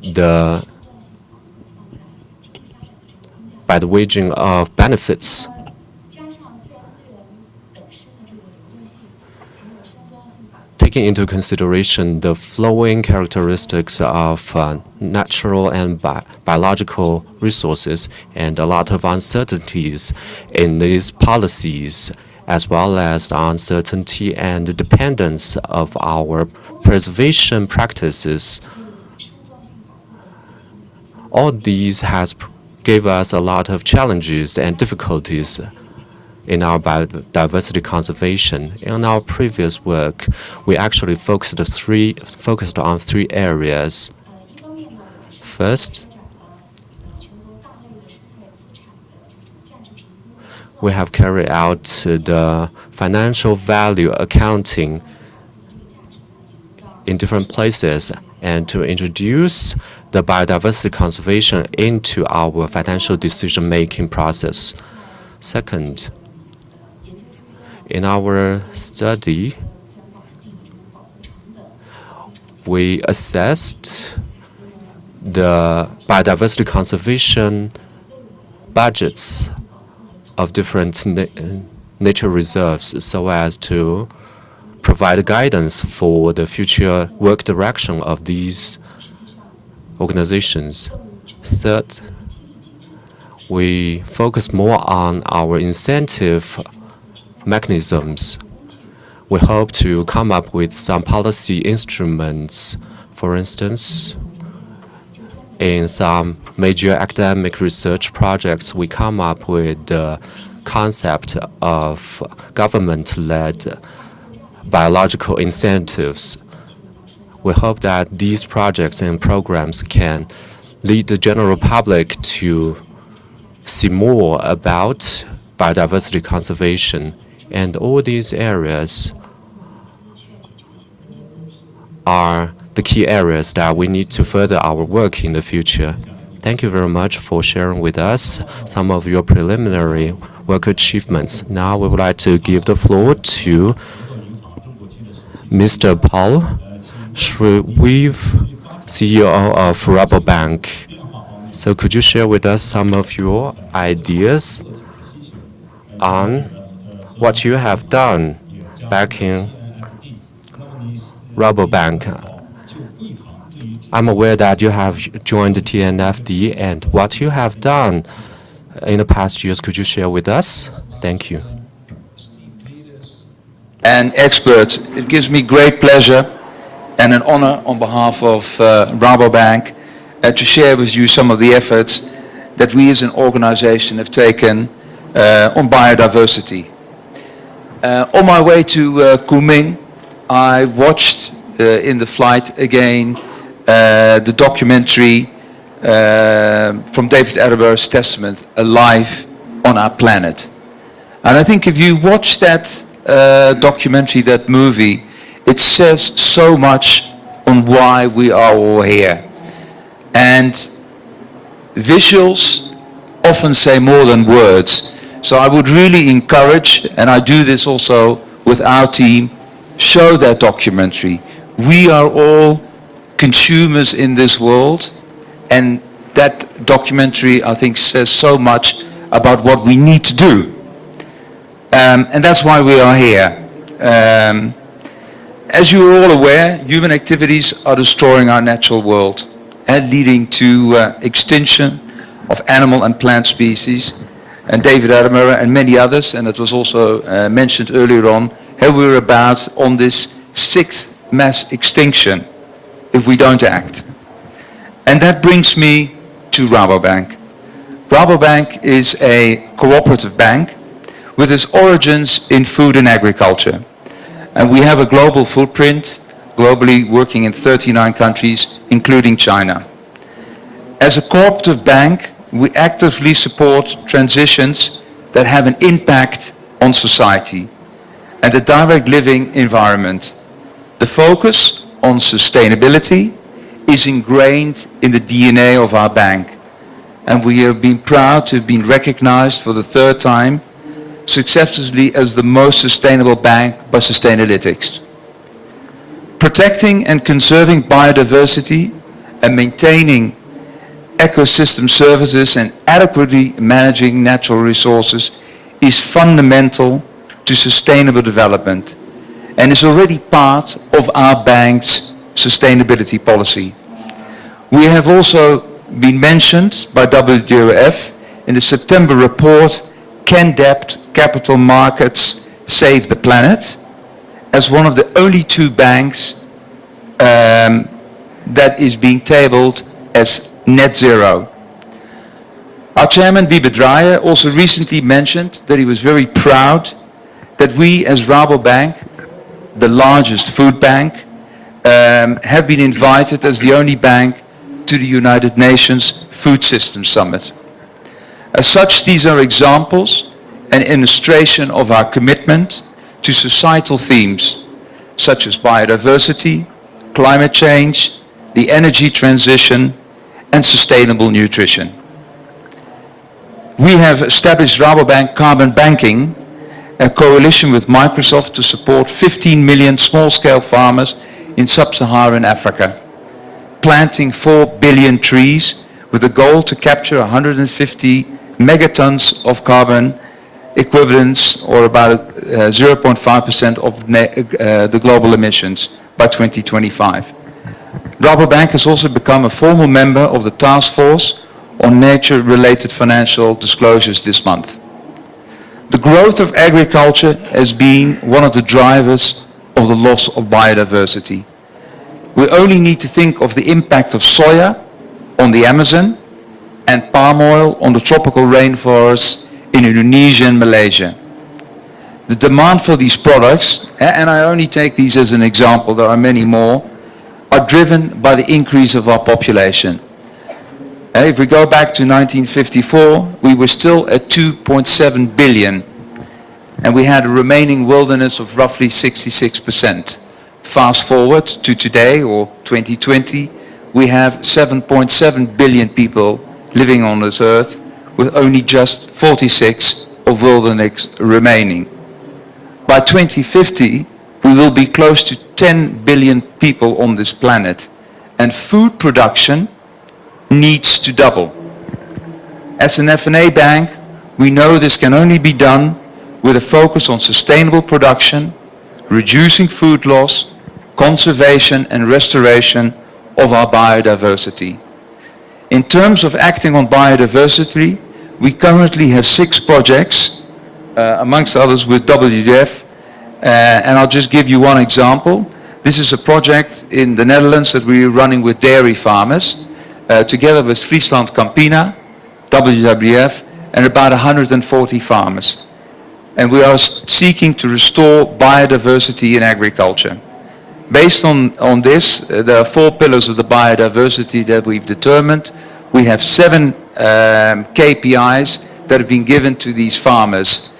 the waging of benefits. Taking into consideration the flowing characteristics of natural and biological resources and a lot of uncertainties in these policies, as well as the uncertainty and the dependence of our preservation practices, all these has gave us a lot of challenges and difficulties in our biodiversity conservation. In our previous work, we actually focused on three areas. First, we have carried out the financial value accounting in different places and to introduce the biodiversity conservation into our financial decision-making process. Second, in our study, we assessed the biodiversity conservation budgets of different nature reserves so as to provide guidance for the future work direction of these organizations. Third, we focus more on our incentive mechanisms. We hope to come up with some policy instruments. For instance, in some major academic research projects, we come up with the concept of government-led biological incentives. We hope that these projects and programs can lead the general public to see more about biodiversity conservation. And all these areas are the key areas that we need to further our work in the future. Thank you very much for sharing with us some of your preliminary work achievements. Now we would like to give the floor to Mr. Paul Shriweave, CEO of Rabobank. So could you share with us some of your ideas on what you have done back in Rabobank? I'm aware that you have joined the TNFD, and what you have done in the past years, could you share with us? Thank you. And experts, it gives me great pleasure and an honor on behalf of Rabobank to share with you some of the efforts that we as an organization have taken on biodiversity. On my way to Kunming, I watched in the flight again the documentary from David Attenborough's Testament, Alive on Our Planet. And I think if you watch that documentary, that movie, it says so much on why we are all here. And visuals often say more than words. So I would really encourage, and I do this also with our team, show that documentary. We are all consumers in this world, and that documentary, I think, says so much about what we need to do. And that's why we are here. As you are all aware, human activities are destroying our natural world and leading to extinction of animal and plant species. And David Attenborough and many others, and it was also mentioned earlier on, how we're about on this 6th mass extinction if we don't act. And that brings me to Rabobank. Rabobank is a cooperative bank with its origins in food and agriculture. And we have a global footprint, globally working in 39 countries, including China. As a cooperative bank, we actively support transitions that have an impact on society and the direct living environment. The focus on sustainability is ingrained in the DNA of our bank, and we have been proud to have been recognized for the 3rd time successfully as the most sustainable bank by Sustainalytics. Protecting and conserving biodiversity and maintaining ecosystem services and adequately managing natural resources is fundamental to sustainable development and is already part of our bank's sustainability policy. We have also been mentioned by WWF in the September report, Can Debt Capital Markets Save the Planet?, as one of the only 2 banks that is being tabled as net zero. Our chairman, Wiebe Dreyer, also recently mentioned that he was very proud that we as Rabobank, the largest food bank, have been invited as the only bank to the United Nations Food System Summit. As such, these are examples and illustration of our commitment to societal themes such as biodiversity, climate change, the energy transition, and sustainable nutrition. We have established Rabobank Carbon Banking, a coalition with Microsoft to support 15 million small-scale farmers in sub-Saharan Africa, planting 4 billion trees with a goal to capture 150 megatons of carbon equivalents, or about 0.5% of the global emissions by 2025. Rabobank has also become a formal member of the Task Force on Nature-related Financial Disclosures this month. The growth of agriculture has been one of the drivers of the loss of biodiversity. We only need to think of the impact of soya on the Amazon and palm oil on the tropical rainforests in Indonesia and Malaysia. The demand for these products, and I only take these as an example, there are many more, are driven by the increase of our population. If we go back to 1954, we were still at 2.7 billion, and we had a remaining wilderness of roughly 66%. Fast forward to today, or 2020, we have 7.7 billion people living on this earth, with only just 46 of wilderness remaining. By 2050, we will be close to 10 billion people on this planet, and food production needs to double. As an F&A bank, we know this can only be done with a focus on sustainable production, reducing food loss, conservation and restoration of our biodiversity. In terms of acting on biodiversity, we currently have 6 projects, amongst others with WWF, and I'll just give you one example. This is a project in the Netherlands that we're running with dairy farmers, together with Friesland Campina, WWF, and about 140 farmers. and we are seeking to restore biodiversity in agriculture. Based on this, there are 4 pillars of the biodiversity that we've determined. We have 7 KPIs that have been given to these farmers.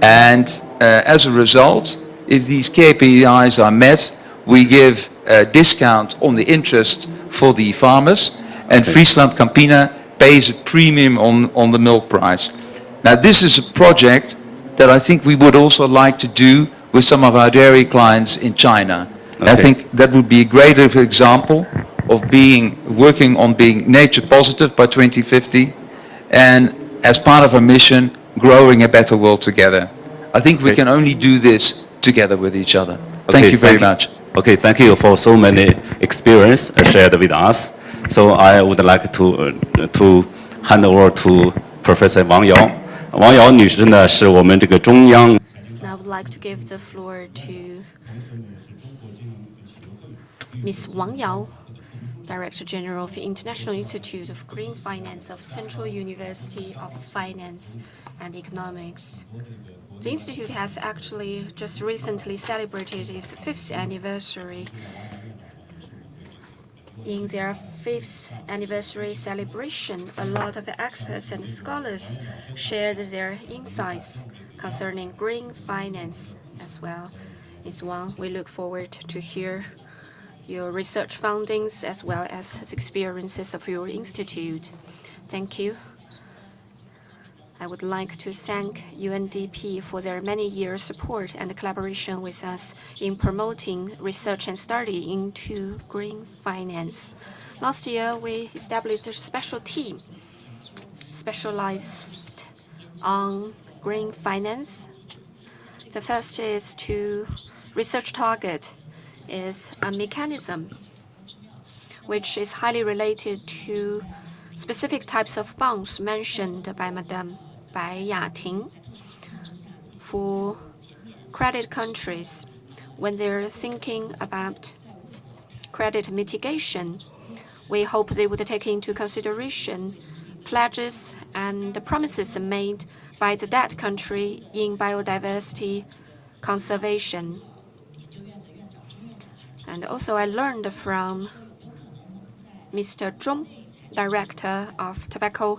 And as a result, if these KPIs are met, we give a discount on the interest for the farmers, and Friesland Campina pays a premium on the milk price. Now, this is a project that I think we would also like to do with some of our dairy clients in China. Okay. I think that would be a great example of working on being nature positive by 2050, and as part of our mission, growing a better world together. I think we can only do this together with each other. Thank you very much. Okay, thank you for so many experience shared with us. So I would like to hand over to Professor Wang Yao. 王瑶女士呢，是我们这个中央。 Now I would like to give the floor to Ms. Wang Yao, Director General of the International Institute of Green Finance of Central University of Finance and Economics. The institute has actually just recently celebrated its 5th anniversary. In their 5th anniversary celebration, a lot of experts and scholars shared their insights concerning green finance as well. Ms. Wang, we look forward to hear your research findings as well as the experiences of your institute. Thank you. I would like to thank UNDP for their many years' support and collaboration with us in promoting research and study into green finance. Last year, we established a special team specialized on green finance. The first is to research target is a mechanism which is highly related to specific types of bonds mentioned by Madame Bai Yating. For credit countries, when they're thinking about credit mitigation, we hope they would take into consideration pledges and promises made by the debt country in biodiversity conservation. And also I learned from Mr. Zhong, Director of Tobacco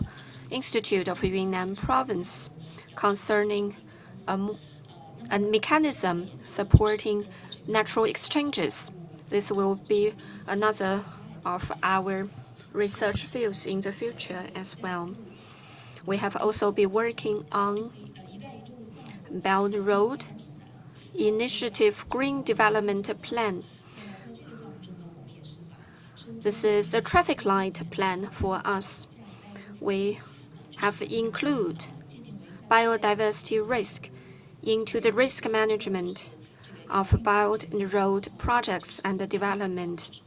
Institute of Yunnan Province, concerning a mechanism supporting natural exchanges. This will be another of our research fields in the future as well. We have also been working on Belt and Road Initiative Green Development Plan. This is a traffic light plan for us. We have included biodiversity risk into the risk management of Belt and Road projects and development.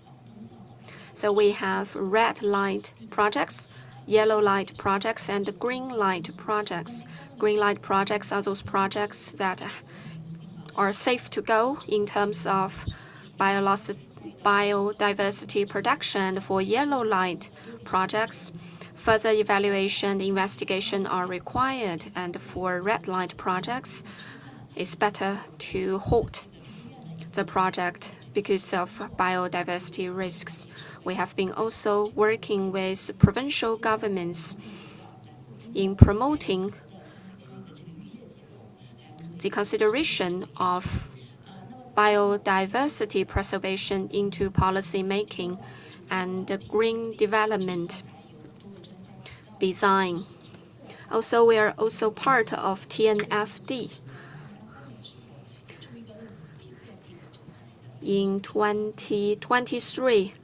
So we have red light projects, yellow light projects, and green light projects. Green light projects are those projects that are safe to go in terms of biodiversity protection. For yellow light projects, further evaluation and investigation are required, and for red light projects, it's better to halt the project because of biodiversity risks. We have been also working with provincial governments in promoting the consideration of biodiversity preservation into policy making and green development design. Also, we are also part of TNFD. In 2023,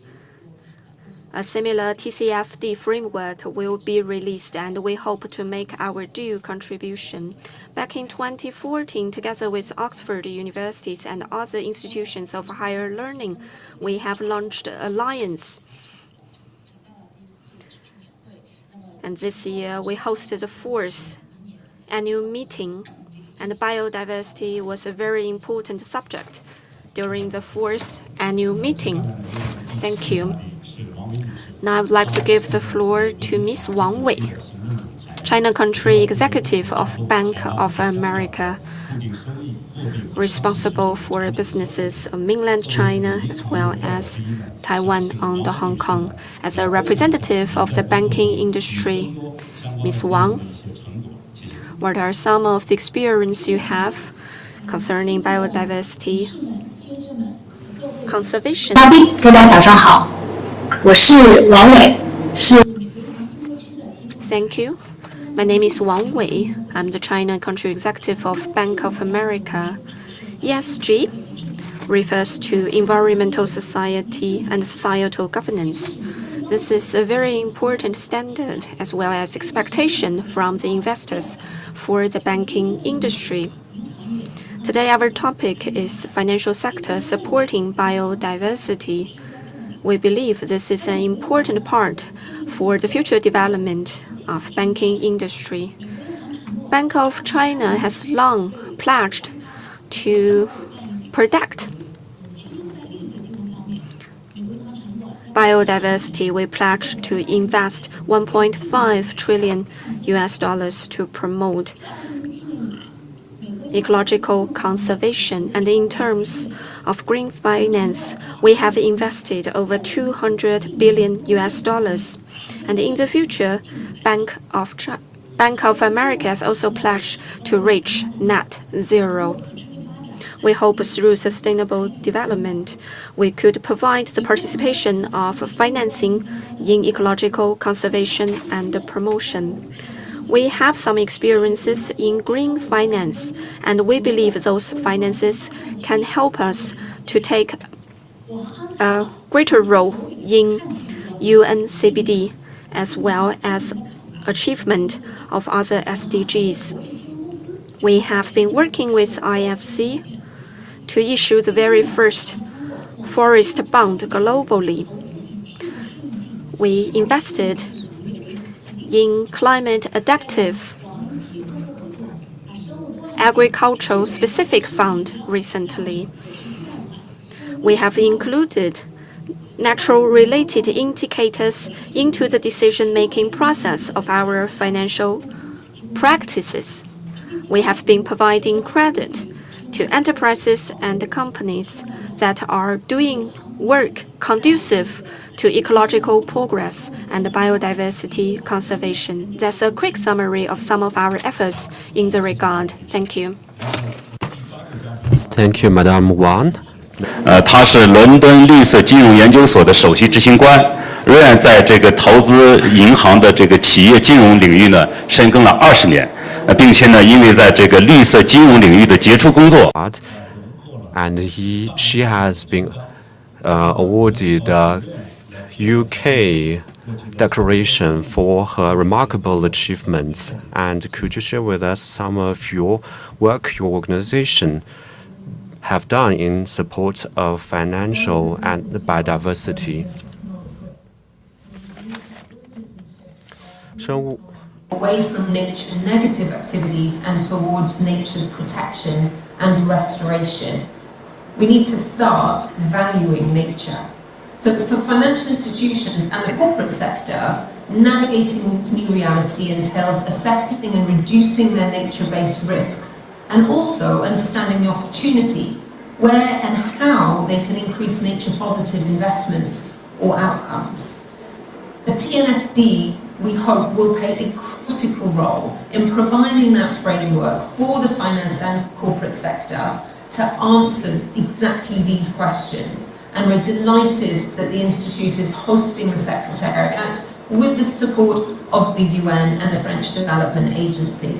a similar TCFD framework will be released, and we hope to make our due contribution. Back in 2014, together with Oxford universities and other institutions of higher learning, we have launched Alliance. And this year, we hosted the 4th annual meeting, and biodiversity was a very important subject during the 4th annual meeting. Thank you. Now I would like to give the floor to Ms. Wang Wei. China Country Executive of Bank of America, responsible for businesses of mainland China as well as Taiwan and Hong Kong. As a representative of the banking industry, Ms. Wang, what are some of the experience you have concerning biodiversity conservation? 嘉宾，大家早上好，我是王伟，是。Thank you. My name is Wang Wei. I'm the China Country Executive of Bank of America. ESG refers to environmental society and societal governance. This is a very important standard as well as expectation from the investors for the banking industry. Today our topic is financial sector supporting biodiversity. We believe this is an important part for the future development of banking industry. Bank of China has long pledged to protect biodiversity. We pledge to invest $1.5 trillion to promote ecological conservation. And in terms of green finance, we have invested over $200 billion. And in the future, Bank of America has also pledged to reach net zero. We hope through sustainable development, we could provide the participation of financing in ecological conservation and promotion. We have some experiences in green finance, and we believe those finances can help us to take a greater role in UN CBD as well as achievement of other SDGs. We have been working with IFC to issue the very first forest bond globally. We invested in climate adaptive agricultural specific fund recently. We have included natural related indicators into the decision-making process of our financial practices. We have been providing credit to enterprises and companies that are doing work conducive to ecological progress and biodiversity conservation. That's a quick summary of some of our efforts in the regard. Thank you. Thank you, Madam Wang. 他是伦敦绿色金融研究所的首席执行官，仍然在这个投资银行的这个企业金融领域呢深耕了20年，并且呢，因为在这个绿色金融领域的杰出工作 ，and she has been awarded the UK declaration for her remarkable achievements. And could you share with us some of your work your organization have done in support of financial and biodiversity? So, away from nature negative activities and towards nature's protection and restoration. We need to start valuing nature. So for financial institutions and the corporate sector, navigating this new reality entails assessing and reducing their nature-based risks, and also understanding the opportunity where and how they can increase nature-positive investments or outcomes. The TNFD, we hope, will play a critical role in providing that framework for the finance and corporate sector to answer exactly these questions. And we're delighted that the Institute is hosting the Secretariat with the support of the UN and the French Development Agency.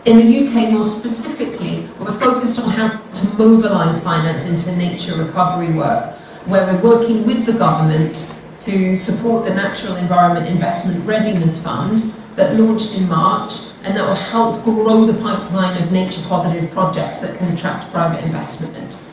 In the UK, more specifically, we're focused on how to mobilise finance into nature recovery work, where we're working with the government to support the Natural Environment Investment Readiness Fund that launched in March, and that will help grow the pipeline of nature-positive projects that can attract private investment.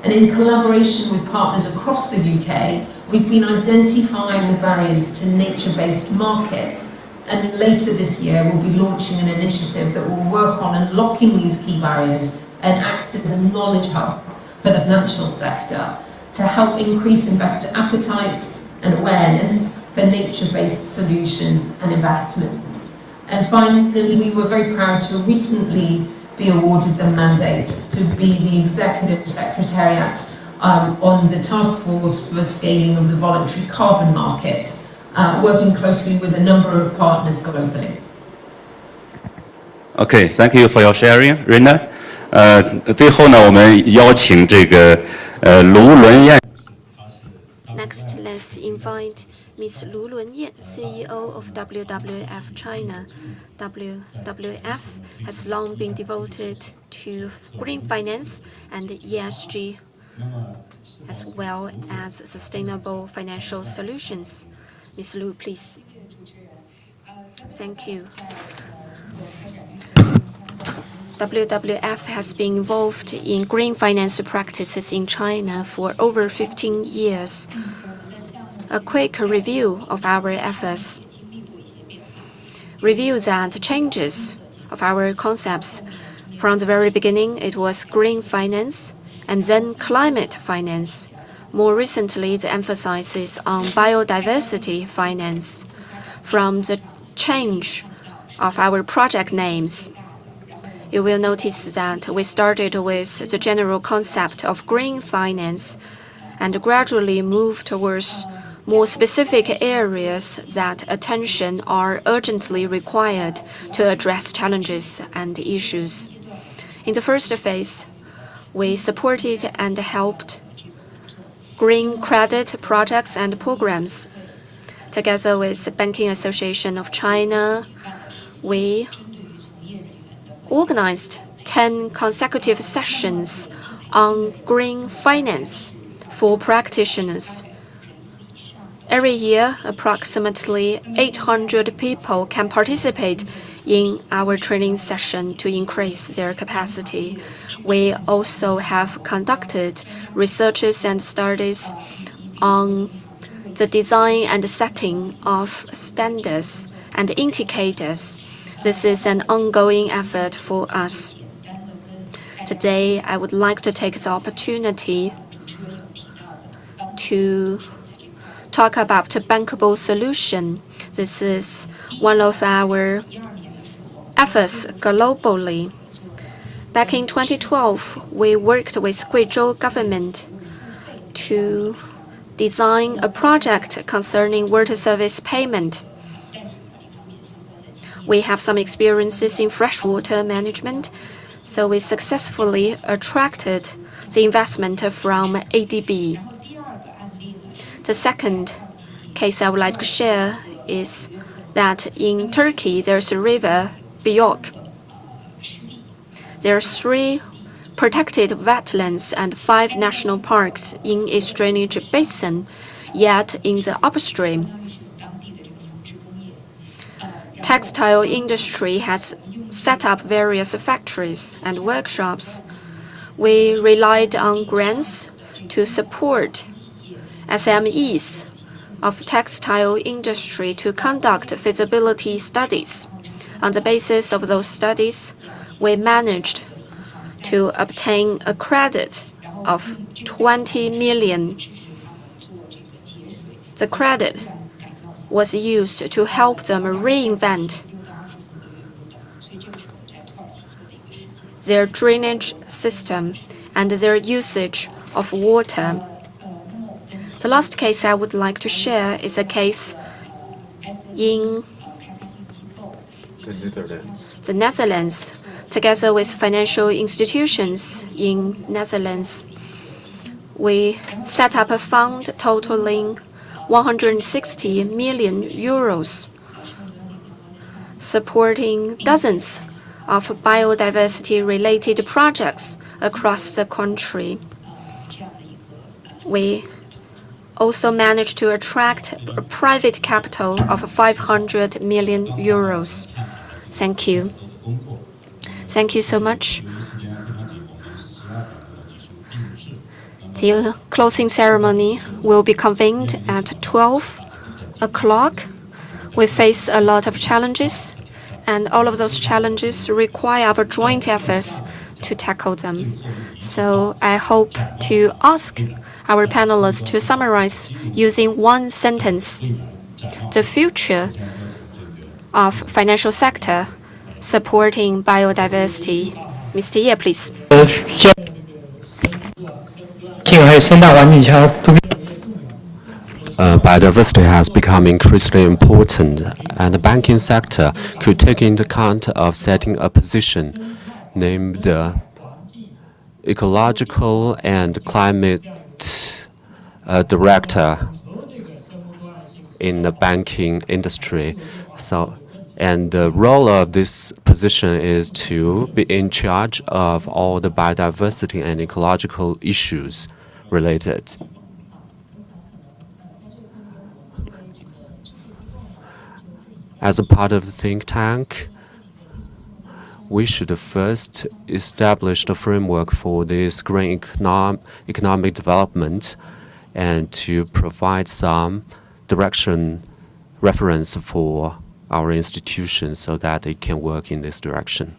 And in collaboration with partners across the UK, we've been identifying the barriers to nature-based markets, and later this year we'll be launching an initiative that will work on unlocking these key barriers and act as a knowledge hub for the financial sector to help increase investor appetite and awareness for nature-based solutions and investments. And finally, we were very proud to recently be awarded the mandate to be the Executive Secretariat on the Task Force for Scaling of the Voluntary Carbon Markets, working closely with a number of partners globally. Okay, thank you for your sharing, Rina. 最后呢，我们邀请这个卢伦燕。Next, let's invite Ms. Lu Lunyan, CEO of WWF China. WWF has long been devoted to green finance and ESG, as well as sustainable financial solutions. Ms. Lu, please. Thank you. WWF has been involved in green finance practices in China for over 15 years. A quick review of our efforts reveals that changes of our concepts. From the very beginning, it was green finance and then climate finance. More recently, the emphasis is on biodiversity finance. From the change of our project names, you will notice that we started with the general concept of green finance and gradually moved towards more specific areas that attention are urgently required to address challenges and issues. In the first phase, we supported and helped green credit projects and programs. Together with the Banking Association of China, we organized 10 consecutive sessions on green finance for practitioners. Every year, approximately 800 people can participate in our training session to increase their capacity. We also have conducted researches and studies on the design and setting of standards and indicators. This is an ongoing effort for us. Today, I would like to take the opportunity to talk about a bankable solution. This is one of our efforts globally. Back in 2012, we worked with Guizhou government to design a project concerning water service payment. We have some experiences in freshwater management, so we successfully attracted the investment from ADB. The second case I would like to share is that in Turkey, there's a river, Biok. There are 3 protected wetlands and 5 national parks in its drainage basin, yet in the upstream, textile industry has set up various factories and workshops. We relied on grants to support SMEs of textile industry to conduct feasibility studies. On the basis of those studies, we managed to obtain a credit of 20 million. The credit was used to help them reinvent their drainage system and their usage of water. The last case I would like to share is a case in the Netherlands. Together with financial institutions in Netherlands, we set up a fund totaling 160 million euros, supporting dozens of biodiversity-related projects across the country. We also managed to attract a private capital of 500 million euros. Thank you. Thank you so much. The closing ceremony will be convened at 12 o'clock. We face a lot of challenges, and all of those challenges require our joint efforts to tackle them. So I hope to ask our panelists to summarize using one sentence. The future of financial sector supporting biodiversity. Mr. Ye, please. Biodiversity has become increasingly important, and the banking sector could take into account of setting a position named Ecological and Climate Director in the banking industry. And the role of this position is to be in charge of all the biodiversity and ecological issues related. As a part of the think tank, we should first establish the framework for this green economic development and to provide some direction reference for our institutions so that they can work in this direction.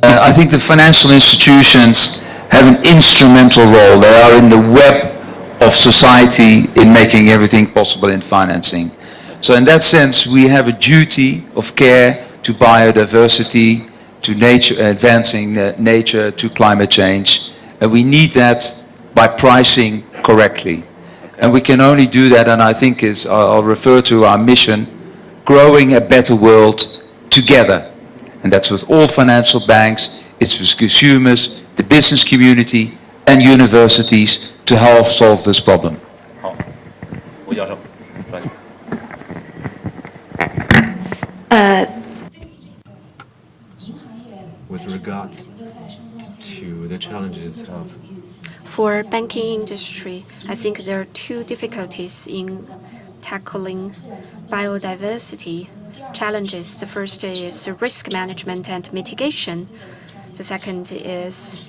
I think the financial institutions have an instrumental role. They are in the web of society in making everything possible in financing. So in that sense, we have a duty of care to biodiversity, to nature, advancing nature, to climate change. And we need that by pricing correctly. And we can only do that, and I think I'll refer to our mission, growing a better world together. And that's with all financial banks, it's with consumers, the business community, and universities to help solve this problem. With regard to the challenges of For banking industry, I think there are two difficulties in tackling biodiversity challenges. The first is risk management and mitigation. The second is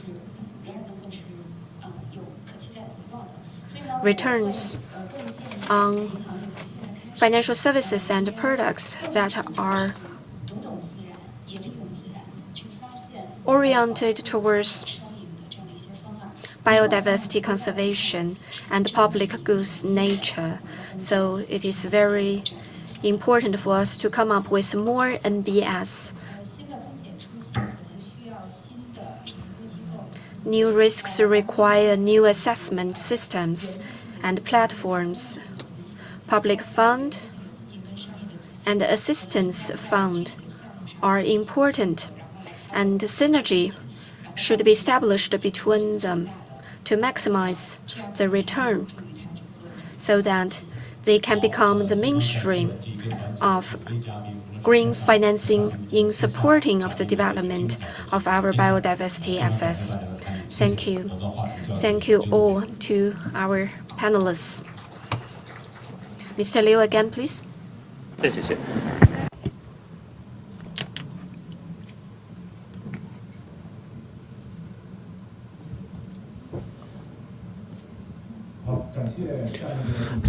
returns on financial services and products that are oriented towards biodiversity conservation and public goods nature. So it is very important for us to come up with more NBS. New risks require new assessment systems and platforms. Public fund and assistance fund are important, and synergy should be established between them to maximize the return so that they can become the mainstream of green financing in supporting of the development of our biodiversity efforts. Thank you. Thank you all to our panelists. Mr. Liu again, please.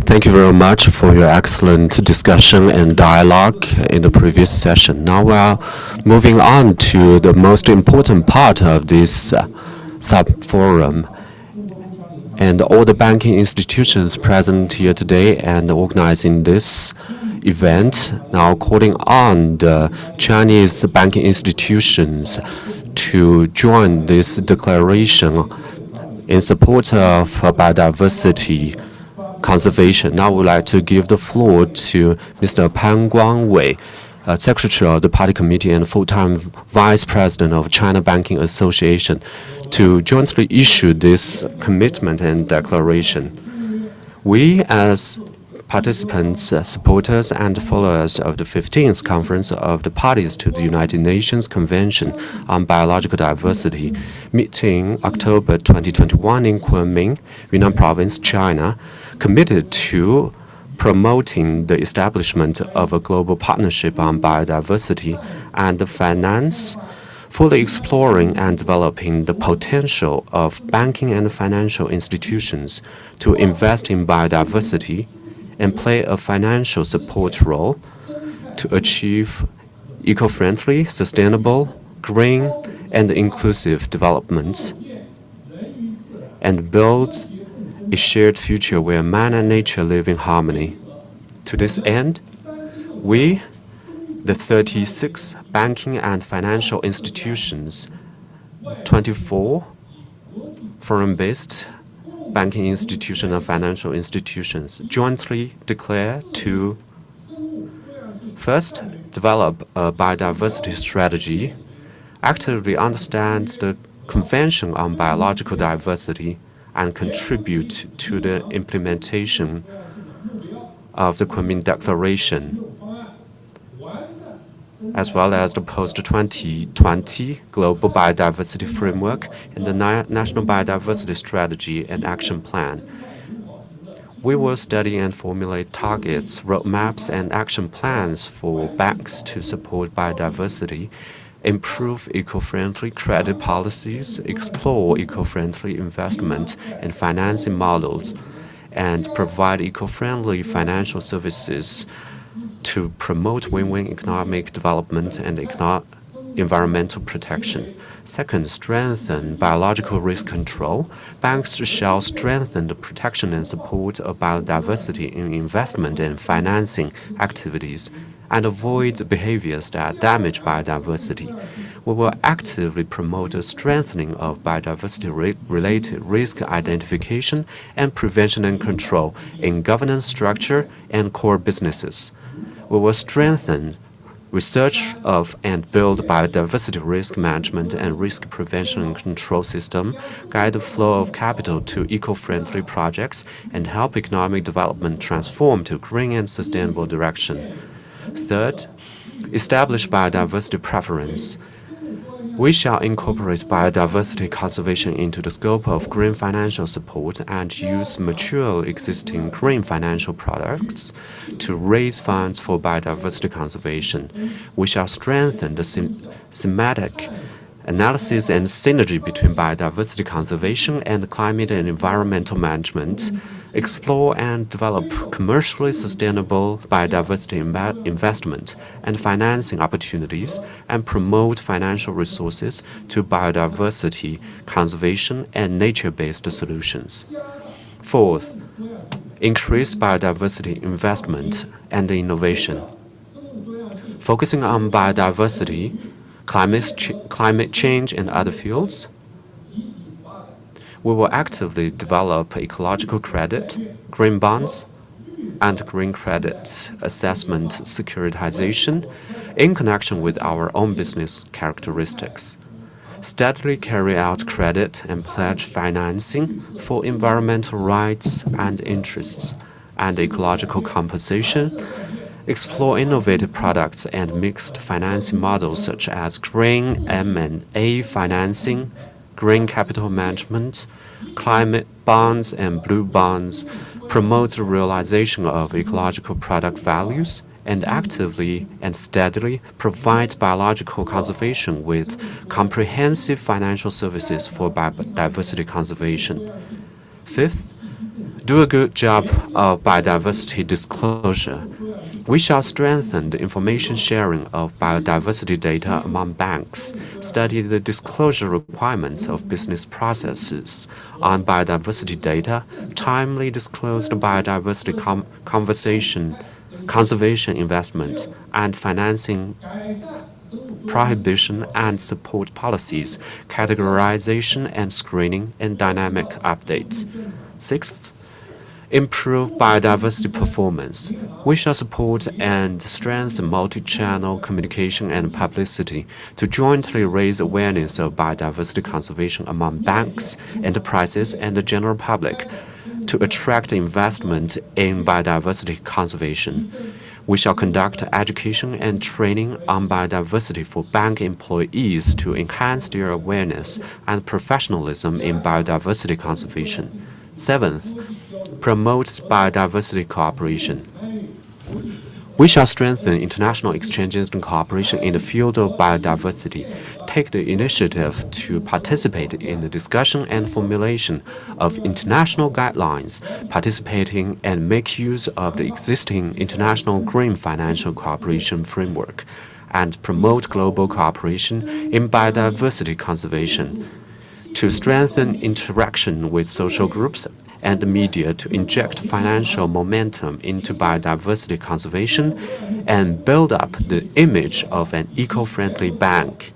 Thank you very much for your excellent discussion and dialogue in the previous session. Now we are moving on to the most important part of this Subforum. And all the banking institutions present here today and organizing this event now calling on the Chinese banking institutions to join this declaration in support of biodiversity conservation. Now I would like to give the floor to Mr. Pan Guangwei, Secretary of the Party Committee and full-time Vice President of China Banking Association, to jointly issue this commitment and declaration. We, as participants, supporters, and followers of the 15th Conference of the Parties to the United Nations Convention on Biological Diversity, meeting October 2021 in Kunming, Yunnan Province, China, committed to promoting the establishment of a global partnership on biodiversity and the finance, fully exploring and developing the potential of banking and financial institutions to invest in biodiversity and play a financial support role to achieve eco-friendly, sustainable, green, and inclusive development and build a shared future where man and nature live in harmony. To this end, we, the 36 banking and financial institutions, 24 foreign-based banking institutions and financial institutions, jointly declare to first, develop a biodiversity strategy, actively understand the Convention on Biological Diversity, and contribute to the implementation of the Kunming Declaration, as well as the post-2020 Global Biodiversity Framework and the National Biodiversity Strategy and Action Plan. We will study and formulate targets, roadmaps, and action plans for banks to support biodiversity, improve eco-friendly credit policies, explore eco-friendly investment and financing models, and provide eco-friendly financial services to promote win-win economic development and environmental protection. Second, strengthen biological risk control. Banks shall strengthen the protection and support of biodiversity in investment and financing activities and avoid behaviors that damage biodiversity. We will actively promote the strengthening of biodiversity-related risk identification and prevention and control in governance structure and core businesses. We will strengthen research of and build biodiversity risk management and risk prevention and control system, guide the flow of capital to eco-friendly projects, and help economic development transform to green and sustainable direction. Third, establish biodiversity preference. We shall incorporate biodiversity conservation into the scope of green financial support and use mature existing green financial products to raise funds for biodiversity conservation. We shall strengthen the thematic analysis and synergy between biodiversity conservation and climate and environmental management, explore and develop commercially sustainable biodiversity investment and financing opportunities, and promote financial resources to biodiversity conservation and nature-based solutions. Fourth, increase biodiversity investment and innovation. Focusing on biodiversity, climate change, and other fields, we will actively develop ecological credit, green bonds, and green credit assessment securitization in connection with our own business characteristics. Steadily carry out credit and pledge financing for environmental rights and interests and ecological compensation. Explore innovative products and mixed financing models such as green M&A financing, green capital management, climate bonds, and blue bonds. Promote the realization of ecological product values, and actively and steadily provide biological conservation with comprehensive financial services for biodiversity conservation. Fifth, do a good job of biodiversity disclosure. We shall strengthen the information sharing of biodiversity data among banks, study the disclosure requirements of business processes on biodiversity data, timely disclose the biodiversity conservation investment and financing prohibition and support policies, categorization and screening, and dynamic updates. Sixth, improve biodiversity performance. We shall support and strengthen multi-channel communication and publicity to jointly raise awareness of biodiversity conservation among banks, enterprises, and the general public to attract investment in biodiversity conservation. We shall conduct education and training on biodiversity for bank employees to enhance their awareness and professionalism in biodiversity conservation. Seventh, promote biodiversity cooperation. We shall strengthen international exchanges and cooperation in the field of biodiversity, take the initiative to participate in the discussion and formulation of international guidelines, participating and make use of the existing international green financial cooperation framework, and promote global cooperation in biodiversity conservation. To strengthen interaction with social groups and the media to inject financial momentum into biodiversity conservation and build up the image of an eco-friendly bank.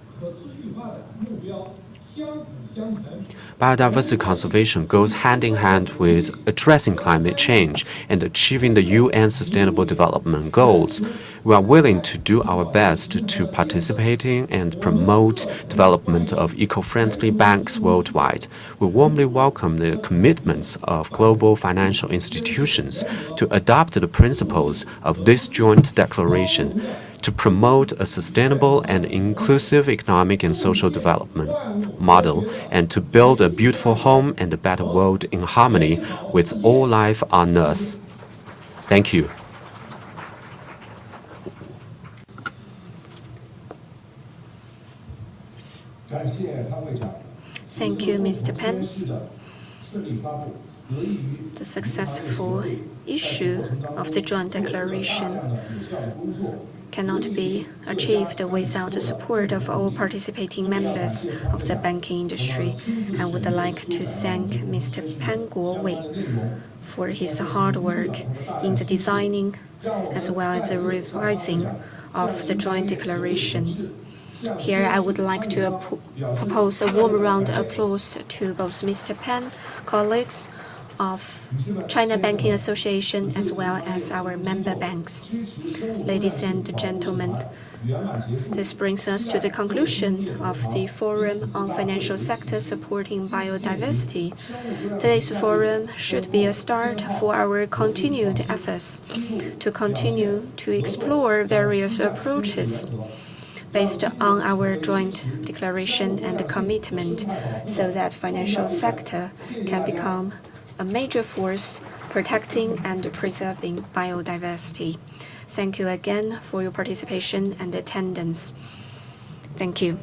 Biodiversity conservation goes hand in hand with addressing climate change and achieving the UN Sustainable Development Goals. We are willing to do our best to participate in and promote development of eco-friendly banks worldwide. We warmly welcome the commitments of global financial institutions to adopt the principles of this joint declaration to promote a sustainable and inclusive economic and social development model and to build a beautiful home and a better world in harmony with all life on Earth. Thank you. Thank you, Mr. Pan. The successful issue of the joint declaration cannot be achieved without the support of all participating members of the banking industry. I would like to thank Mr. Pan Guowei for his hard work in the designing as well as the revising of the joint declaration. Here, I would like to propose a warm round of applause to both Mr. Pan, colleagues of China Banking Association, as well as our member banks. Ladies and gentlemen, this brings us to the conclusion of the Forum on Financial Sector Supporting Biodiversity. Today's forum should be a start for our continued efforts to continue to explore various approaches based on our joint declaration and commitment so that financial sector can become a major force protecting and preserving biodiversity. Thank you again for your participation and attendance. Thank you.